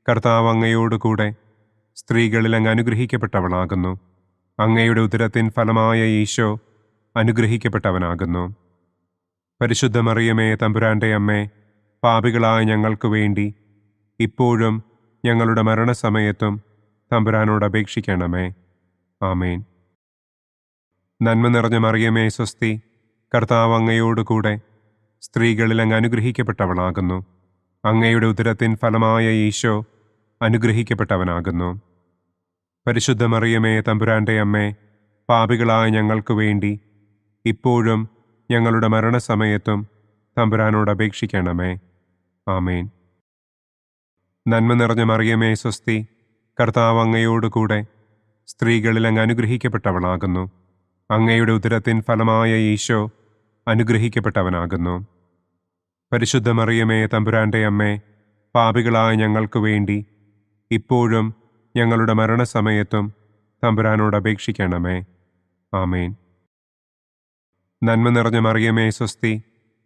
കർത്താവ് അങ്ങയോട് കൂടെ സ്ത്രീകളിൽ അങ്ങ് അനുഗ്രഹിക്കപ്പെട്ടവളാകുന്നു. അങ്ങയുടെ ഉദരത്തിൻ ഫലമായ ഈശോ അനുഗ്രഹിക്കപ്പെട്ടവനാകുന്നു. പരിശുദ്ധ മറിയമേ, തമ്പുരാന്റെ അമ്മേ, പാപികളായ ഞങ്ങൾക്ക് വേണ്ടി ഇപ്പോഴും ഞങ്ങളുടെ മരണസമയത്തും തമ്പുരാനോട് അപേക്ഷിക്കണമേ. ആമേൻ. നന്മ നിറഞ്ഞ മറിയമേ, സ്വസ്തി. കർത്താവ് അങ്ങയോടുകൂടെ സ്ത്രീകളിൽ അങ്ങ് അനുഗ്രഹിക്കപ്പെട്ടവളാകുന്നു. അങ്ങയുടെ ഉദരത്തിൻ ഫലമായ ഈശോ അനുഗ്രഹിക്കപ്പെട്ടവനാകുന്നു. പരിശുദ്ധ മറിയമേ, തമ്പുരാന്റെ അമ്മേ, പാപികളായ ഞങ്ങൾക്ക് വേണ്ടി ഇപ്പോഴും ഞങ്ങളുടെ മരണസമയത്തും തമ്പുരാനോട് അപേക്ഷിക്കണമേ. ആമേൻ. നന്മ നിറഞ്ഞ മറിയമേ, സ്വസ്തി. കർത്താവ് അങ്ങയോടുകൂടെ സ്ത്രീകളിൽ അങ്ങ് അനുഗ്രഹിക്കപ്പെട്ടവളാകുന്നു. അങ്ങയുടെ ഉദരത്തിൻ ഫലമായ ഈശോ അനുഗ്രഹിക്കപ്പെട്ടവനാകുന്നു. പരിശുദ്ധ മറിയമേ, തമ്പുരാന്റെ അമ്മേ, പാപികളായ ഞങ്ങൾക്ക് വേണ്ടി ഇപ്പോഴും ഞങ്ങളുടെ മരണസമയത്തും തമ്പുരാനോട് അപേക്ഷിക്കണമേ. ആമേൻ. നന്മ നിറഞ്ഞ മറിയമേ, സ്വസ്തി.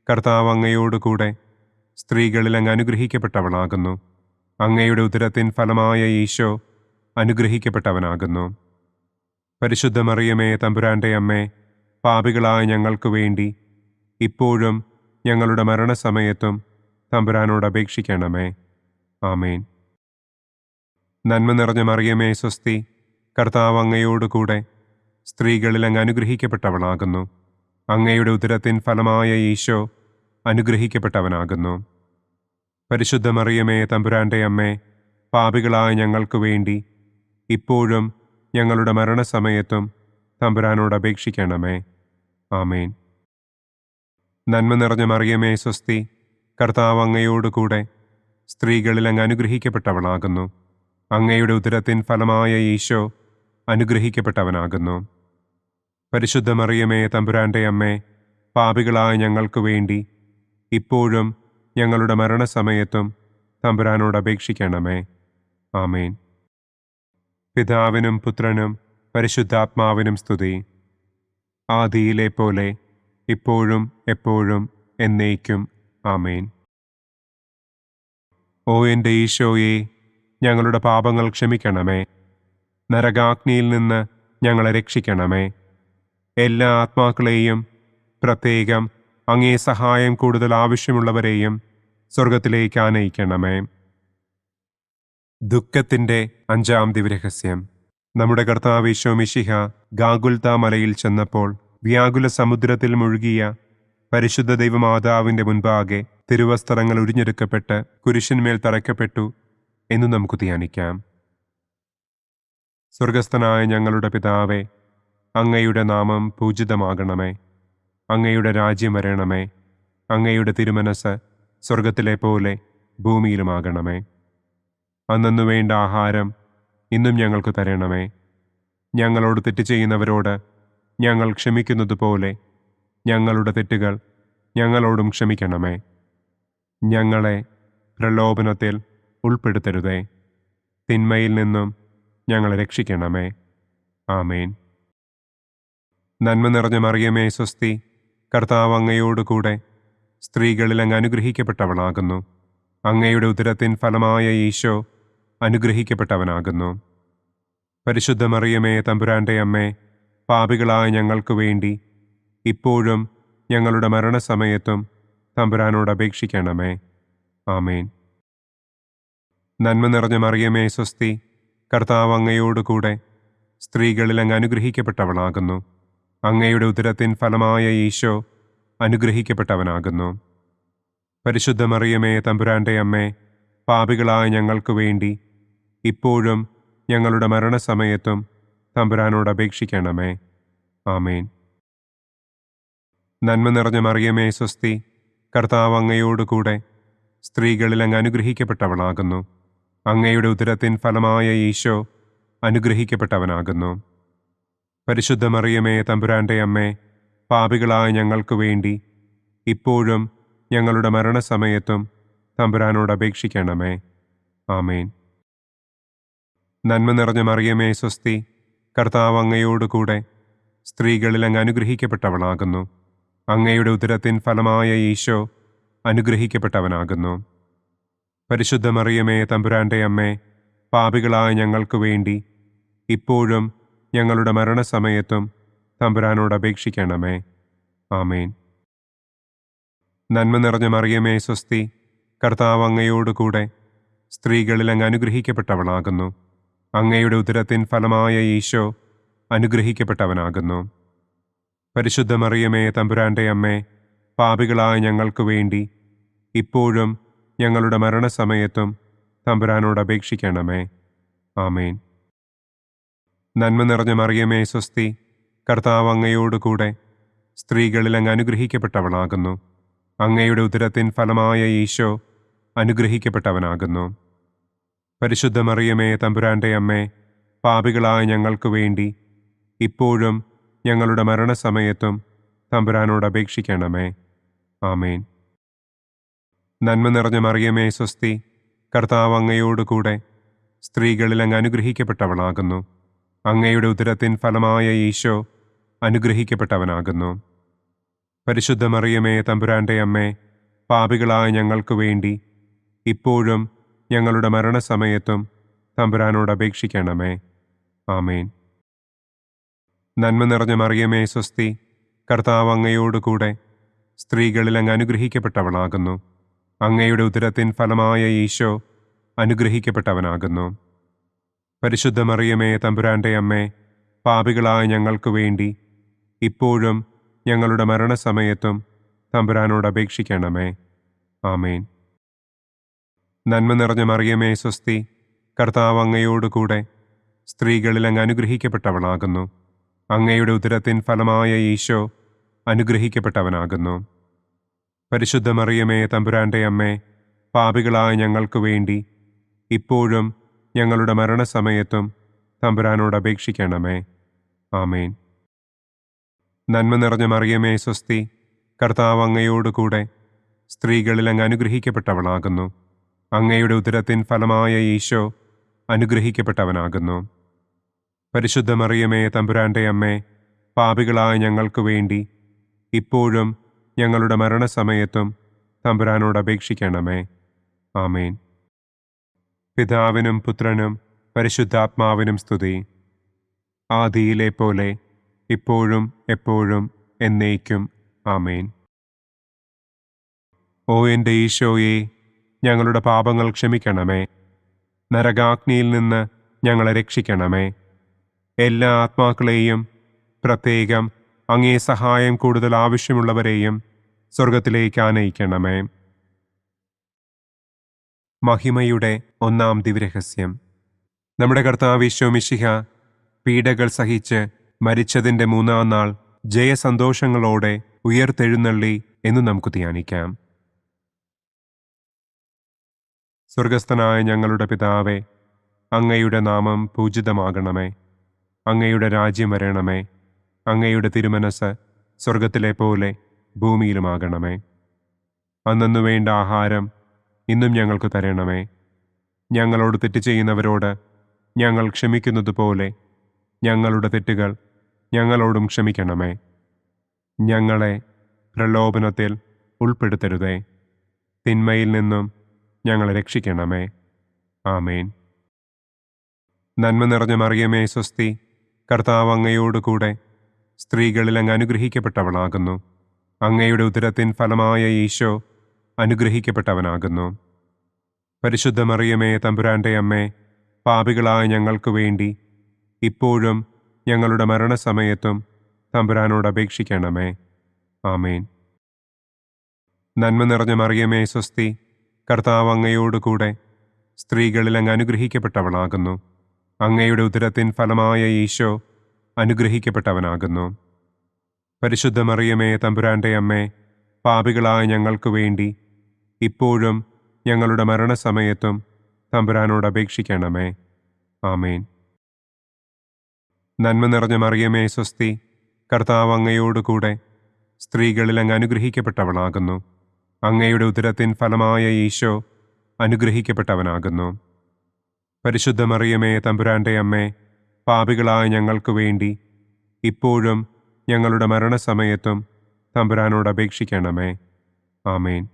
കർത്താവ് അങ്ങയോടുകൂടെ സ്ത്രീകളിൽ അങ്ങ് അനുഗ്രഹിക്കപ്പെട്ടവളാകുന്നു. അങ്ങയുടെ ഉദരത്തിൻ ഫലമായ ഈശോ അനുഗ്രഹിക്കപ്പെട്ടവനാകുന്നു. പരിശുദ്ധ മറിയമേ, തമ്പുരാന്റെ അമ്മേ, പാപികളായ ഞങ്ങൾക്ക് വേണ്ടി ഇപ്പോഴും ഞങ്ങളുടെ മരണസമയത്തും തമ്പുരാനോട് അപേക്ഷിക്കണമേ. ആമേൻ. നന്മ നിറഞ്ഞ മറിയമേ, സ്വസ്തി. കർത്താവ് അങ്ങയോടുകൂടെ സ്ത്രീകളിൽ അങ്ങ് അനുഗ്രഹിക്കപ്പെട്ടവളാകുന്നു. അങ്ങയുടെ ഉദരത്തിൻ ഫലമായ ഈശോ അനുഗ്രഹിക്കപ്പെട്ടവനാകുന്നു. പരിശുദ്ധ മറിയമേ, തമ്പുരാന്റെ അമ്മേ, പാപികളായ ഞങ്ങൾക്ക് വേണ്ടി ഇപ്പോഴും ഞങ്ങളുടെ മരണസമയത്തും തമ്പുരാനോട് അപേക്ഷിക്കണമേ. ആമേൻ. നന്മ നിറഞ്ഞ മറിയമേ, സ്വസ്തി. കർത്താവ് അങ്ങയോടുകൂടെ സ്ത്രീകളിൽ അങ്ങ് അനുഗ്രഹിക്കപ്പെട്ടവളാകുന്നു. അങ്ങയുടെ ഉദരത്തിൻ ഫലമായ ഈശോ അനുഗ്രഹിക്കപ്പെട്ടവനാകുന്നു. പരിശുദ്ധ മറിയമേ, തമ്പുരാന്റെ അമ്മേ, പാപികളായ ഞങ്ങൾക്ക് വേണ്ടി ഇപ്പോഴും ഞങ്ങളുടെ മരണസമയത്തും തമ്പുരാനോട് അപേക്ഷിക്കണമേ. ആമേൻ. പിതാവിനും പുത്രനും പരിശുദ്ധാത്മാവിനും സ്തുതി. ആദിയിലെ പോലെ ഇപ്പോഴും എപ്പോഴും എന്നേക്കും. ആമേൻ. ഓ എൻ്റെ ഈശോയെ, ഞങ്ങളുടെ പാപങ്ങൾ ക്ഷമിക്കണമേ. നരകാഗ്നിയിൽ നിന്ന് ഞങ്ങളെ രക്ഷിക്കണമേ. എല്ലാ ആത്മാക്കളെയും, പ്രത്യേകം അങ്ങേ സഹായം കൂടുതൽ ആവശ്യമുള്ളവരെയും സ്വർഗത്തിലേക്ക് ആനയിക്കണമേ. ദുഃഖത്തിൻ്റെ 5-ാം ദിവ്യരഹസ്യം. നമ്മുടെ കർത്താവ് ഈശോ മിശിഹ ഗാഗുൽത്ത മലയിൽ ചെന്നപ്പോൾ വ്യാകുല സമുദ്രത്തിൽ മുഴുകിയ പരിശുദ്ധ ദൈവമാതാവിൻ്റെ മുൻപാകെ തിരുവസ്ത്രങ്ങൾ ഉരിഞ്ഞെടുക്കപ്പെട്ട് കുരിശിന്മേൽ തറയ്ക്കപ്പെട്ടു എന്ന് നമുക്ക് ധ്യാനിക്കാം. സ്വർഗസ്ഥനായ ഞങ്ങളുടെ പിതാവേ, അങ്ങയുടെ നാമം പൂജിതമാകണമേ. അങ്ങയുടെ രാജ്യം വരണമേ. അങ്ങയുടെ തിരുമനസ് സ്വർഗത്തിലെ പോലെ ഭൂമിയിലുമാകണമേ. അന്നന്നു വേണ്ട ആഹാരം ഇന്നും ഞങ്ങൾക്ക് തരണമേ. ഞങ്ങളോട് തെറ്റ് ചെയ്യുന്നവരോട് ഞങ്ങൾ ക്ഷമിക്കുന്നത് പോലെ ഞങ്ങളുടെ തെറ്റുകൾ ഞങ്ങളോടും ക്ഷമിക്കണമേ. ഞങ്ങളെ പ്രലോഭനത്തിൽ ഉൾപ്പെടുത്തരുതേ. തിന്മയിൽ നിന്നും ഞങ്ങളെ രക്ഷിക്കണമേ. ആമേൻ. നന്മ നിറഞ്ഞ മറിയമേ, സ്വസ്തി. കർത്താവ് അങ്ങയോടുകൂടെ സ്ത്രീകളിൽ അങ്ങ് അനുഗ്രഹിക്കപ്പെട്ടവളാകുന്നു. അങ്ങയുടെ ഉദരത്തിൻ ഫലമായ ഈശോ അനുഗ്രഹിക്കപ്പെട്ടവനാകുന്നു. പരിശുദ്ധ മറിയമേ, തമ്പുരാന്റെ അമ്മേ, പാപികളായ ഞങ്ങൾക്ക് വേണ്ടി ഇപ്പോഴും ഞങ്ങളുടെ മരണസമയത്തും തമ്പുരാനോട് അപേക്ഷിക്കണമേ. ആമേൻ. നന്മ നിറഞ്ഞ മറിയമേ, സ്വസ്തി. കർത്താവ് അങ്ങയോടുകൂടെ സ്ത്രീകളിൽ അങ്ങ് അനുഗ്രഹിക്കപ്പെട്ടവളാകുന്നു. അങ്ങയുടെ ഉദരത്തിൻ ഫലമായ ഈശോ അനുഗ്രഹിക്കപ്പെട്ടവനാകുന്നു. പരിശുദ്ധ മറിയമേ, തമ്പുരാന്റെ അമ്മേ, പാപികളായ ഞങ്ങൾക്ക് വേണ്ടി ഇപ്പോഴും ഞങ്ങളുടെ മരണസമയത്തും തമ്പുരാനോട് അപേക്ഷിക്കണമേ. ആമേൻ. നന്മ നിറഞ്ഞ മറിയമേ, സ്വസ്തി. കർത്താവ് അങ്ങയോടുകൂടെ സ്ത്രീകളിൽ അങ്ങ് അനുഗ്രഹിക്കപ്പെട്ടവളാകുന്നു. അങ്ങയുടെ ഉദരത്തിൻ ഫലമായ ഈശോ അനുഗ്രഹിക്കപ്പെട്ടവനാകുന്നു. പരിശുദ്ധ മറിയമേ, തമ്പുരാന്റെ അമ്മേ, പാപികളായ ഞങ്ങൾക്ക് വേണ്ടി ഇപ്പോഴും ഞങ്ങളുടെ മരണസമയത്തും തമ്പുരാനോട് അപേക്ഷിക്കണമേ. ആമേൻ. നന്മ നിറഞ്ഞ മറിയമേ, സ്വസ്തി. കർത്താവ് അങ്ങയോടുകൂടെ സ്ത്രീകളിൽ അങ്ങ് അനുഗ്രഹിക്കപ്പെട്ടവളാകുന്നു. അങ്ങയുടെ ഉദരത്തിൻ ഫലമായ ഈശോ അനുഗ്രഹിക്കപ്പെട്ടവനാകുന്നു. പരിശുദ്ധ മറിയമേ, തമ്പുരാന്റെ അമ്മേ, പാപികളായ ഞങ്ങൾക്ക് വേണ്ടി ഇപ്പോഴും ഞങ്ങളുടെ മരണസമയത്തും തമ്പുരാനോട് അപേക്ഷിക്കണമേ. ആമേൻ. നന്മ നിറഞ്ഞ മറിയമേ സ്വസ്തി, കർത്താവ് അങ്ങയോടുകൂടെ സ്ത്രീകളിൽ അങ്ങ് അനുഗ്രഹിക്കപ്പെട്ടവളാകുന്നു. അങ്ങയുടെ ഉദരത്തിൻ ഫലമായ ഈശോ അനുഗ്രഹിക്കപ്പെട്ടവനാകുന്നു. പരിശുദ്ധ മറിയമേ തമ്പുരാന്റെ അമ്മേ, പാപികളായ ഞങ്ങൾക്ക് വേണ്ടി ഇപ്പോഴും ഞങ്ങളുടെ മരണസമയത്തും തമ്പുരാനോട് അപേക്ഷിക്കണമേ. ആമേൻ. നന്മ നിറഞ്ഞ മറിയമേ സ്വസ്തി, കർത്താവ് അങ്ങയോടുകൂടെ സ്ത്രീകളിൽ അങ്ങ് അനുഗ്രഹിക്കപ്പെട്ടവളാകുന്നു. അങ്ങയുടെ ഉദരത്തിൻ ഫലമായ ഈശോ അനുഗ്രഹിക്കപ്പെട്ടവനാകുന്നു. പരിശുദ്ധ മറിയമേ തമ്പുരാന്റെ അമ്മേ, പാപികളായ ഞങ്ങൾക്ക് വേണ്ടി ഇപ്പോഴും ഞങ്ങളുടെ മരണസമയത്തും തമ്പുരാനോട് അപേക്ഷിക്കണമേ. ആമേൻ. നന്മ നിറഞ്ഞ മറിയമേ സ്വസ്തി, കർത്താവ് അങ്ങയോടുകൂടെ സ്ത്രീകളിൽ അങ്ങ് അനുഗ്രഹിക്കപ്പെട്ടവളാകുന്നു. അങ്ങയുടെ ഉദരത്തിൻ ഫലമായ ഈശോ അനുഗ്രഹിക്കപ്പെട്ടവനാകുന്നു. പരിശുദ്ധ മറിയമേ തമ്പുരാന്റെ അമ്മേ, പാപികളായ ഞങ്ങൾക്ക് വേണ്ടി ഇപ്പോഴും ഞങ്ങളുടെ മരണസമയത്തും തമ്പുരാനോട് അപേക്ഷിക്കണമേ. ആമേൻ. നന്മ നിറഞ്ഞ മറിയമേ സ്വസ്തി, കർത്താവ് അങ്ങയോടുകൂടെ സ്ത്രീകളിൽ അങ്ങ് അനുഗ്രഹിക്കപ്പെട്ടവളാകുന്നു. അങ്ങയുടെ ഉദരത്തിൻ ഫലമായ ഈശോ അനുഗ്രഹിക്കപ്പെട്ടവനാകുന്നു. പരിശുദ്ധ മറിയമേ തമ്പുരാന്റെ അമ്മേ, പാപികളായ ഞങ്ങൾക്ക് വേണ്ടി ഇപ്പോഴും ഞങ്ങളുടെ മരണസമയത്തും തമ്പുരാനോട് അപേക്ഷിക്കണമേ. ആമേൻ. നന്മ നിറഞ്ഞ മറിയമേ സ്വസ്തി, കർത്താവ് അങ്ങയോടുകൂടെ സ്ത്രീകളിൽ അങ്ങ് അനുഗ്രഹിക്കപ്പെട്ടവളാകുന്നു. അങ്ങയുടെ ഉദരത്തിൻ ഫലമായ ഈശോ അനുഗ്രഹിക്കപ്പെട്ടവനാകുന്നു. പരിശുദ്ധ മറിയമേ തമ്പുരാന്റെ അമ്മേ, പാപികളായ ഞങ്ങൾക്ക് വേണ്ടി ഇപ്പോഴും ഞങ്ങളുടെ മരണസമയത്തും തമ്പുരാനോട് അപേക്ഷിക്കണമേ. ആമേൻ. നന്മ നിറഞ്ഞ മറിയമേ സ്വസ്തി, കർത്താവ് അങ്ങയോടുകൂടെ സ്ത്രീകളിൽ അങ്ങ് അനുഗ്രഹിക്കപ്പെട്ടവളാകുന്നു. അങ്ങയുടെ ഉദരത്തിൻ ഫലമായ ഈശോ അനുഗ്രഹിക്കപ്പെട്ടവനാകുന്നു. പരിശുദ്ധ മറിയമേ തമ്പുരാന്റെ അമ്മേ, പാപികളായ ഞങ്ങൾക്ക് വേണ്ടി ഇപ്പോഴും ഞങ്ങളുടെ മരണസമയത്തും തമ്പുരാനോട് അപേക്ഷിക്കണമേ. ആമേൻ. പിതാവിനും പുത്രനും പരിശുദ്ധാത്മാവിനും സ്തുതി. ആദിയിലെ പോലെ ഇപ്പോഴും എപ്പോഴും എന്നേക്കും. ആമേൻ. ഓ എൻ്റെ ഈശോയെ, ഞങ്ങളുടെ പാപങ്ങൾ ക്ഷമിക്കണമേ. നരകാഗ്നിയിൽ നിന്ന് ഞങ്ങളെ രക്ഷിക്കണമേ. എല്ലാ ആത്മാക്കളെയും, പ്രത്യേകം അങ്ങേ സഹായം കൂടുതൽ ആവശ്യമുള്ളവരെയും സ്വർഗത്തിലേക്ക് ആനയിക്കണമേ. മഹിമയുടെ ഒന്നാം ദിവ്യരഹസ്യം. നമ്മുടെ കർത്താവ് ഈശോ മിശിഹ പീഡകൾ സഹിച്ച് മരിച്ചതിൻ്റെ മൂന്നാം നാൾ ജയസന്തോഷങ്ങളോടെ ഉയർത്തെഴുന്നള്ളി എന്ന് നമുക്ക് ധ്യാനിക്കാം. സ്വർഗസ്ഥനായ ഞങ്ങളുടെ പിതാവേ, അങ്ങയുടെ നാമം പൂജിതമാകണമേ. അങ്ങയുടെ രാജ്യം വരണമേ. അങ്ങയുടെ തിരുമനസ് സ്വർഗത്തിലെ പോലെ ഭൂമിയിലുമാകണമേ. അന്നന്നു വേണ്ട ആഹാരം ഇന്നും ഞങ്ങൾക്ക് തരണമേ. ഞങ്ങളോട് തെറ്റ് ചെയ്യുന്നവരോട് ഞങ്ങൾ ക്ഷമിക്കുന്നത് പോലെ ഞങ്ങളുടെ തെറ്റുകൾ ഞങ്ങളോടും ക്ഷമിക്കണമേ. ഞങ്ങളെ പ്രലോഭനത്തിൽ ഉൾപ്പെടുത്തരുതേ. തിന്മയിൽ നിന്നും ഞങ്ങളെ രക്ഷിക്കണമേ. ആമേൻ. നന്മ നിറഞ്ഞ മറിയമേ സ്വസ്തി, കർത്താവ് അങ്ങയോടുകൂടെ സ്ത്രീകളിൽ അങ്ങ് അനുഗ്രഹിക്കപ്പെട്ടവളാകുന്നു. അങ്ങയുടെ ഉദരത്തിൻ ഫലമായ ഈശോ അനുഗ്രഹിക്കപ്പെട്ടവനാകുന്നു. പരിശുദ്ധ മറിയമേ തമ്പുരാന്റെ അമ്മേ, പാപികളായ ഞങ്ങൾക്ക് വേണ്ടി ഇപ്പോഴും ഞങ്ങളുടെ മരണസമയത്തും തമ്പുരാനോട് അപേക്ഷിക്കണമേ. ആമേൻ. നന്മ നിറഞ്ഞ മറിയമേ സ്വസ്തി, കർത്താവ് അങ്ങയോടുകൂടെ സ്ത്രീകളിൽ അങ്ങ് അനുഗ്രഹിക്കപ്പെട്ടവളാകുന്നു. അങ്ങയുടെ ഉദരത്തിൻ ഫലമായ ഈശോ അനുഗ്രഹിക്കപ്പെട്ടവനാകുന്നു. പരിശുദ്ധ മറിയമേ തമ്പുരാന്റെ അമ്മേ, പാപികളായ ഞങ്ങൾക്ക് വേണ്ടി ഇപ്പോഴും ഞങ്ങളുടെ മരണസമയത്തും തമ്പുരാനോട് അപേക്ഷിക്കണമേ. ആമേൻ. നന്മ നിറഞ്ഞ മറിയമേ സ്വസ്തി, കർത്താവ് അങ്ങയോടുകൂടെ സ്ത്രീകളിൽ അങ്ങ് അനുഗ്രഹിക്കപ്പെട്ടവളാകുന്നു. അങ്ങയുടെ ഉദരത്തിൻ ഫലമായ ഈശോ അനുഗ്രഹിക്കപ്പെട്ടവനാകുന്നു. പരിശുദ്ധ മറിയമേ തമ്പുരാന്റെ അമ്മേ, പാപികളായ ഞങ്ങൾക്ക് വേണ്ടി ഇപ്പോഴും ഞങ്ങളുടെ മരണസമയത്തും തമ്പുരാനോട് അപേക്ഷിക്കണമേ. ആമേൻ.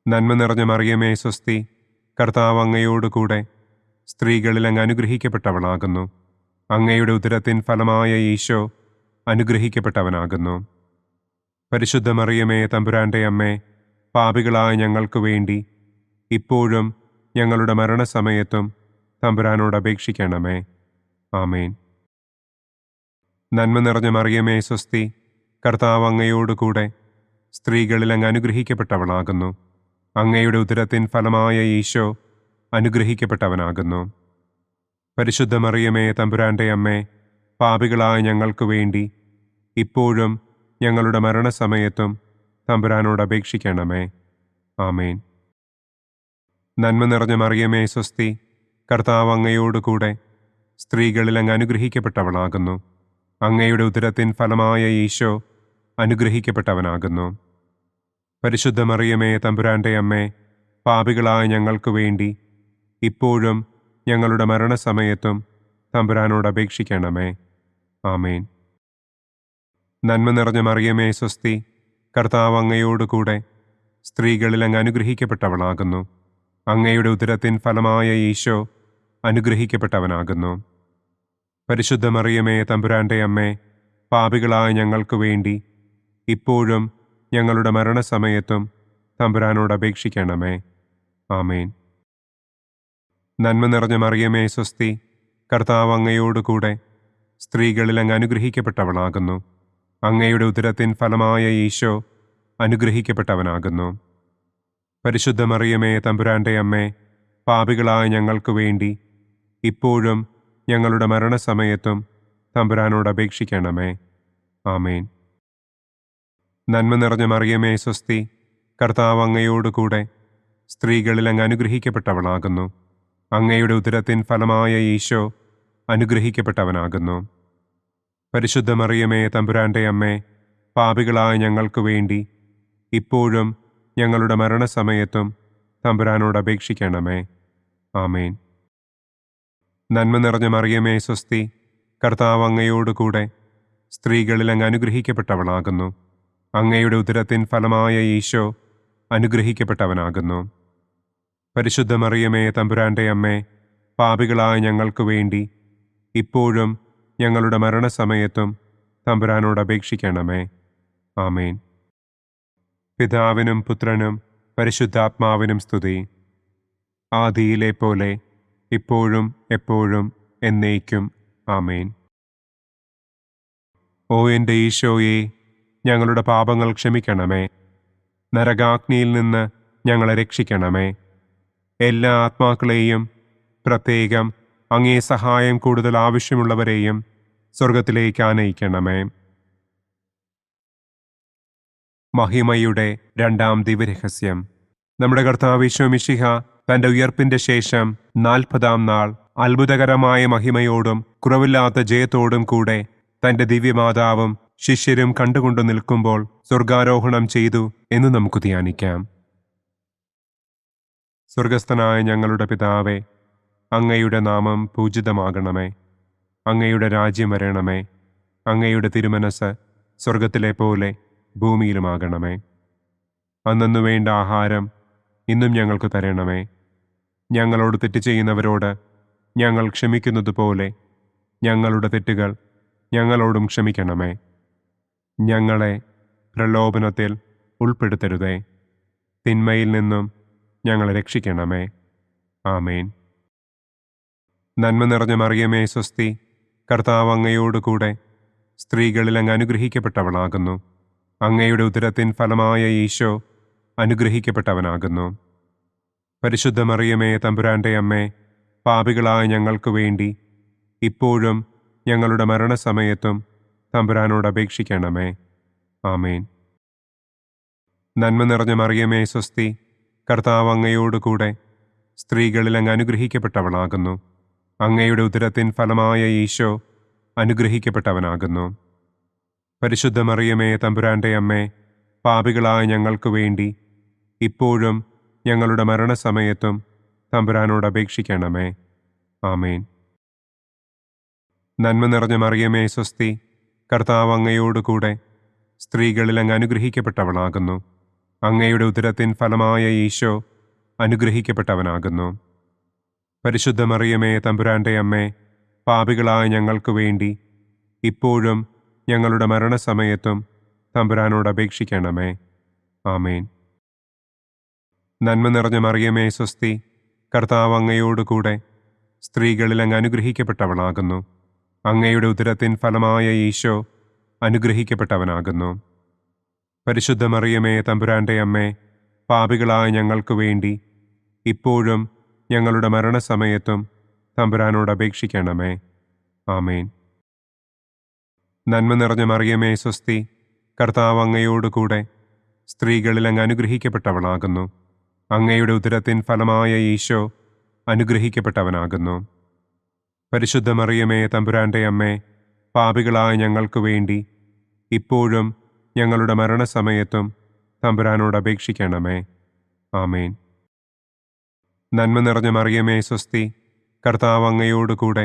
നന്മ നിറഞ്ഞ മറിയമേ സ്വസ്തി, കർത്താവ് അങ്ങയോടുകൂടെ സ്ത്രീകളിൽ അങ്ങ് അനുഗ്രഹിക്കപ്പെട്ടവളാകുന്നു. അങ്ങയുടെ ഉദരത്തിൻ ഫലമായ ഈശോ അനുഗ്രഹിക്കപ്പെട്ടവനാകുന്നു. പരിശുദ്ധ മറിയമേ, തമ്പുരാന്റെ അമ്മേ, പാപികളായ ഞങ്ങൾക്ക് വേണ്ടി ഇപ്പോഴും ഞങ്ങളുടെ മരണസമയത്തും തമ്പുരാനോട് അപേക്ഷിക്കണമേ. ആമേൻ. നന്മ നിറഞ്ഞ മറിയമേ, സ്വസ്തി. കർത്താവ് അങ്ങയോടുകൂടെ സ്ത്രീകളിൽ അങ്ങ് അനുഗ്രഹിക്കപ്പെട്ടവളാകുന്നു. അങ്ങയുടെ ഉദരത്തിൻ ഫലമായ ഈശോ അനുഗ്രഹിക്കപ്പെട്ടവനാകുന്നു. പരിശുദ്ധ മറിയമേ, തമ്പുരാന്റെ അമ്മേ, പാപികളായ ഞങ്ങൾക്ക് വേണ്ടി ഇപ്പോഴും ഞങ്ങളുടെ മരണസമയത്തും തമ്പുരാനോട് അപേക്ഷിക്കണമേ. ആമേൻ. നന്മ നിറഞ്ഞ മറിയമേ, സ്വസ്തി. കർത്താവ് അങ്ങയോടുകൂടെ സ്ത്രീകളിൽ അങ്ങ് അനുഗ്രഹിക്കപ്പെട്ടവളാകുന്നു. അങ്ങയുടെ ഉദരത്തിൻ ഫലമായ ഈശോ അനുഗ്രഹിക്കപ്പെട്ടവനാകുന്നു. പരിശുദ്ധ മറിയമേ, തമ്പുരാന്റെ അമ്മേ, പാപികളായ ഞങ്ങൾക്ക് വേണ്ടി ഇപ്പോഴും ഞങ്ങളുടെ മരണസമയത്തും തമ്പുരാനോട് അപേക്ഷിക്കണമേ. ആമേൻ. നന്മ നിറഞ്ഞ മറിയമേ, സ്വസ്തി. കർത്താവ് അങ്ങയോടുകൂടെ സ്ത്രീകളിൽ അങ്ങ് അനുഗ്രഹിക്കപ്പെട്ടവളാകുന്നു. അങ്ങയുടെ ഉദരത്തിൻ ഫലമായ ഈശോ അനുഗ്രഹിക്കപ്പെട്ടവനാകുന്നു. പരിശുദ്ധ മറിയമേ, തമ്പുരാന്റെ അമ്മേ, പാപികളായ ഞങ്ങൾക്ക് വേണ്ടി ഇപ്പോഴും ഞങ്ങളുടെ മരണസമയത്തും തമ്പുരാനോട് അപേക്ഷിക്കണമേ. ആമേൻ. നന്മ നിറഞ്ഞ മറിയമേ, സ്വസ്തി. കർത്താവ് അങ്ങയോടുകൂടെ സ്ത്രീകളിൽ അങ്ങ് അനുഗ്രഹിക്കപ്പെട്ടവളാകുന്നു. അങ്ങയുടെ ഉദരത്തിൻ ഫലമായ ഈശോ അനുഗ്രഹിക്കപ്പെട്ടവനാകുന്നു. പരിശുദ്ധ മറിയമേ, തമ്പുരാന്റെ അമ്മേ, പാപികളായ ഞങ്ങൾക്ക് വേണ്ടി ഇപ്പോഴും ഞങ്ങളുടെ മരണസമയത്തും തമ്പുരാനോട് അപേക്ഷിക്കണമേ. ആമേൻ. നന്മ നിറഞ്ഞ മറിയമേ, സ്വസ്തി. കർത്താവ് അങ്ങയോടുകൂടെ സ്ത്രീകളിൽ അങ്ങ് അനുഗ്രഹിക്കപ്പെട്ടവളാകുന്നു. അങ്ങയുടെ ഉദരത്തിൻ ഫലമായ ഈശോ അനുഗ്രഹിക്കപ്പെട്ടവനാകുന്നു. പരിശുദ്ധ മറിയമേ, തമ്പുരാന്റെ അമ്മേ, പാപികളായ ഞങ്ങൾക്ക് വേണ്ടി ഇപ്പോഴും ഞങ്ങളുടെ മരണസമയത്തും തമ്പുരാനോട് അപേക്ഷിക്കണമേ. ആമേൻ. നന്മ നിറഞ്ഞ മറിയമേ, സ്വസ്തി. കർത്താവ് അങ്ങയോടുകൂടെ സ്ത്രീകളിൽ അങ്ങ് അനുഗ്രഹിക്കപ്പെട്ടവളാകുന്നു. അങ്ങയുടെ ഉദരത്തിൻ ഫലമായ ഈശോ അനുഗ്രഹിക്കപ്പെട്ടവനാകുന്നു. പരിശുദ്ധ മറിയമേ, തമ്പുരാന്റെ അമ്മേ, പാപികളായ ഞങ്ങൾക്ക് വേണ്ടി ഇപ്പോഴും ഞങ്ങളുടെ മരണസമയത്തും തമ്പുരാനോട് അപേക്ഷിക്കണമേ. ആമേൻ. പിതാവിനും പുത്രനും പരിശുദ്ധാത്മാവിനും സ്തുതി. ആദിയിലെ പോലെ ഇപ്പോഴും എപ്പോഴും എന്നേക്കും. ആമേൻ. ഓ എൻ്റെ ഈശോയെ, ഞങ്ങളുടെ പാപങ്ങൾ ക്ഷമിക്കണമേ. നരകാഗ്നിയിൽ നിന്ന് ഞങ്ങളെ രക്ഷിക്കണമേ. എല്ലാ ആത്മാക്കളെയും, പ്രത്യേകം അങ്ങേ സഹായം കൂടുതൽ ആവശ്യമുള്ളവരെയും സ്വർഗത്തിലേക്ക് ആനയിക്കണമേ. മഹിമയുടെ രണ്ടാം ദിവ്യരഹസ്യം. നമ്മുടെ കർത്താവ് ഈശോ മിശിഹ തന്റെ ഉയർപ്പിന്റെ ശേഷം 40-ാം നാൾ അത്ഭുതകരമായ മഹിമയോടും കുറവില്ലാത്ത ജയത്തോടും കൂടെ തന്റെ ദിവ്യമാതാവും ശിഷ്യരും കണ്ടുകൊണ്ടു നിൽക്കുമ്പോൾ സ്വർഗാരോഹണം ചെയ്തു എന്ന് നമുക്ക് ധ്യാനിക്കാം. സ്വർഗസ്ഥനായ ഞങ്ങളുടെ പിതാവേ, അങ്ങയുടെ നാമം പൂജിതമാകണമേ. അങ്ങയുടെ രാജ്യം വരണമേ. അങ്ങയുടെ തിരുമനസ് സ്വർഗത്തിലെ പോലെ ഭൂമിയിലുമാകണമേ. അന്നു വേണ്ട ആഹാരം ഇന്നും ഞങ്ങൾക്ക് തരണമേ. ഞങ്ങളോട് തെറ്റ് ചെയ്യുന്നവരോട് ഞങ്ങൾ ക്ഷമിക്കുന്നത് പോലെ ഞങ്ങളുടെ തെറ്റുകൾ ഞങ്ങളോടും ക്ഷമിക്കണമേ. ഞങ്ങളെ പ്രലോഭനത്തിൽ ഉൾപ്പെടുത്തരുതേ. തിന്മയിൽ നിന്നും ഞങ്ങളെ രക്ഷിക്കണമേ. ആമേൻ. നന്മ നിറഞ്ഞ മറിയമേ, സ്വസ്തി. കർത്താവ് അങ്ങയോടുകൂടെ സ്ത്രീകളിൽ അങ്ങ് അനുഗ്രഹിക്കപ്പെട്ടവളാകുന്നു. അങ്ങയുടെ ഉദരത്തിൻ ഫലമായ ഈശോ അനുഗ്രഹിക്കപ്പെട്ടവനാകുന്നു. പരിശുദ്ധ മറിയമേ, തമ്പുരാന്റെ അമ്മേ, പാപികളായ ഞങ്ങൾക്ക് വേണ്ടി ഇപ്പോഴും ഞങ്ങളുടെ മരണസമയത്തും തമ്പുരാനോട് അപേക്ഷിക്കണമേ. ആമേൻ. നന്മ നിറഞ്ഞ മറിയമേ, സ്വസ്തി. കർത്താവ് അങ്ങയോടുകൂടെ സ്ത്രീകളിൽ അങ്ങ് അനുഗ്രഹിക്കപ്പെട്ടവളാകുന്നു. അങ്ങയുടെ ഉദരത്തിൻ ഫലമായ ഈശോ അനുഗ്രഹിക്കപ്പെട്ടവനാകുന്നു. പരിശുദ്ധ മറിയമേ, തമ്പുരാന്റെ അമ്മേ, പാപികളായ ഞങ്ങൾക്ക് വേണ്ടി ഇപ്പോഴും ഞങ്ങളുടെ മരണസമയത്തും തമ്പുരാനോട് അപേക്ഷിക്കണമേ. ആമേൻ. നന്മ നിറഞ്ഞ മറിയമേ, സ്വസ്തി. കർത്താവ് അങ്ങയോടുകൂടെ സ്ത്രീകളിൽ അങ്ങ് അനുഗ്രഹിക്കപ്പെട്ടവളാകുന്നു. അങ്ങയുടെ ഉദരത്തിൻ ഫലമായ ഈശോ അനുഗ്രഹിക്കപ്പെട്ടവനാകുന്നു. പരിശുദ്ധ മറിയമേ തമ്പുരാന്റെ അമ്മേ, പാപികളായ ഞങ്ങൾക്ക് വേണ്ടി ഇപ്പോഴും ഞങ്ങളുടെ മരണസമയത്തും തമ്പുരാനോട് അപേക്ഷിക്കണമേ. ആമേൻ. നന്മ നിറഞ്ഞ മറിയമേ സ്വസ്തി, കർത്താവ് അങ്ങയോടുകൂടെ സ്ത്രീകളിൽ അങ്ങ് അനുഗ്രഹിക്കപ്പെട്ടവളാകുന്നു. അങ്ങയുടെ ഉദരത്തിൻ ഫലമായ ഈശോ അനുഗ്രഹിക്കപ്പെട്ടവനാകുന്നു. പരിശുദ്ധ മറിയമേ തമ്പുരാന്റെ അമ്മേ, പാപികളായ ഞങ്ങൾക്ക് വേണ്ടി ഇപ്പോഴും ഞങ്ങളുടെ മരണസമയത്തും തമ്പുരാനോട് അപേക്ഷിക്കണമേ. ആമേൻ. നന്മ നിറഞ്ഞ മറിയമേ സ്വസ്തി, കർത്താവ് അങ്ങയോടുകൂടെ സ്ത്രീകളിൽ അങ്ങ് അനുഗ്രഹിക്കപ്പെട്ടവളാകുന്നു. അങ്ങയുടെ ഉദരത്തിൻ ഫലമായ ഈശോ അനുഗ്രഹിക്കപ്പെട്ടവനാകുന്നു. പരിശുദ്ധ മറിയമേ തമ്പുരാന്റെ അമ്മേ, പാപികളായ ഞങ്ങൾക്ക് വേണ്ടി ഇപ്പോഴും ഞങ്ങളുടെ മരണസമയത്തും തമ്പുരാനോട് അപേക്ഷിക്കണമേ. ആമേൻ. നന്മ നിറഞ്ഞ മറിയമേ സ്വസ്തി, കർത്താവ് അങ്ങയോടുകൂടെ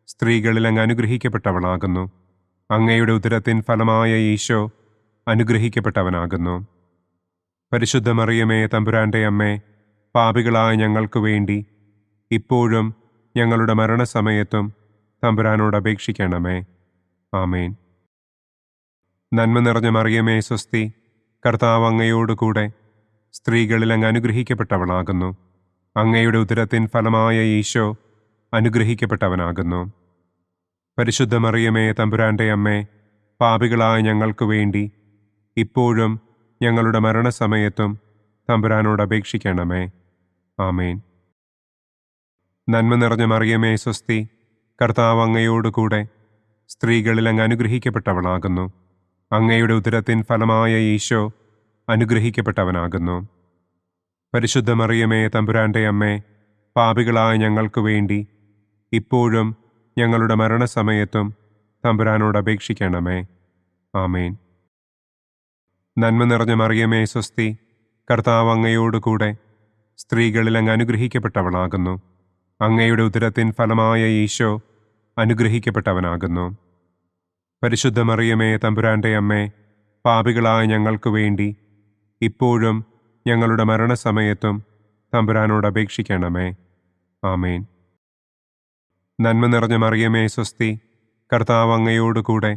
സ്ത്രീകളിൽ അങ്ങ് അനുഗ്രഹിക്കപ്പെട്ടവളാകുന്നു. അങ്ങയുടെ ഉദരത്തിൻ ഫലമായ ഈശോ അനുഗ്രഹിക്കപ്പെട്ടവനാകുന്നു. പരിശുദ്ധ മറിയമേ തമ്പുരാന്റെ അമ്മേ, പാപികളായ ഞങ്ങൾക്ക് വേണ്ടി ഇപ്പോഴും ഞങ്ങളുടെ മരണസമയത്തും തമ്പുരാനോട് അപേക്ഷിക്കണമേ. ആമേൻ. നന്മ നിറഞ്ഞ മറിയമേ സ്വസ്തി, കർത്താവ് അങ്ങയോടുകൂടെ സ്ത്രീകളിൽ അങ്ങ് അനുഗ്രഹിക്കപ്പെട്ടവളാകുന്നു. അങ്ങയുടെ ഉദരത്തിൻ ഫലമായ ഈശോ അനുഗ്രഹിക്കപ്പെട്ടവനാകുന്നു. പരിശുദ്ധ മറിയമേ തമ്പുരാന്റെ അമ്മേ, പാപികളായ ഞങ്ങൾക്ക് വേണ്ടി ഇപ്പോഴും ഞങ്ങളുടെ മരണസമയത്തും തമ്പുരാനോട് അപേക്ഷിക്കണമേ. ആമേൻ. നന്മ നിറഞ്ഞ മറിയമേ സ്വസ്തി, കർത്താവ് അങ്ങയോടുകൂടെ സ്ത്രീകളിൽ അങ്ങ് അനുഗ്രഹിക്കപ്പെട്ടവളാകുന്നു. അങ്ങയുടെ ഉദരത്തിൻ ഫലമായ ഈശോ അനുഗ്രഹിക്കപ്പെട്ടവനാകുന്നു. പരിശുദ്ധ മറിയമേ തമ്പുരാന്റെ അമ്മേ, പാപികളായ ഞങ്ങൾക്ക് വേണ്ടി ഇപ്പോഴും ഞങ്ങളുടെ മരണസമയത്തും തമ്പുരാനോട് അപേക്ഷിക്കണമേ. ആമേൻ. നന്മ നിറഞ്ഞ മറിയമേ സ്വസ്തി, കർത്താവ് അങ്ങയോടുകൂടെ സ്ത്രീകളിൽ അങ്ങ് അനുഗ്രഹിക്കപ്പെട്ടവളാകുന്നു. അങ്ങയുടെ ഉദരത്തിൻ ഫലമായ ഈശോ അനുഗ്രഹിക്കപ്പെട്ടവനാകുന്നു. പരിശുദ്ധ മറിയമേ തമ്പുരാന്റെ അമ്മേ, പാപികളായ ഞങ്ങൾക്ക് വേണ്ടി ഇപ്പോഴും ഞങ്ങളുടെ മരണസമയത്തും തമ്പുരാനോട് അപേക്ഷിക്കണമേ. ആമേൻ. നന്മ നിറഞ്ഞ മറിയമേ സ്വസ്തി, കർത്താവ് അങ്ങയോടുകൂടെ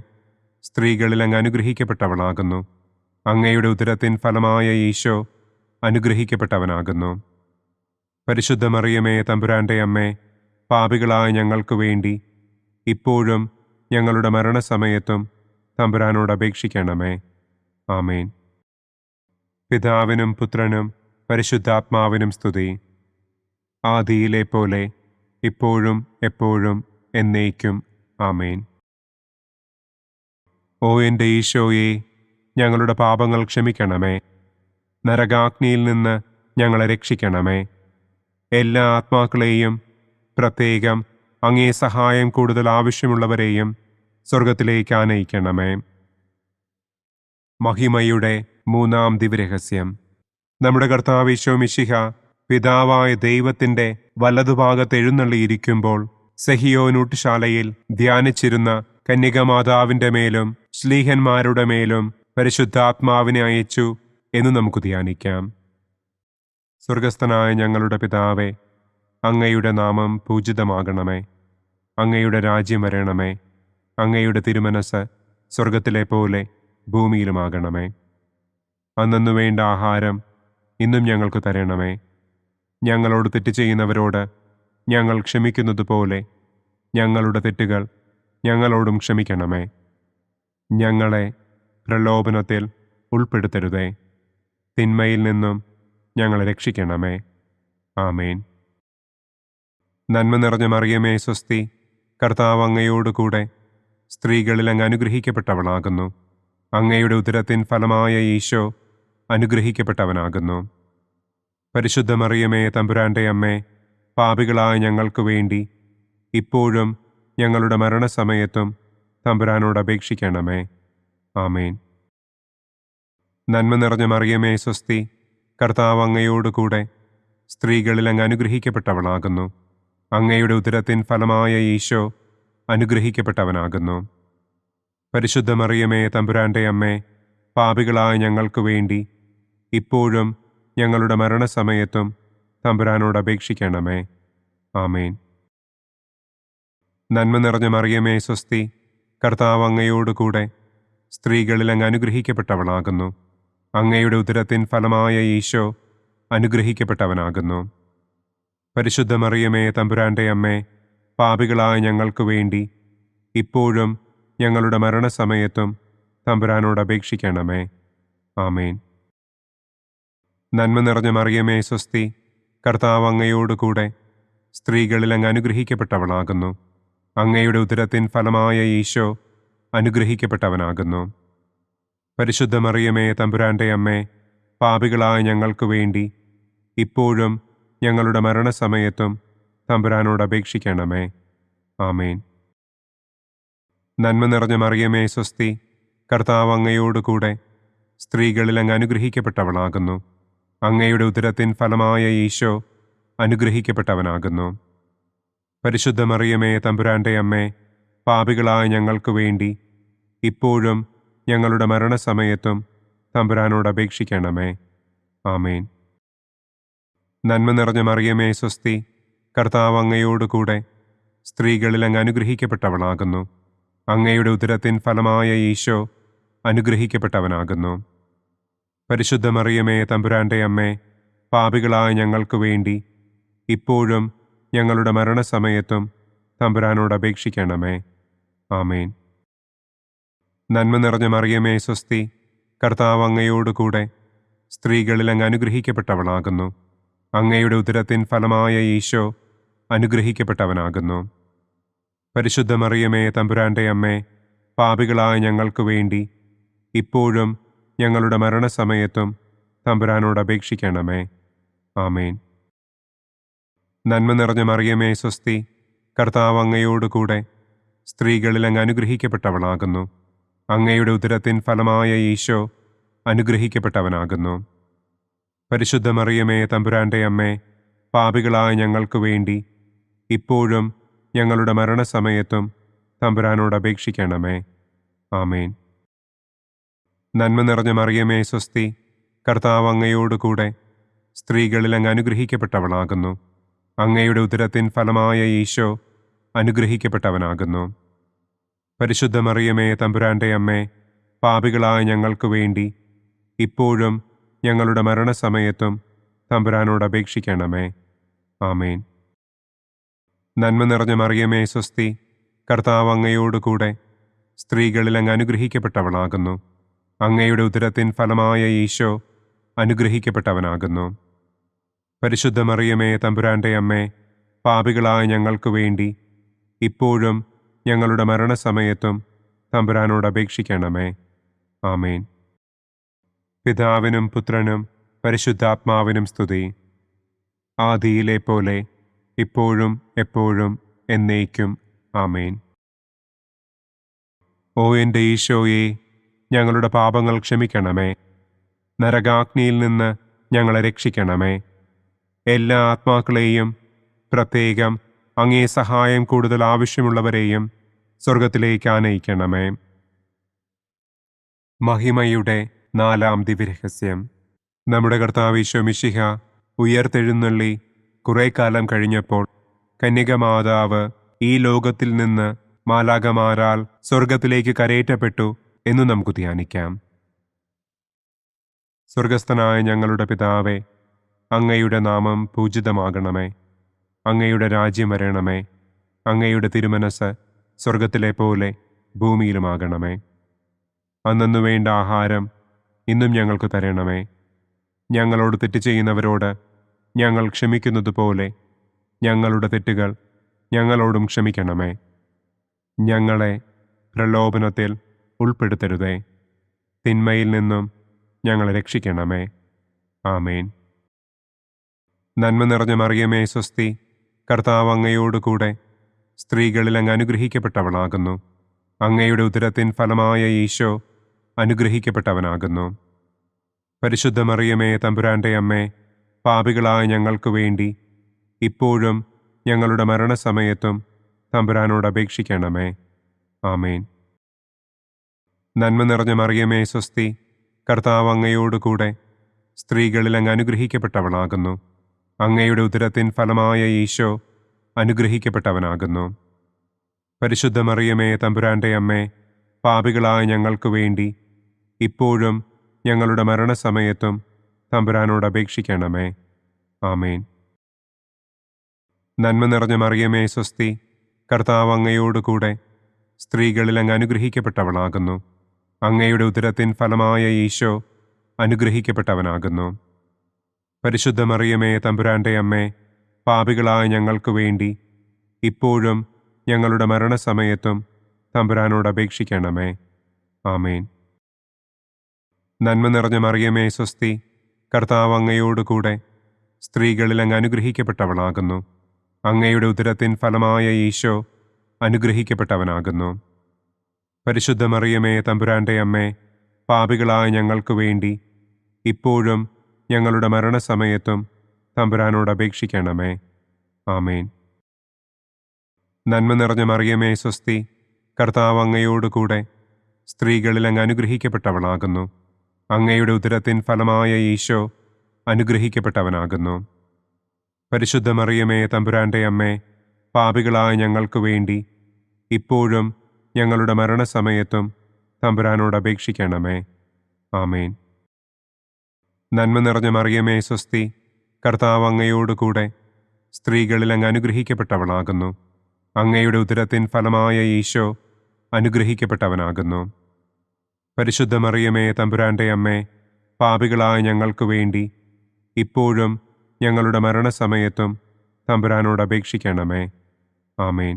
സ്ത്രീകളിൽ അങ്ങ് അനുഗ്രഹിക്കപ്പെട്ടവളാകുന്നു. അങ്ങയുടെ ഉദരത്തിൻ ഫലമായ ഈശോ അനുഗ്രഹിക്കപ്പെട്ടവനാകുന്നു. പരിശുദ്ധ മറിയമേ തമ്പുരാന്റെ അമ്മേ, പാപികളായ ഞങ്ങൾക്ക് വേണ്ടി ഇപ്പോഴും ഞങ്ങളുടെ മരണസമയത്തും തമ്പുരാനോട് അപേക്ഷിക്കണമേ. ആമേൻ. പിതാവിനും പുത്രനും പരിശുദ്ധാത്മാവിനും സ്തുതി. ആദിയിലെ പോലെ ഇപ്പോഴും എപ്പോഴും എന്നേക്കും. ആമേൻ. ഓ എൻ്റെ ഈശോയെ, ഞങ്ങളുടെ പാപങ്ങൾ ക്ഷമിക്കണമേ. നരകാഗ്നിയിൽ നിന്ന് ഞങ്ങളെ രക്ഷിക്കണമേ. എല്ലാ ആത്മാക്കളെയും, പ്രത്യേകം അങ്ങേ സഹായം കൂടുതൽ ആവശ്യമുള്ളവരെയും സ്വർഗത്തിലേക്ക് ആനയിക്കണമേ. മഹിമയുടെ മൂന്നാം ദിവ്യരഹസ്യം. നമ്മുടെ കർത്താവ് ഈശോ മിശിഹ പിതാവായ ദൈവത്തിൻ്റെ വലതുഭാഗത്ത് എഴുന്നള്ളിയിരിക്കുമ്പോൾ സെഹിയോനൂട്ടുശാലയിൽ ധ്യാനിച്ചിരുന്ന കന്യകമാതാവിൻ്റെ മേലും ശ്ലീഹന്മാരുടെ മേലും പരിശുദ്ധാത്മാവിനെ അയച്ചു എന്ന് നമുക്ക് ധ്യാനിക്കാം. സ്വർഗസ്ഥനായ ഞങ്ങളുടെ പിതാവേ, അങ്ങയുടെ നാമം പൂജിതമാകണമേ. അങ്ങയുടെ രാജ്യം വരണമേ. അങ്ങയുടെ തിരുമനസ് സ്വർഗത്തിലെ പോലെ ഭൂമിയിലുമാകണമേ. അന്നു വേണ്ട ആഹാരം ഇന്നും ഞങ്ങൾക്ക് തരണമേ. ഞങ്ങളോട് തെറ്റ് ചെയ്യുന്നവരോട് ഞങ്ങൾ ക്ഷമിക്കുന്നത് പോലെ ഞങ്ങളുടെ തെറ്റുകൾ ഞങ്ങളോടും ക്ഷമിക്കണമേ. ഞങ്ങളെ പ്രലോഭനത്തിൽ ഉൾപ്പെടുത്തരുതേ. തിന്മയിൽ നിന്നും ഞങ്ങളെ രക്ഷിക്കണമേ. ആമേൻ. നന്മ നിറഞ്ഞ മറിയമേ സ്വസ്തി, കർത്താവ് അങ്ങയോടുകൂടെ സ്ത്രീകളിൽ അങ്ങ് അനുഗ്രഹിക്കപ്പെട്ടവളാകുന്നു. അങ്ങയുടെ ഉദരത്തിൻ ഫലമായ ഈശോ അനുഗ്രഹിക്കപ്പെട്ടവനാകുന്നു. പരിശുദ്ധ മറിയമേ തമ്പുരാന്റെ അമ്മേ, പാപികളായ ഞങ്ങൾക്ക് വേണ്ടി ഇപ്പോഴും ഞങ്ങളുടെ മരണസമയത്തും തമ്പുരാനോട് അപേക്ഷിക്കണമേ. ആമേൻ. നന്മ നിറഞ്ഞ മറിയമേ സ്വസ്തി, കർത്താവ് അങ്ങയോടുകൂടെ സ്ത്രീകളിൽ അങ്ങ് അനുഗ്രഹിക്കപ്പെട്ടവളാകുന്നു. അങ്ങയുടെ ഉദരത്തിൻ ഫലമായ ഈശോ അനുഗ്രഹിക്കപ്പെട്ടവനാകുന്നു. പരിശുദ്ധ മറിയമേ തമ്പുരാന്റെ അമ്മേ, പാപികളായ ഞങ്ങൾക്ക് വേണ്ടി ഇപ്പോഴും ഞങ്ങളുടെ മരണസമയത്തും തമ്പുരാനോട് അപേക്ഷിക്കണമേ. ആമേൻ. നന്മ നിറഞ്ഞ മറിയമേ സ്വസ്തി, കർത്താവ് അങ്ങയോടുകൂടെ സ്ത്രീകളിൽ അങ്ങ് അനുഗ്രഹിക്കപ്പെട്ടവളാകുന്നു. അങ്ങയുടെ ഉദരത്തിൻ ഫലമായ ഈശോ അനുഗ്രഹിക്കപ്പെട്ടവനാകുന്നു. പരിശുദ്ധ മറിയമേ തമ്പുരാന്റെ അമ്മേ, പാപികളായ ഞങ്ങൾക്ക് വേണ്ടി ഇപ്പോഴും ഞങ്ങളുടെ മരണസമയത്തും തമ്പുരാനോട് അപേക്ഷിക്കണമേ. ആമേൻ. നന്മ നിറഞ്ഞ മറിയമേ സ്വസ്തി, കർത്താവ് അങ്ങയോടുകൂടെ സ്ത്രീകളിൽ അങ്ങ് അനുഗ്രഹിക്കപ്പെട്ടവളാകുന്നു. അങ്ങയുടെ ഉദരത്തിൻ ഫലമായ ഈശോ അനുഗ്രഹിക്കപ്പെട്ടവനാകുന്നു. പരിശുദ്ധ മറിയമേ തമ്പുരാന്റെ അമ്മേ, പാപികളായ ഞങ്ങൾക്ക് വേണ്ടി ഇപ്പോഴും ഞങ്ങളുടെ മരണസമയത്തും തമ്പുരാനോട് അപേക്ഷിക്കണമേ. ആമേൻ. നന്മ നിറഞ്ഞ മറിയമേ സ്വസ്തി, കർത്താവ് അങ്ങയോടുകൂടെ സ്ത്രീകളിൽ അങ്ങ് അനുഗ്രഹിക്കപ്പെട്ടവളാകുന്നു. അങ്ങയുടെ ഉദരത്തിൻ ഫലമായ ഈശോ അനുഗ്രഹിക്കപ്പെട്ടവനാകുന്നു. പരിശുദ്ധ മറിയമേ തമ്പുരാന്റെ അമ്മേ, പാപികളായ ഞങ്ങൾക്ക് വേണ്ടി ഇപ്പോഴും ഞങ്ങളുടെ മരണസമയത്തും തമ്പുരാനോട് അപേക്ഷിക്കണമേ. ആമേൻ. നന്മ നിറഞ്ഞ മറിയമേ സ്വസ്തി, കർത്താവ് അങ്ങയോടുകൂടെ സ്ത്രീകളിൽ അങ്ങ് അനുഗ്രഹിക്കപ്പെട്ടവളാകുന്നു. അങ്ങയുടെ ഉദരത്തിൻ ഫലമായ ഈശോ അനുഗ്രഹിക്കപ്പെട്ടവനാകുന്നു. പരിശുദ്ധ മറിയമേ തമ്പുരാന്റെ അമ്മേ, പാപികളായ ഞങ്ങൾക്ക് വേണ്ടി ഇപ്പോഴും ഞങ്ങളുടെ മരണസമയത്തും തമ്പുരാനോട് അപേക്ഷിക്കണമേ. ആമേൻ. നന്മ നിറഞ്ഞ മറിയമേ സ്വസ്തി, കർത്താവ് അങ്ങയോടുകൂടെ സ്ത്രീകളിൽ അങ്ങ് അനുഗ്രഹിക്കപ്പെട്ടവളാകുന്നു. അങ്ങയുടെ ഉദരത്തിൻ ഫലമായ ഈശോ അനുഗ്രഹിക്കപ്പെട്ടവനാകുന്നു. പരിശുദ്ധ മറിയമേ തമ്പുരാന്റെ അമ്മേ, പാപികളായ ഞങ്ങൾക്ക് വേണ്ടി ഇപ്പോഴും ഞങ്ങളുടെ മരണസമയത്തും തമ്പുരാനോട് അപേക്ഷിക്കണമേ. ആമേൻ. നന്മ നിറഞ്ഞ മറിയമേ സ്വസ്തി, കർത്താവ് അങ്ങയോടുകൂടെ സ്ത്രീകളിൽ അങ്ങ് അനുഗ്രഹിക്കപ്പെട്ടവളാകുന്നു. അങ്ങയുടെ ഉദരത്തിൻ ഫലമായ ഈശോ അനുഗ്രഹിക്കപ്പെട്ടവനാകുന്നു. പരിശുദ്ധ മറിയമേ തമ്പുരാന്റെ അമ്മേ, പാപികളായ ഞങ്ങൾക്ക് വേണ്ടി ഇപ്പോഴും ഞങ്ങളുടെ മരണസമയത്തും തമ്പുരാനോട് അപേക്ഷിക്കണമേ. ആമേൻ. നന്മ നിറഞ്ഞ മറിയമേ സ്വസ്തി, കർത്താവ് അങ്ങയോടുകൂടെ സ്ത്രീകളിൽ അങ്ങ് അനുഗ്രഹിക്കപ്പെട്ടവളാകുന്നു. അങ്ങയുടെ ഉദരത്തിൻ ഫലമായ ഈശോ അനുഗ്രഹിക്കപ്പെട്ടവനാകുന്നു. പരിശുദ്ധ മറിയമേ തമ്പുരാന്റെ അമ്മേ, പാപികളായ ഞങ്ങൾക്ക് വേണ്ടി ഇപ്പോഴും ഞങ്ങളുടെ മരണസമയത്തും തമ്പുരാനോട് അപേക്ഷിക്കണമേ. ആമേൻ. നന്മ നിറഞ്ഞ മറിയമേ സ്വസ്തി, കർത്താവ് അങ്ങയോടുകൂടെ സ്ത്രീകളിൽ അങ്ങ് അനുഗ്രഹിക്കപ്പെട്ടവളാകുന്നു. അങ്ങയുടെ ഉദരത്തിൻ ഫലമായ ഈശോ അനുഗ്രഹിക്കപ്പെട്ടവനാകുന്നു. പരിശുദ്ധ മറിയമേ തമ്പുരാന്റെ അമ്മേ, പാപികളായ ഞങ്ങൾക്ക് വേണ്ടി ഇപ്പോഴും ഞങ്ങളുടെ മരണസമയത്തും തമ്പുരാനോട് അപേക്ഷിക്കണമേ. ആമേൻ. പിതാവിനും പുത്രനും പരിശുദ്ധാത്മാവിനും സ്തുതി. ആദിയിലെ പോലെ ഇപ്പോഴും എപ്പോഴും എന്നേക്കും. ആമേൻ. ഓ എൻ്റെ ഈശോയെ, ഞങ്ങളുടെ പാപങ്ങൾ ക്ഷമിക്കണമേ. നരകാഗ്നിയിൽ നിന്ന് ഞങ്ങളെ രക്ഷിക്കണമേ. എല്ലാ ആത്മാക്കളെയും, പ്രത്യേകം അങ്ങേ സഹായം കൂടുതൽ ആവശ്യമുള്ളവരെയും സ്വർഗത്തിലേക്ക് ആനയിക്കണമേ. മഹിമയുടെ 4-ാം ദിവ്യരഹസ്യം. നമ്മുടെ കർത്താവ് ഈശോ മിശിഹ ഉയർത്തെഴുന്നള്ളി കുറെ കാലം കഴിഞ്ഞപ്പോൾ കന്യകമാതാവ് ഈ ലോകത്തിൽ നിന്ന് മാലാഖമാരാൽ സ്വർഗത്തിലേക്ക് കരയേറ്റപ്പെട്ടു എന്നു നമുക്ക് ധ്യാനിക്കാം. സ്വർഗസ്ഥനായ ഞങ്ങളുടെ പിതാവേ, അങ്ങയുടെ നാമം പൂജിതമാകണമേ. അങ്ങയുടെ രാജ്യം വരണമേ. അങ്ങയുടെ തിരുമനസ് സ്വർഗത്തിലെ പോലെ ഭൂമിയിലുമാകണമേ. അന്നന്നു വേണ്ട ആഹാരം ഇന്നും ഞങ്ങൾക്ക് തരണമേ. ഞങ്ങളോട് തെറ്റ് ചെയ്യുന്നവരോട് ഞങ്ങൾ ക്ഷമിക്കുന്നത് പോലെ ഞങ്ങളുടെ തെറ്റുകൾ ഞങ്ങളോടും ക്ഷമിക്കണമേ. ഞങ്ങളെ പ്രലോഭനത്തിൽ ഉൾപ്പെടുത്തരുതേ. തിന്മയിൽ നിന്നും ഞങ്ങളെ രക്ഷിക്കണമേ. ആമേൻ. നന്മ നിറഞ്ഞ മറിയമേ സ്വസ്തി, കർത്താവ് അങ്ങയോടുകൂടെ സ്ത്രീകളിൽ അങ്ങ് അനുഗ്രഹിക്കപ്പെട്ടവളാകുന്നു. അങ്ങയുടെ ഉദരത്തിൻ ഫലമായ ഈശോ അനുഗ്രഹിക്കപ്പെട്ടവനാകുന്നു. പരിശുദ്ധ മറിയമേ തമ്പുരാന്റെ അമ്മേ, പാപികളായ ഞങ്ങൾക്ക് വേണ്ടി ഇപ്പോഴും ഞങ്ങളുടെ മരണസമയത്തും തമ്പുരാനോട് അപേക്ഷിക്കണമേ. ആമേൻ. നന്മ നിറഞ്ഞ മറിയമേ സ്വസ്തി, കർത്താവ് അങ്ങയോടുകൂടെ സ്ത്രീകളിൽ അങ്ങ് അനുഗ്രഹിക്കപ്പെട്ടവളാകുന്നു. അങ്ങയുടെ ഉദരത്തിൻ ഫലമായ ഈശോ അനുഗ്രഹിക്കപ്പെട്ടവനാകുന്നു. പരിശുദ്ധ മറിയമേ, തമ്പുരാന്റെ അമ്മേ, പാപികളായ ഞങ്ങൾക്ക് വേണ്ടി ഇപ്പോഴും ഞങ്ങളുടെ മരണസമയത്തും തമ്പുരാനോട് അപേക്ഷിക്കണമേ. ആമേൻ. നന്മ നിറഞ്ഞ മറിയമേ, സ്വസ്തി. കർത്താവ് അങ്ങയോടുകൂടെ സ്ത്രീകളിൽ അങ്ങ് അനുഗ്രഹിക്കപ്പെട്ടവളാകുന്നു. അങ്ങയുടെ ഉദരത്തിൻ ഫലമായ ഈശോ അനുഗ്രഹിക്കപ്പെട്ടവനാകുന്നു. പരിശുദ്ധ മറിയമേ, തമ്പുരാന്റെ അമ്മേ, പാപികളായ ഞങ്ങൾക്ക് വേണ്ടി ഇപ്പോഴും ഞങ്ങളുടെ മരണസമയത്തും തമ്പുരാനോട് അപേക്ഷിക്കണമേ. ആമേൻ. നന്മ നിറഞ്ഞ മറിയമേ, സ്വസ്തി. കർത്താവ് അങ്ങയോടുകൂടെ സ്ത്രീകളിൽ അങ്ങ് അനുഗ്രഹിക്കപ്പെട്ടവളാകുന്നു. അങ്ങയുടെ ഉദരത്തിൻ ഫലമായ ഈശോ അനുഗ്രഹിക്കപ്പെട്ടവനാകുന്നു. പരിശുദ്ധ മറിയമേ, തമ്പുരാന്റെ അമ്മേ, പാപികളായ ഞങ്ങൾക്ക് വേണ്ടി ഇപ്പോഴും ഞങ്ങളുടെ മരണസമയത്തും തമ്പുരാനോട് അപേക്ഷിക്കണമേ. ആമേൻ. നന്മ നിറഞ്ഞ മറിയമേ, സ്വസ്തി. കർത്താവ് അങ്ങയോടുകൂടെ സ്ത്രീകളിൽ അങ്ങ് അനുഗ്രഹിക്കപ്പെട്ടവളാകുന്നു. അങ്ങയുടെ ഉദരത്തിൻ ഫലമായ ഈശോ അനുഗ്രഹിക്കപ്പെട്ടവനാകുന്നു. പരിശുദ്ധ മറിയമേ, തമ്പുരാന്റെ അമ്മേ, പാപികളായ ഞങ്ങൾക്ക് വേണ്ടി ഇപ്പോഴും ഞങ്ങളുടെ മരണസമയത്തും തമ്പുരാനോട് അപേക്ഷിക്കണമേ. ആമേൻ. നന്മ നിറഞ്ഞ മറിയമേ, സ്വസ്തി. കർത്താവ് അങ്ങയോടുകൂടെ സ്ത്രീകളിൽ അങ്ങ് അനുഗ്രഹിക്കപ്പെട്ടവളാകുന്നു. അങ്ങയുടെ ഉദരത്തിൻ ഫലമായ ഈശോ അനുഗ്രഹിക്കപ്പെട്ടവനാകുന്നു. പരിശുദ്ധ മറിയമേ, തമ്പുരാന്റെ അമ്മേ, പാപികളായ ഞങ്ങൾക്ക് വേണ്ടി ഇപ്പോഴും ഞങ്ങളുടെ മരണസമയത്തും തമ്പുരാനോട് അപേക്ഷിക്കണമേ. ആമേൻ.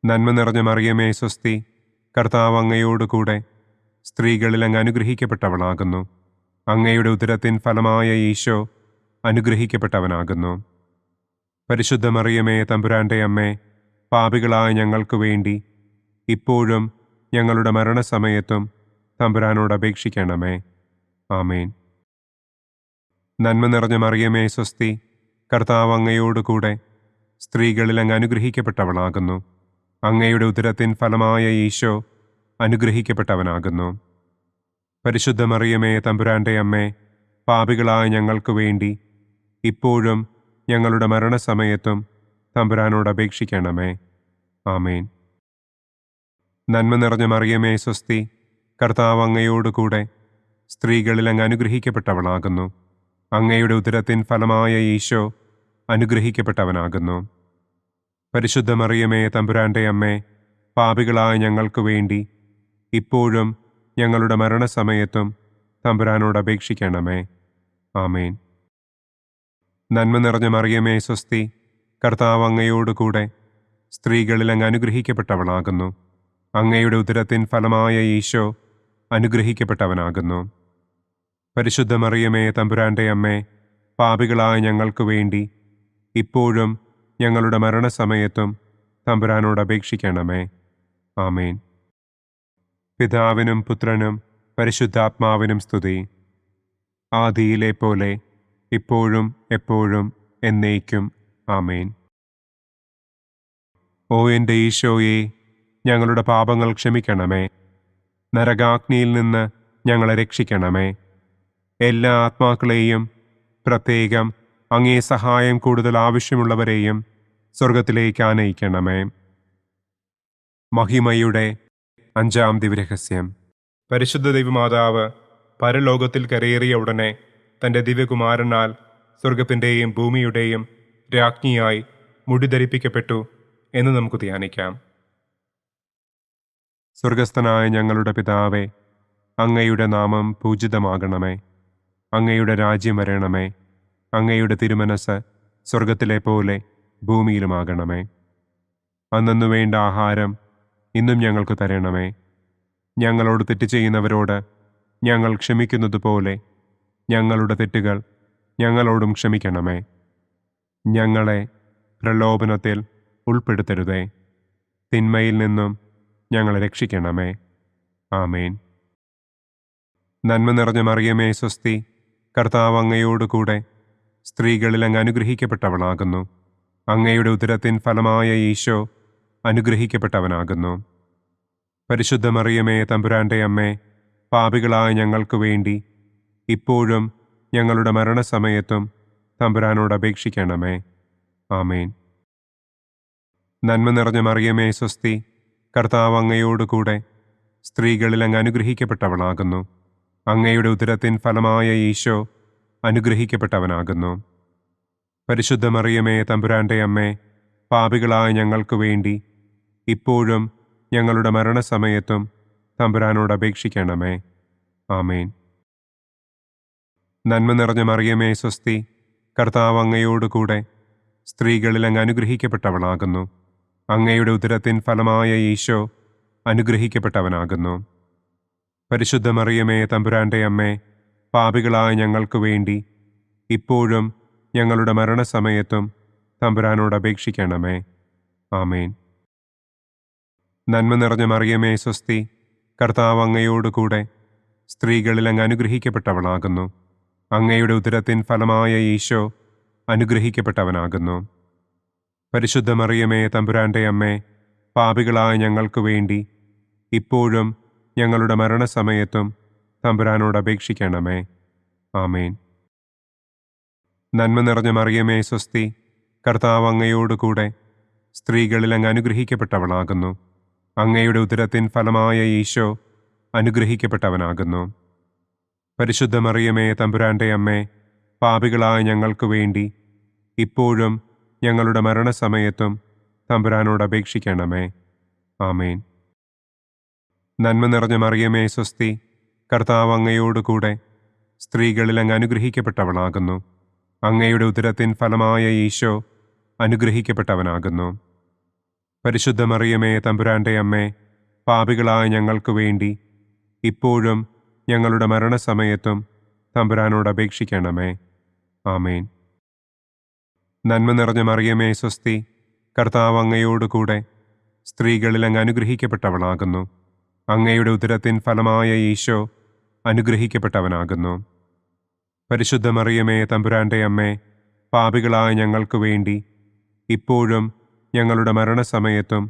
നന്മ നിറഞ്ഞ മറിയമേ, സ്വസ്തി. കർത്താവ് അങ്ങയോടുകൂടെ സ്ത്രീകളിൽ അങ്ങ് അനുഗ്രഹിക്കപ്പെട്ടവളാകുന്നു. അങ്ങയുടെ ഉദരത്തിൻ ഫലമായ ഈശോ അനുഗ്രഹിക്കപ്പെട്ടവനാകുന്നു. പരിശുദ്ധ മറിയമേ, തമ്പുരാന്റെ അമ്മേ, പാപികളായ ഞങ്ങൾക്ക് വേണ്ടി ഇപ്പോഴും ഞങ്ങളുടെ മരണസമയത്തും തമ്പുരാനോട് അപേക്ഷിക്കണമേ. ആമേൻ. നന്മ നിറഞ്ഞ മറിയമേ, സ്വസ്തി. കർത്താവ് അങ്ങയോടുകൂടെ സ്ത്രീകളിൽ അങ്ങ് അനുഗ്രഹിക്കപ്പെട്ടവളാകുന്നു. അങ്ങയുടെ ഉദരത്തിൻ ഫലമായ ഈശോ അനുഗ്രഹിക്കപ്പെട്ടവനാകുന്നു. പരിശുദ്ധ മറിയമേ, തമ്പുരാന്റെ അമ്മേ, പാപികളായ ഞങ്ങൾക്ക് വേണ്ടി ഇപ്പോഴും ഞങ്ങളുടെ മരണസമയത്തും തമ്പുരാനോട് അപേക്ഷിക്കണമേ. ആമേൻ. നന്മ നിറഞ്ഞ മറിയമേ, സ്വസ്തി. കർത്താവ് അങ്ങയോടുകൂടെ സ്ത്രീകളിൽ അങ്ങ് അനുഗ്രഹിക്കപ്പെട്ടവളാകുന്നു. അങ്ങയുടെ ഉദരത്തിൻ ഫലമായ ഈശോ അനുഗ്രഹിക്കപ്പെട്ടവനാകുന്നു. പരിശുദ്ധ മറിയമേ, തമ്പുരാന്റെ അമ്മേ, പാപികളായ ഞങ്ങൾക്ക് വേണ്ടി ഇപ്പോഴും ഞങ്ങളുടെ മരണസമയത്തും തമ്പുരാനോട് അപേക്ഷിക്കണമേ. ആമേൻ. നന്മ നിറഞ്ഞ മറിയമേ, സ്വസ്തി. കർത്താവ് അങ്ങയോടുകൂടെ സ്ത്രീകളിൽ അങ്ങ് അനുഗ്രഹിക്കപ്പെട്ടവളാകുന്നു. അങ്ങയുടെ ഉദരത്തിൻ ഫലമായ ഈശോ അനുഗ്രഹിക്കപ്പെട്ടവനാകുന്നു. പരിശുദ്ധ മറിയമേ, തമ്പുരാന്റെ അമ്മേ, പാപികളായ ഞങ്ങൾക്ക് വേണ്ടി ഇപ്പോഴും ഞങ്ങളുടെ മരണസമയത്തും തമ്പുരാനോട് അപേക്ഷിക്കണമേ. ആമേൻ. പിതാവിനും പുത്രനും പരിശുദ്ധാത്മാവിനും സ്തുതി. ആദിയിലെ പോലെ ഇപ്പോഴും എപ്പോഴും എന്നേക്കും. ആമേൻ. ഓ എൻ്റെ ഈശോയെ, ഞങ്ങളുടെ പാപങ്ങൾ ക്ഷമിക്കണമേ. നരകാഗ്നിയിൽ നിന്ന് ഞങ്ങളെ രക്ഷിക്കണമേ. എല്ലാ ആത്മാക്കളെയും, പ്രത്യേകം അങ്ങേ സഹായം കൂടുതൽ ആവശ്യമുള്ളവരെയും സ്വർഗത്തിലേക്ക് ആനയിക്കണമേ. മഹിമയുടെ 5-ാം ദിവ്യരഹസ്യം. പരിശുദ്ധ ദൈവമാതാവ് പരലോകത്തിൽ കരയേറിയ ഉടനെ തൻ്റെ ദിവ്യകുമാരനാൽ സ്വർഗത്തിൻ്റെയും ഭൂമിയുടെയും രാജ്ഞിയായി മുടിധരിപ്പിക്കപ്പെട്ടു എന്ന് നമുക്ക് ധ്യാനിക്കാം. സ്വർഗസ്ഥനായ ഞങ്ങളുടെ പിതാവേ, അങ്ങയുടെ നാമം പൂജിതമാകണമേ. അങ്ങയുടെ രാജ്യം വരണമേ. അങ്ങയുടെ തിരുമനസ് സ്വർഗത്തിലെ പോലെ ഭൂമിയിലുമാകണമേ. അന്നു വേണ്ട ആഹാരം ഇന്നും ഞങ്ങൾക്ക് തരണമേ. ഞങ്ങളോട് തെറ്റ് ചെയ്യുന്നവരോട് ഞങ്ങൾ ക്ഷമിക്കുന്നത് പോലെ ഞങ്ങളുടെ തെറ്റുകൾ ഞങ്ങളോടും ക്ഷമിക്കണമേ. ഞങ്ങളെ പ്രലോഭനത്തിൽ ഉൾപ്പെടുത്തരുതേ. തിന്മയിൽ നിന്നും ഞങ്ങളെ രക്ഷിക്കണമേ. ആമേൻ. നന്മ നിറഞ്ഞ മറിയമേ, സ്വസ്തി. കർത്താവ് അങ്ങയോടുകൂടെ സ്ത്രീകളിൽ അങ്ങ് അനുഗ്രഹിക്കപ്പെട്ടവളാകുന്നു. അങ്ങയുടെ ഉദരത്തിൻ ഫലമായ ഈശോ അനുഗ്രഹിക്കപ്പെട്ടവനാകുന്നു. പരിശുദ്ധ മറിയമേ, തമ്പുരാന്റെ അമ്മേ, പാപികളായ ഞങ്ങൾക്ക് വേണ്ടി ഇപ്പോഴും ഞങ്ങളുടെ മരണസമയത്തും തമ്പുരാനോട് അപേക്ഷിക്കണമേ. ആമേൻ. നന്മ നിറഞ്ഞ മറിയമേ സ്വസ്തി, കർത്താവ് അങ്ങയോടുകൂടെ സ്ത്രീകളിൽ അങ്ങ് അനുഗ്രഹിക്കപ്പെട്ടവളാകുന്നു. അങ്ങയുടെ ഉദരത്തിൻ ഫലമായ ഈശോ അനുഗ്രഹിക്കപ്പെട്ടവനാകുന്നു. പരിശുദ്ധ മറിയമേ തമ്പുരാന്റെ അമ്മേ, പാപികളായ ഞങ്ങൾക്ക് വേണ്ടി ഇപ്പോഴും ഞങ്ങളുടെ മരണസമയത്തും തമ്പുരാനോട് അപേക്ഷിക്കണമേ. ആമേൻ. നന്മ നിറഞ്ഞ മറിയമേ സ്വസ്തി, കർത്താവ് അങ്ങയോടുകൂടെ സ്ത്രീകളിൽ അങ്ങ് അനുഗ്രഹിക്കപ്പെട്ടവളാകുന്നു. അങ്ങയുടെ ഉദരത്തിൻ ഫലമായ ഈശോ അനുഗ്രഹിക്കപ്പെട്ടവനാകുന്നു. പരിശുദ്ധ മറിയമേ തമ്പുരാന്റെ അമ്മേ, പാപികളായ ഞങ്ങൾക്ക് വേണ്ടി ഇപ്പോഴും ഞങ്ങളുടെ മരണസമയത്തും തമ്പുരാനോട് അപേക്ഷിക്കണമേ. ആമേൻ. നന്മ നിറഞ്ഞ മറിയമേ സ്വസ്തി, കർത്താവ് അങ്ങയോടുകൂടെ സ്ത്രീകളിൽ അങ്ങ് അനുഗ്രഹിക്കപ്പെട്ടവളാകുന്നു. അങ്ങയുടെ ഉദരത്തിൻ ഫലമായ ഈശോ അനുഗ്രഹിക്കപ്പെട്ടവനാകുന്നു. പരിശുദ്ധ മറിയമേ തമ്പുരാന്റെ അമ്മേ, പാപികളായ ഞങ്ങൾക്ക് വേണ്ടി ഇപ്പോഴും ഞങ്ങളുടെ മരണസമയത്തും തമ്പുരാനോട് അപേക്ഷിക്കണമേ. ആമേൻ. നന്മ നിറഞ്ഞ മറിയമേ സ്വസ്തി, കർത്താവ് അങ്ങയോടുകൂടെ സ്ത്രീകളിൽ അങ്ങ് അനുഗ്രഹിക്കപ്പെട്ടവളാകുന്നു. അങ്ങയുടെ ഉദരത്തിൻ ഫലമായ ഈശോ അനുഗ്രഹിക്കപ്പെട്ടവനാകുന്നു. പരിശുദ്ധ മറിയമേ തമ്പുരാന്റെ അമ്മേ, പാപികളായ ഞങ്ങൾക്ക് വേണ്ടി ഇപ്പോഴും ഞങ്ങളുടെ മരണസമയത്തും തമ്പുരാനോട് അപേക്ഷിക്കണമേ. ആമേൻ. നന്മ നിറഞ്ഞ മറിയമേ സ്വസ്തി, കർത്താവ് അങ്ങയോടുകൂടെ സ്ത്രീകളിൽ അങ്ങ് അനുഗ്രഹിക്കപ്പെട്ടവളാകുന്നു. അങ്ങയുടെ ഉദരത്തിൻ ഫലമായ ഈശോ അനുഗ്രഹിക്കപ്പെട്ടവനാകുന്നു. പരിശുദ്ധ മറിയമേ തമ്പുരാന്റെ അമ്മേ, പാപികളായ ഞങ്ങൾക്ക് വേണ്ടി ഇപ്പോഴും ഞങ്ങളുടെ മരണസമയത്തും തമ്പുരാനോട് അപേക്ഷിക്കണമേ. ആമേൻ. നന്മ നിറഞ്ഞ മറിയമേ സ്വസ്തി, കർത്താവ് അങ്ങയോടുകൂടെ സ്ത്രീകളിൽ അങ്ങ് അനുഗ്രഹിക്കപ്പെട്ടവളാകുന്നു. അങ്ങയുടെ ഉദരത്തിൻ ഫലമായ ഈശോ അനുഗ്രഹിക്കപ്പെട്ടവനാകുന്നു. പരിശുദ്ധ മറിയമേ തമ്പുരാന്റെ അമ്മേ, പാപികളായ ഞങ്ങൾക്ക് വേണ്ടി ഇപ്പോഴും ഞങ്ങളുടെ മരണസമയത്തും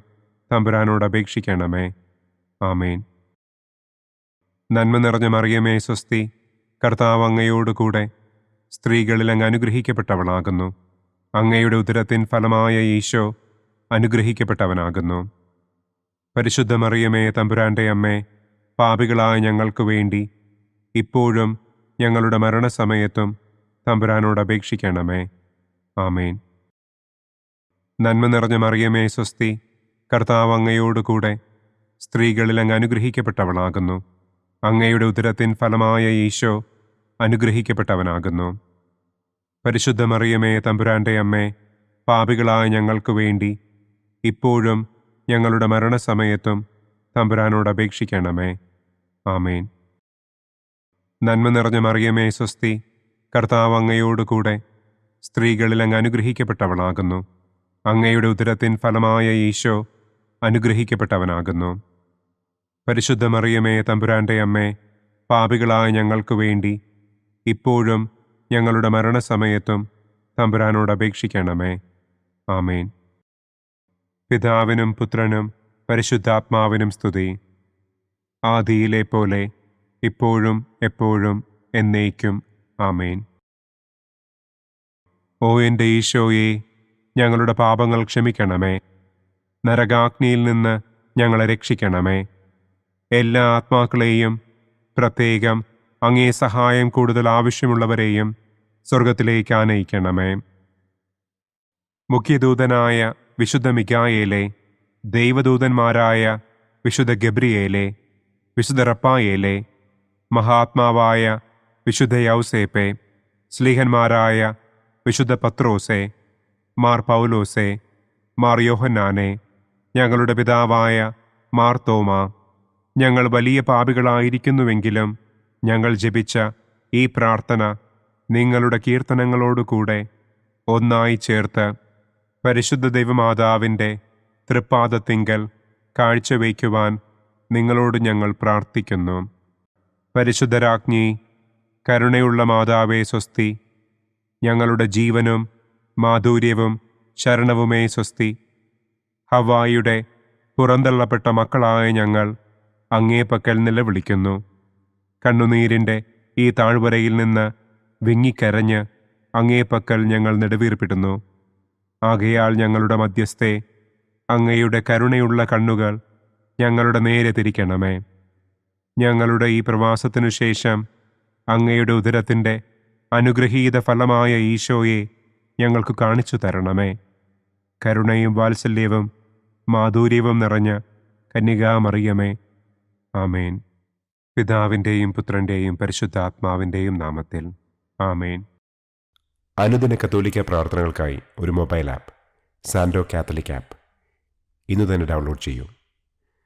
തമ്പുരാനോട് അപേക്ഷിക്കണമേ. ആമേൻ. നന്മ നിറഞ്ഞ മറിയമേ സ്വസ്തി, കർത്താവ് അങ്ങയോടുകൂടെ സ്ത്രീകളിൽ അങ്ങ് അനുഗ്രഹിക്കപ്പെട്ടവളാകുന്നു. അങ്ങയുടെ ഉദരത്തിൻ ഫലമായ ഈശോ അനുഗ്രഹിക്കപ്പെട്ടവനാകുന്നു. പരിശുദ്ധ മറിയമേ തമ്പുരാന്റെ അമ്മേ, പാപികളായ ഞങ്ങൾക്ക് വേണ്ടി ഇപ്പോഴും ഞങ്ങളുടെ മരണസമയത്തും തമ്പുരാനോട് അപേക്ഷിക്കണമേ. ആമേൻ. നന്മ നിറഞ്ഞ മറിയമേ സ്വസ്തി, കർത്താവ് അങ്ങയോടുകൂടെ സ്ത്രീകളിൽ അങ്ങ് അനുഗ്രഹിക്കപ്പെട്ടവളാകുന്നു. അങ്ങയുടെ ഉദരത്തിൻ ഫലമായ ഈശോ അനുഗ്രഹിക്കപ്പെട്ടവനാകുന്നു. പരിശുദ്ധ മറിയമേ തമ്പുരാന്റെ അമ്മേ, പാപികളായ ഞങ്ങൾക്ക് വേണ്ടി ഇപ്പോഴും ഞങ്ങളുടെ മരണസമയത്തും തമ്പുരാനോട് അപേക്ഷിക്കണമേ. ആമേൻ. നന്മ നിറഞ്ഞ മറിയമേ സ്വസ്തി, കർത്താവ് അങ്ങയോടുകൂടെ സ്ത്രീകളിൽ അങ്ങ് അനുഗ്രഹിക്കപ്പെട്ടവളാകുന്നു. അങ്ങയുടെ ഉദരത്തിൻ ഫലമായ ഈശോ അനുഗ്രഹിക്കപ്പെട്ടവനാകുന്നു. പരിശുദ്ധ മറിയമേ തമ്പുരാന്റെ അമ്മേ, പാപികളായ ഞങ്ങൾക്ക് വേണ്ടി ഇപ്പോഴും ഞങ്ങളുടെ മരണസമയത്തും തമ്പുരാനോട് അപേക്ഷിക്കണമേ. ആമേൻ. പിതാവിനും പുത്രനും പരിശുദ്ധാത്മാവിനും സ്തുതി. ആദിയിലെ പോലെ ഇപ്പോഴും എപ്പോഴും എന്നേക്കും. ആമേൻ. ഓ എൻ്റെ ഈശോയെ, ഞങ്ങളുടെ പാപങ്ങൾ ക്ഷമിക്കണമേ. നരകാഗ്നിയിൽ നിന്ന് ഞങ്ങളെ രക്ഷിക്കണമേ. എല്ലാ ആത്മാക്കളെയും, പ്രത്യേകം അങ്ങേ സഹായം കൂടുതൽ ആവശ്യമുള്ളവരെയും സ്വർഗത്തിലേക്ക് ആനയിക്കണമേ. മുഖ്യദൂതനായ വിശുദ്ധ മിഖായേലേ, ദൈവദൂതന്മാരായ വിശുദ്ധ ഗബ്രിയേലേ, വിശുദ്ധ റപ്പായേലേ, മഹാത്മാവായ വിശുദ്ധ യൗസേപ്പേ, സ്ലീഹന്മാരായ വിശുദ്ധ പത്രോസേ, മാർ പൗലോസേ, മാർ യോഹന്നാനെ, ഞങ്ങളുടെ പിതാവായ മാർ തോമാ, ഞങ്ങൾ വലിയ പാപികളായിരിക്കുന്നുവെങ്കിലും ഞങ്ങൾ ജപിച്ച ഈ പ്രാർത്ഥന നിങ്ങളുടെ കീർത്തനങ്ങളോടുകൂടെ ഒന്നായി ചേർത്ത് പരിശുദ്ധ ദൈവമാതാവിൻ്റെ തൃപ്പാദത്തിങ്കൽ കാഴ്ചവയ്ക്കുവാൻ നിങ്ങളോട് ഞങ്ങൾ പ്രാർത്ഥിക്കുന്നു. പരിശുദ്ധരാജ്ഞി, കരുണയുള്ള മാതാവേ സ്വസ്തി. ഞങ്ങളുടെ ജീവനും മാധുര്യവും ശരണവുമേ സ്വസ്തി. ഹവ്വായുടെ പുറന്തള്ളപ്പെട്ട മക്കളായ ഞങ്ങൾ അങ്ങേപ്പക്കൽ നിലവിളിക്കുന്നു. കണ്ണുനീരിൻ്റെ ഈ താഴ്വരയിൽ നിന്ന് വിങ്ങിക്കരഞ്ഞ് അങ്ങേപ്പക്കൽ ഞങ്ങൾ നെടുവീർപ്പിടുന്നു. ആകയാൽ ഞങ്ങളുടെ മധ്യസ്ഥെ, അങ്ങയുടെ കരുണയുള്ള കണ്ണുകൾ ഞങ്ങളുടെ നേരെ തിരിക്കണമേ. ഞങ്ങളുടെ ഈ പ്രവാസത്തിനു ശേഷം അങ്ങയുടെ ഉദരത്തിൻ്റെ അനുഗ്രഹീത ഫലമായ ഈശോയെ ഞങ്ങൾക്ക് കാണിച്ചു തരണമേ. കരുണയും വാത്സല്യവും മാധുര്യവും നിറഞ്ഞ കന്യകാമറിയമേ, ആമേൻ. പിതാവിൻ്റെയും പുത്രൻ്റെയും പരിശുദ്ധാത്മാവിൻ്റെയും നാമത്തിൽ, ആമേൻ. അനുദിന കത്തോലിക്ക പ്രാർത്ഥനകൾക്കായി ഒരു മൊബൈൽ ആപ്പ്, സാൻഡോ കാത്തലിക് ആപ്പ്, ഇന്ന് തന്നെ ഡൗൺലോഡ് ചെയ്യൂ.